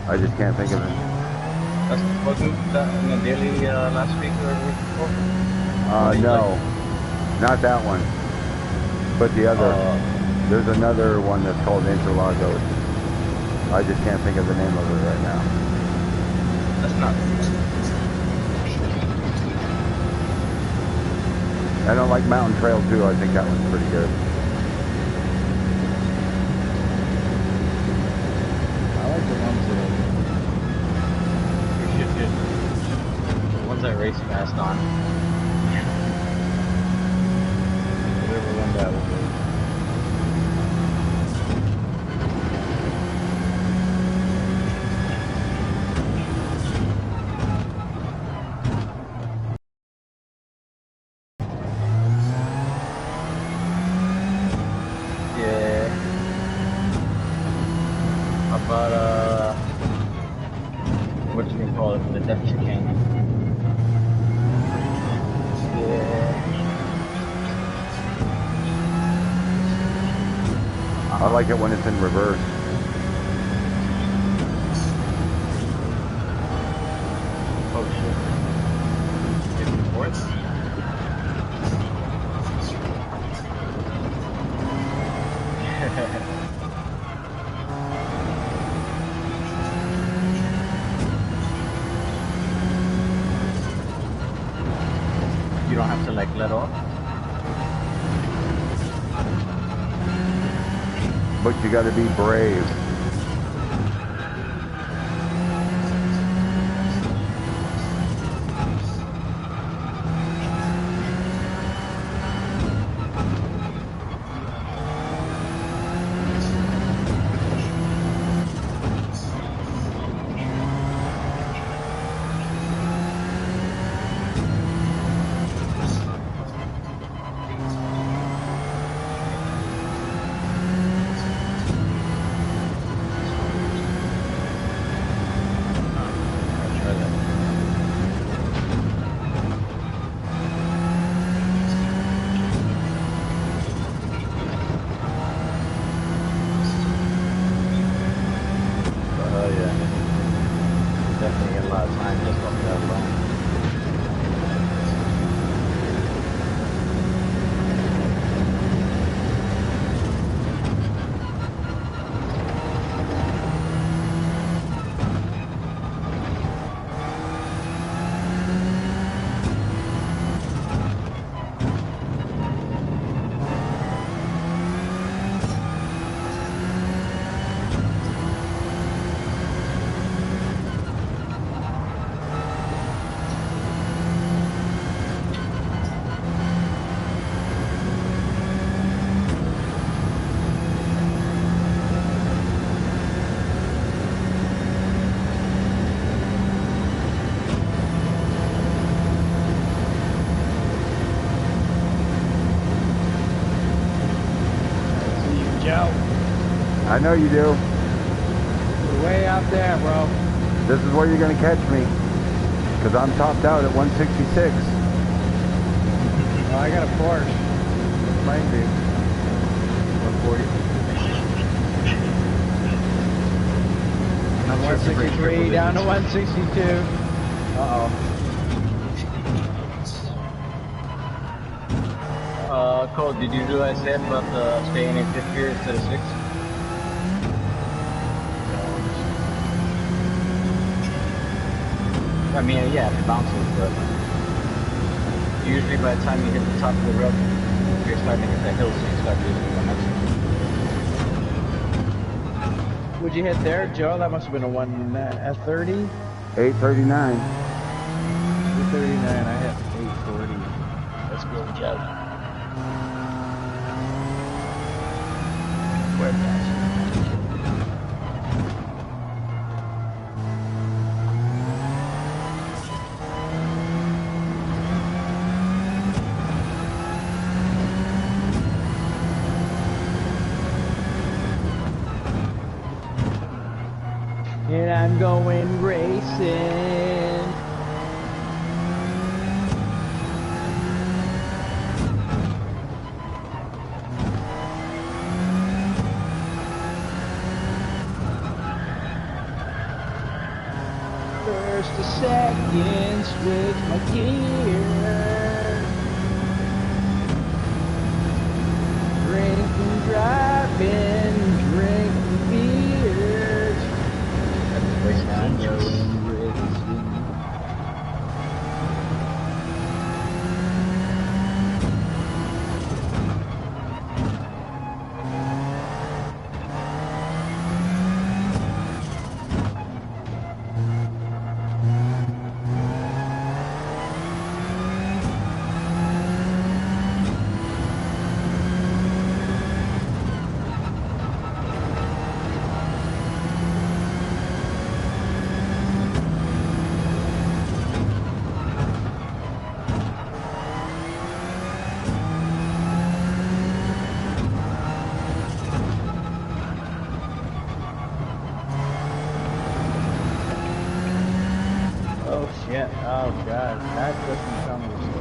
I just can't think of it. Wasn't that in the daily last week or the week before? No, not that one. But the other. There's another one that's called Interlagos. I just can't think of the name of it right now. That's not. I don't like Mountain Trail too. I think that one's pretty good. I like the ones that The ones I race fast on. Whatever one that will be. What do you call it? The Depth Canyon. I like it when it's in reverse. Oh shit. Is it fourth? You don't have to like let off. But you got to be brave. I know you do. We're way out there, bro. This is where you're going to catch me. Because I'm topped out at 166. Oh, I got a Porsche. Mine, dude. 140. I'm 163 down to 162. Uh-oh. Cole, did you realize that about the staying in fifth gear instead of sixth? I mean, yeah, if it bounces, but usually by the time you hit the top of the rub, you're starting to hit that hill, so you start losing momentum. What'd you hit there, Joe? That must have been a 130? 839. 239. I hit 840. That's good job. And I'm going racing. First to second, switch my gears. Drinking, driving, drinking beers. Waste time, Going racing. Oh shit, oh god, that doesn't tell me so.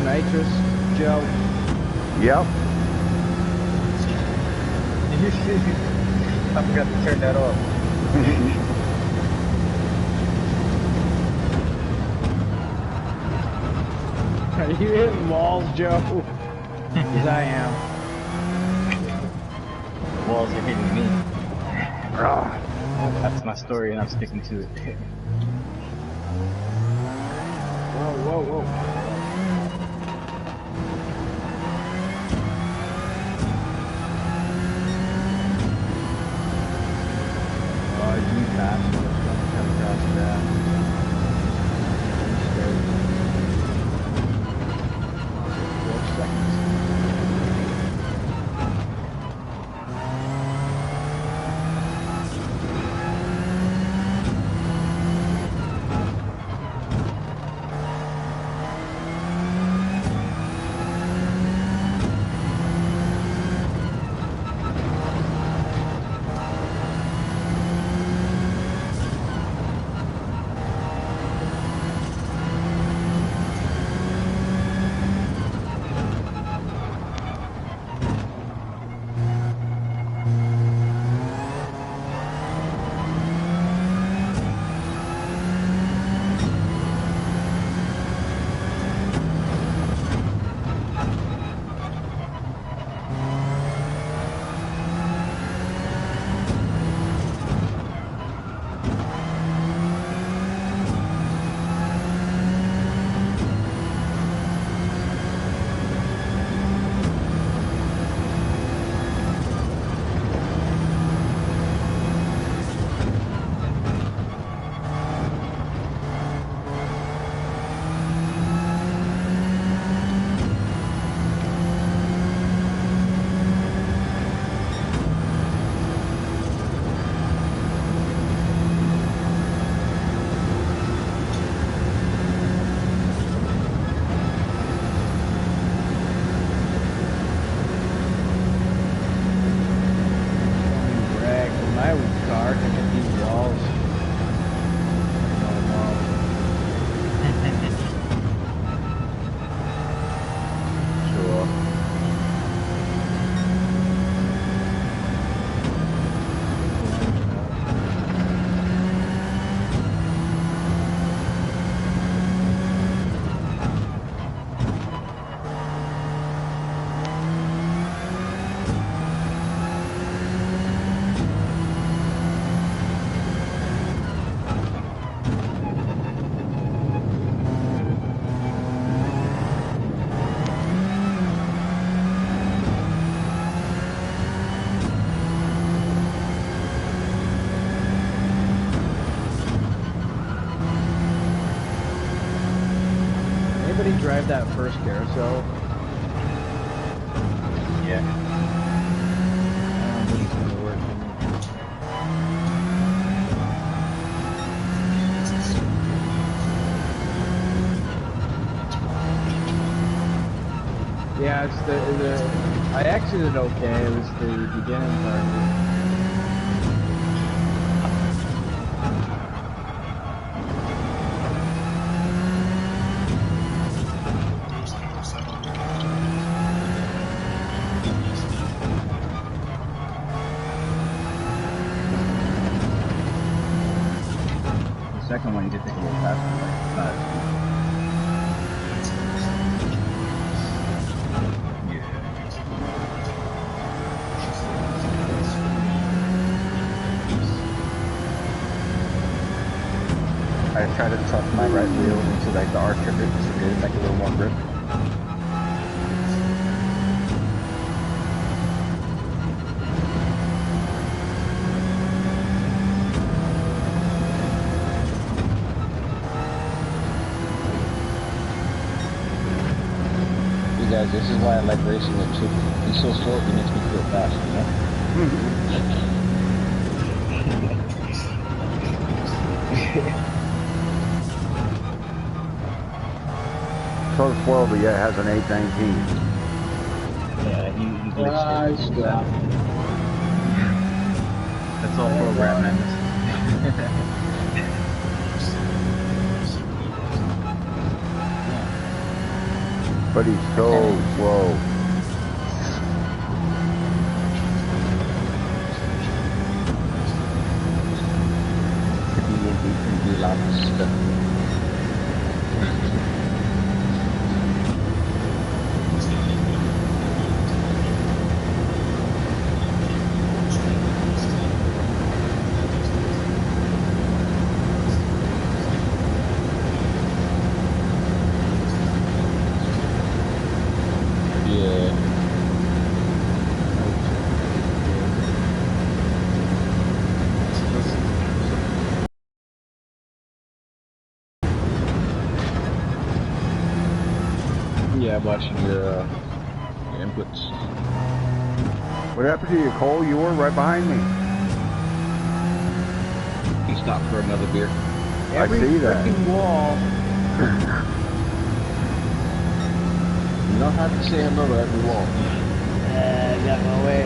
Nitrous, Joe. Yep. I forgot to turn that off. Are you hitting walls, Joe? Yes, I am. Walls are hitting me. Ah. That's my story, and I'm sticking to it. Whoa, whoa, whoa. Oh, you bastard. Come across that. 4 seconds. drive that first carousel? Yeah. I don't think it's gonna work. Yeah, it's the I exited okay. It was the beginning part. The second one you did take a little faster, right? I try to tuck my right wheel into like the arc trigger just to get it like a little more grip. You guys, this is why I like racing with Chip. He's so short, he makes me feel fast, you know? So spoiled, but yet has an 819. Yeah, he glitched it. Stop. That's all program, man. But he's so slow. Could be a lot of stuff. Yeah, I'm watching your inputs. What happened to you, Cole? You were right behind me. He stopped for another beer. I see that. Every freaking wall. You don't have to say hello to every wall. I got my way.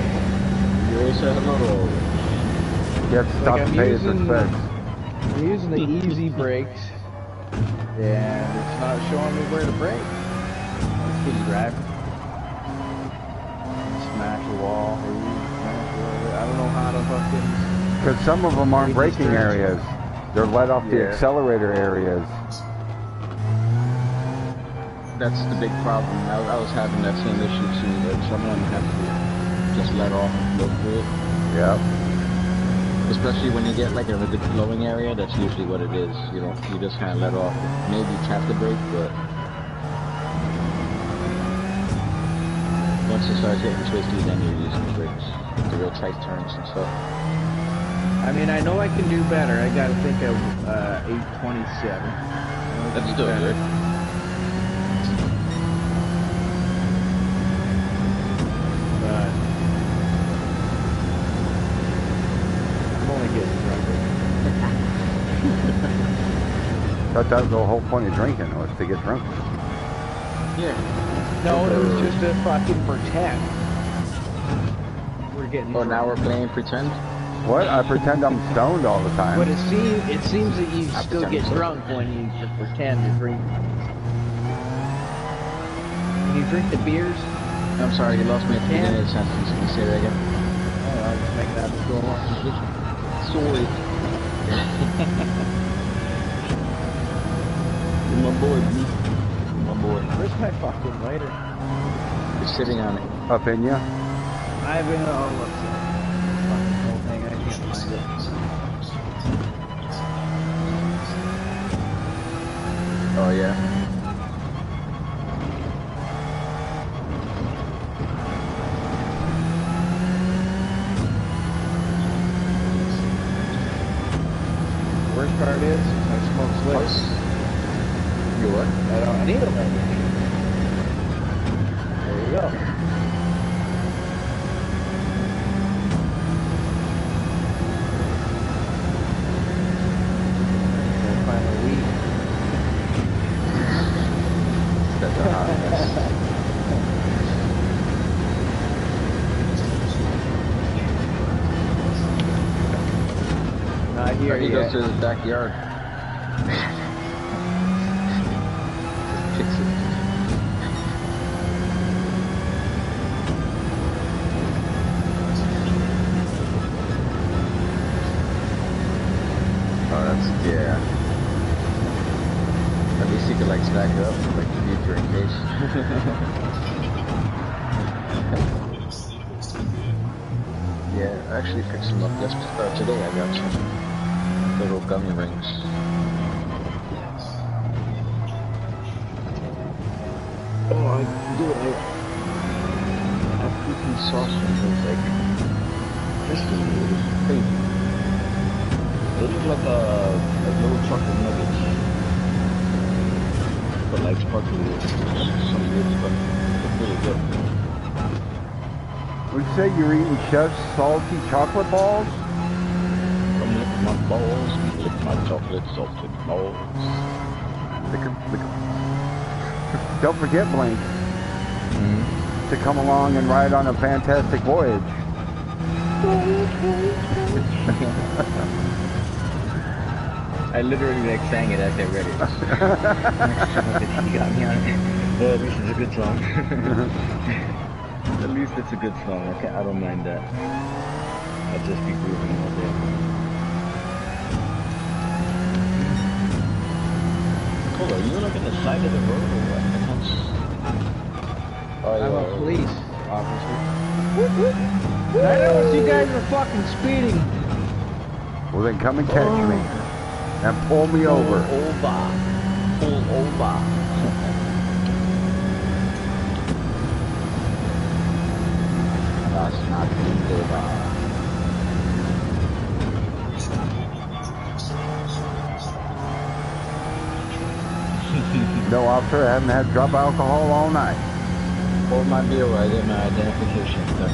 You always say hello to all of them. You have to stop Like, to I'm pay his using- respects. I'm using the easy brakes, and it's not showing me where to brake. Keep driving. Smash the wall. I don't know how to fucking. Because some of them aren't We just braking turned- areas. They're let off the Yeah. accelerator areas. That's the big problem. I was having that same issue too. Like someone has to just let off and flow through it. Yep. Especially when you get like a good flowing area, that's usually what it is. You know, you just kind of let off. Maybe tap the brake, but once it starts getting twisty, then you're using the brakes. The real tight turns and stuff. I mean, I know I can do better. I gotta think of 827. That's still good. But I'm only getting drunk. Thought that was the whole point of drinking, was to get drunk. Yeah. No, it was just to fucking pretend. We're getting Oh, drunk. now we're playing pretend? What? I pretend I'm stoned all the time. But it seems that you I still pretend get so. drunk when you pretend to drink. When you drink the beers, I'm sorry, you lost me at the beginning of the sentence. Can you say that again? I'll just make that go on. Sorry. You're my boy, B. You're my boy. Where's my fucking lighter? You're sitting on it. Up in ya? I've been look, fucking whole thing. I can't find it. Oh, yeah. Worst part is, I smoke slicks. You what? I need a lighter. go. Gotta find a weed. That's a hot mess. Not here He yet. goes to his backyard. Just kicks it. Oh, that's, yeah. At least you could like stack it up, like future in case. Yeah, I actually picked some up yesterday. Today I got some little gummy rings. Oh, I do it. I freaking saw something like yesterday. It was crazy. It looked like a little chocolate nuggets, but like sparkly. Some weird stuff. It's really good. Would you say you're eating Chef's salty chocolate balls? Come lick my balls, lick my chocolate salted balls. Lick 'em, lick 'em. Don't forget, Blink, to come along and ride on a fantastic voyage. I literally like sang it as I read it. You got me on it. Oh, this is a good song. At least it's a good song. I don't mind that. I'll just be grooving all day. Hold on, you like on the side of the road or what? Oh, I'm yeah. a police officer. I noticed you guys are fucking speeding. Well, then come and catch me and pull me over. Pull over. That's not pull over. No, officer, I haven't had drop alcohol all night. Hold my beer right in my identification stuff.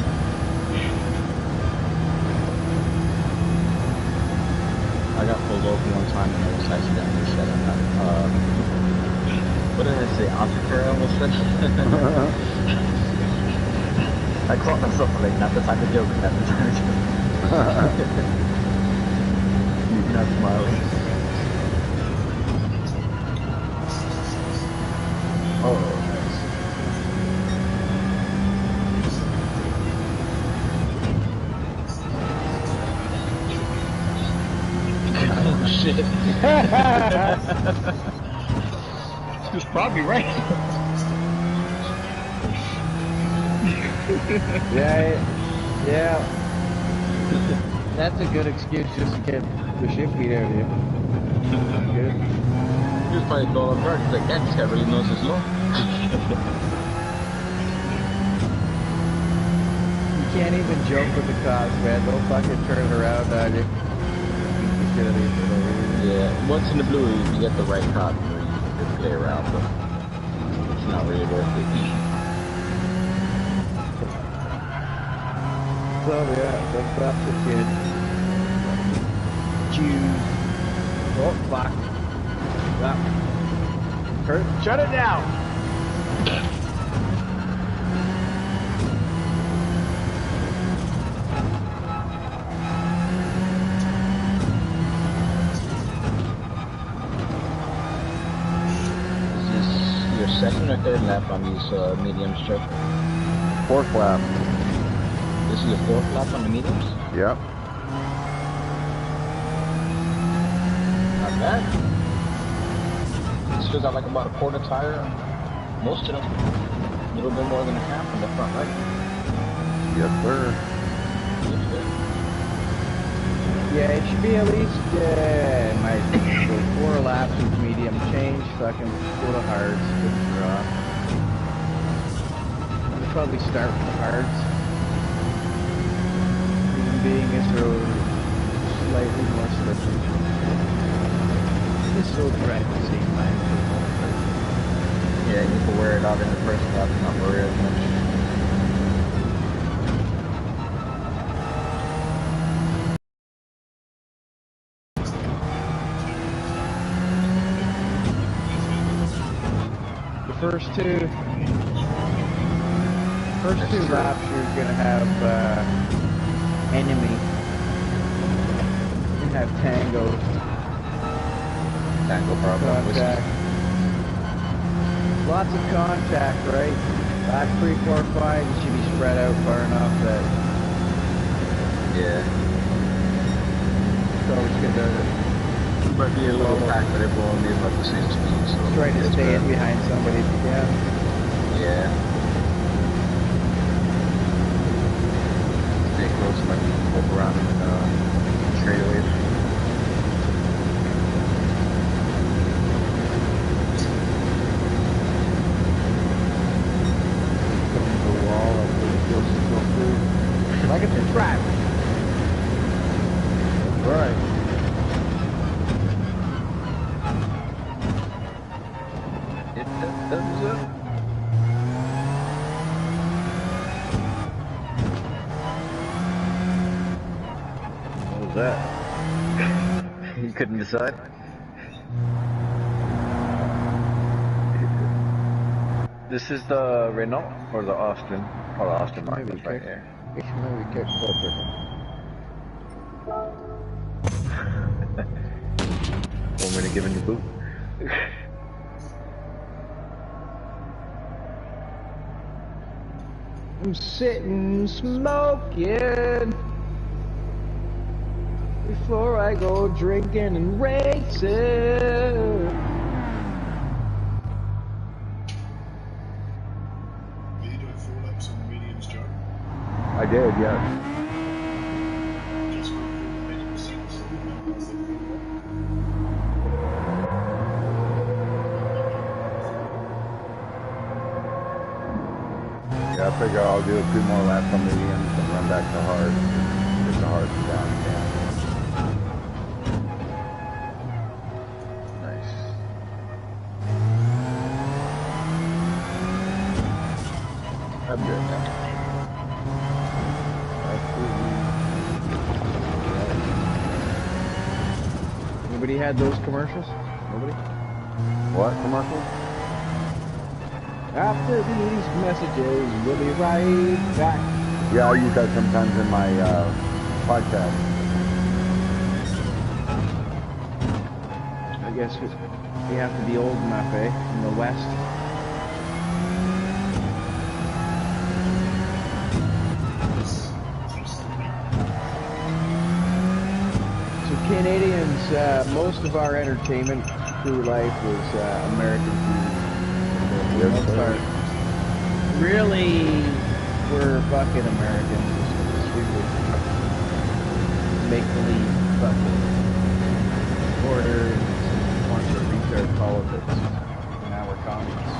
I got pulled over one time and I was accidentally said I'm not, what did I say? Officer, I almost said. I caught myself like, not the time to joke, not the time to joke. You're not smiling. Oh, nice. Oh, shit. He was probably right. Yeah. That's a good excuse just to get the shit beat out of you. Good. He was probably caught off guard. He's like, that guy really knows his law. You can't even joke with the cops, man. Don't fucking turn it around on you. Yeah, once in the blue, you get the right cop, you can just play around, but it's not really worth it. So yeah, that's the kid. Jews. Oh fuck. Kurt, shut it down. Is this your second or third lap on these mediums, Chuck? Fourth lap. This is your fourth lap on the mediums? Yep. Not bad. Still got like about a quarter tire on most of them. A little bit more than a half on the front right. Yes, sir. Yeah, it should be at least my 4 laps with medium change, fucking go to hards, good draw. I'll probably start with the hards. Reason being is they're slightly more slippery. Just still trying to save mine for the most part. Yeah, you can wear it out in the first lap and not worry as much. first two laps you're gonna have enemy. You're gonna have tangos. Tango problem. Contact. Lots of contact, right? Lap 3, 4, 5, you should be spread out far enough that Yeah. it's always good to Might be a little pack, but everyone will be about the same speed, so try to it's stay in better. behind somebody if you can. Yeah. Stay close, might walk around and straight away. The wall, like it's a trap. Right. It does it. What was that? You couldn't decide? This is the Renault or the Austin? Oh, the Austin Martin Maybe right kick. here. Maybe kick filter. Want me to give him the boot? I'm sitting smoking before I go drinking and racing. Are you doing 4 laps on the mediums, Joe? I did, yes. Just went through the mediums, so how's that feel like? Yeah, I figure I'll do a few more laps on mediums and run back to hard. Get the hard down. Yeah. Nice. I'm good now. Anybody had those commercials? Nobody? What commercial? After these messages, we'll be right back. Yeah, I use that sometimes in my podcast. I guess you have to be old enough, eh? In the West. So Canadians, most of our entertainment through life was American TV. For the most part. Really, we're fucking Americans. Stupid. Make-believe fucking order and a bunch of retard politics. Now we're communists.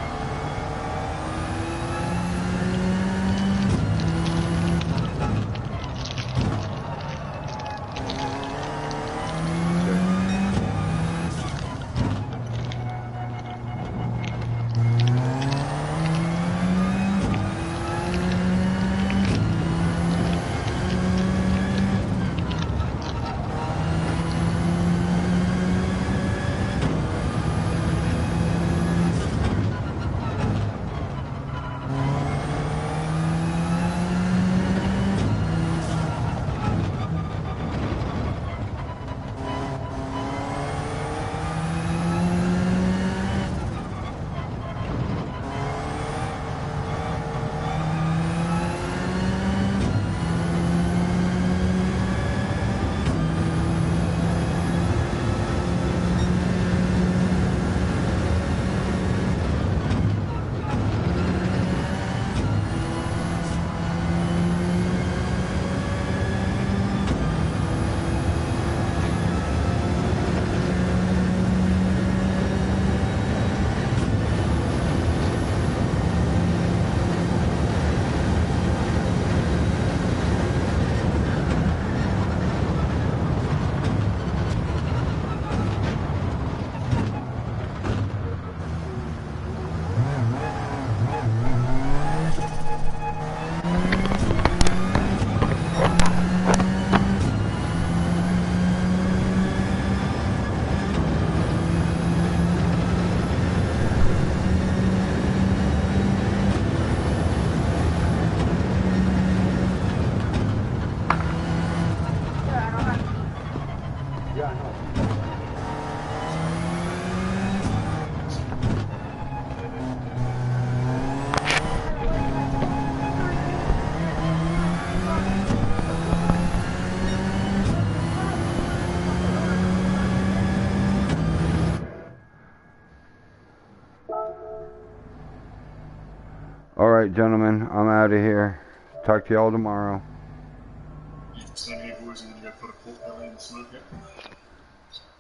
All right, gentlemen, I'm out of here. Talk to y'all tomorrow. Same here, boys. I'm gonna go put a pork belly in the smoker.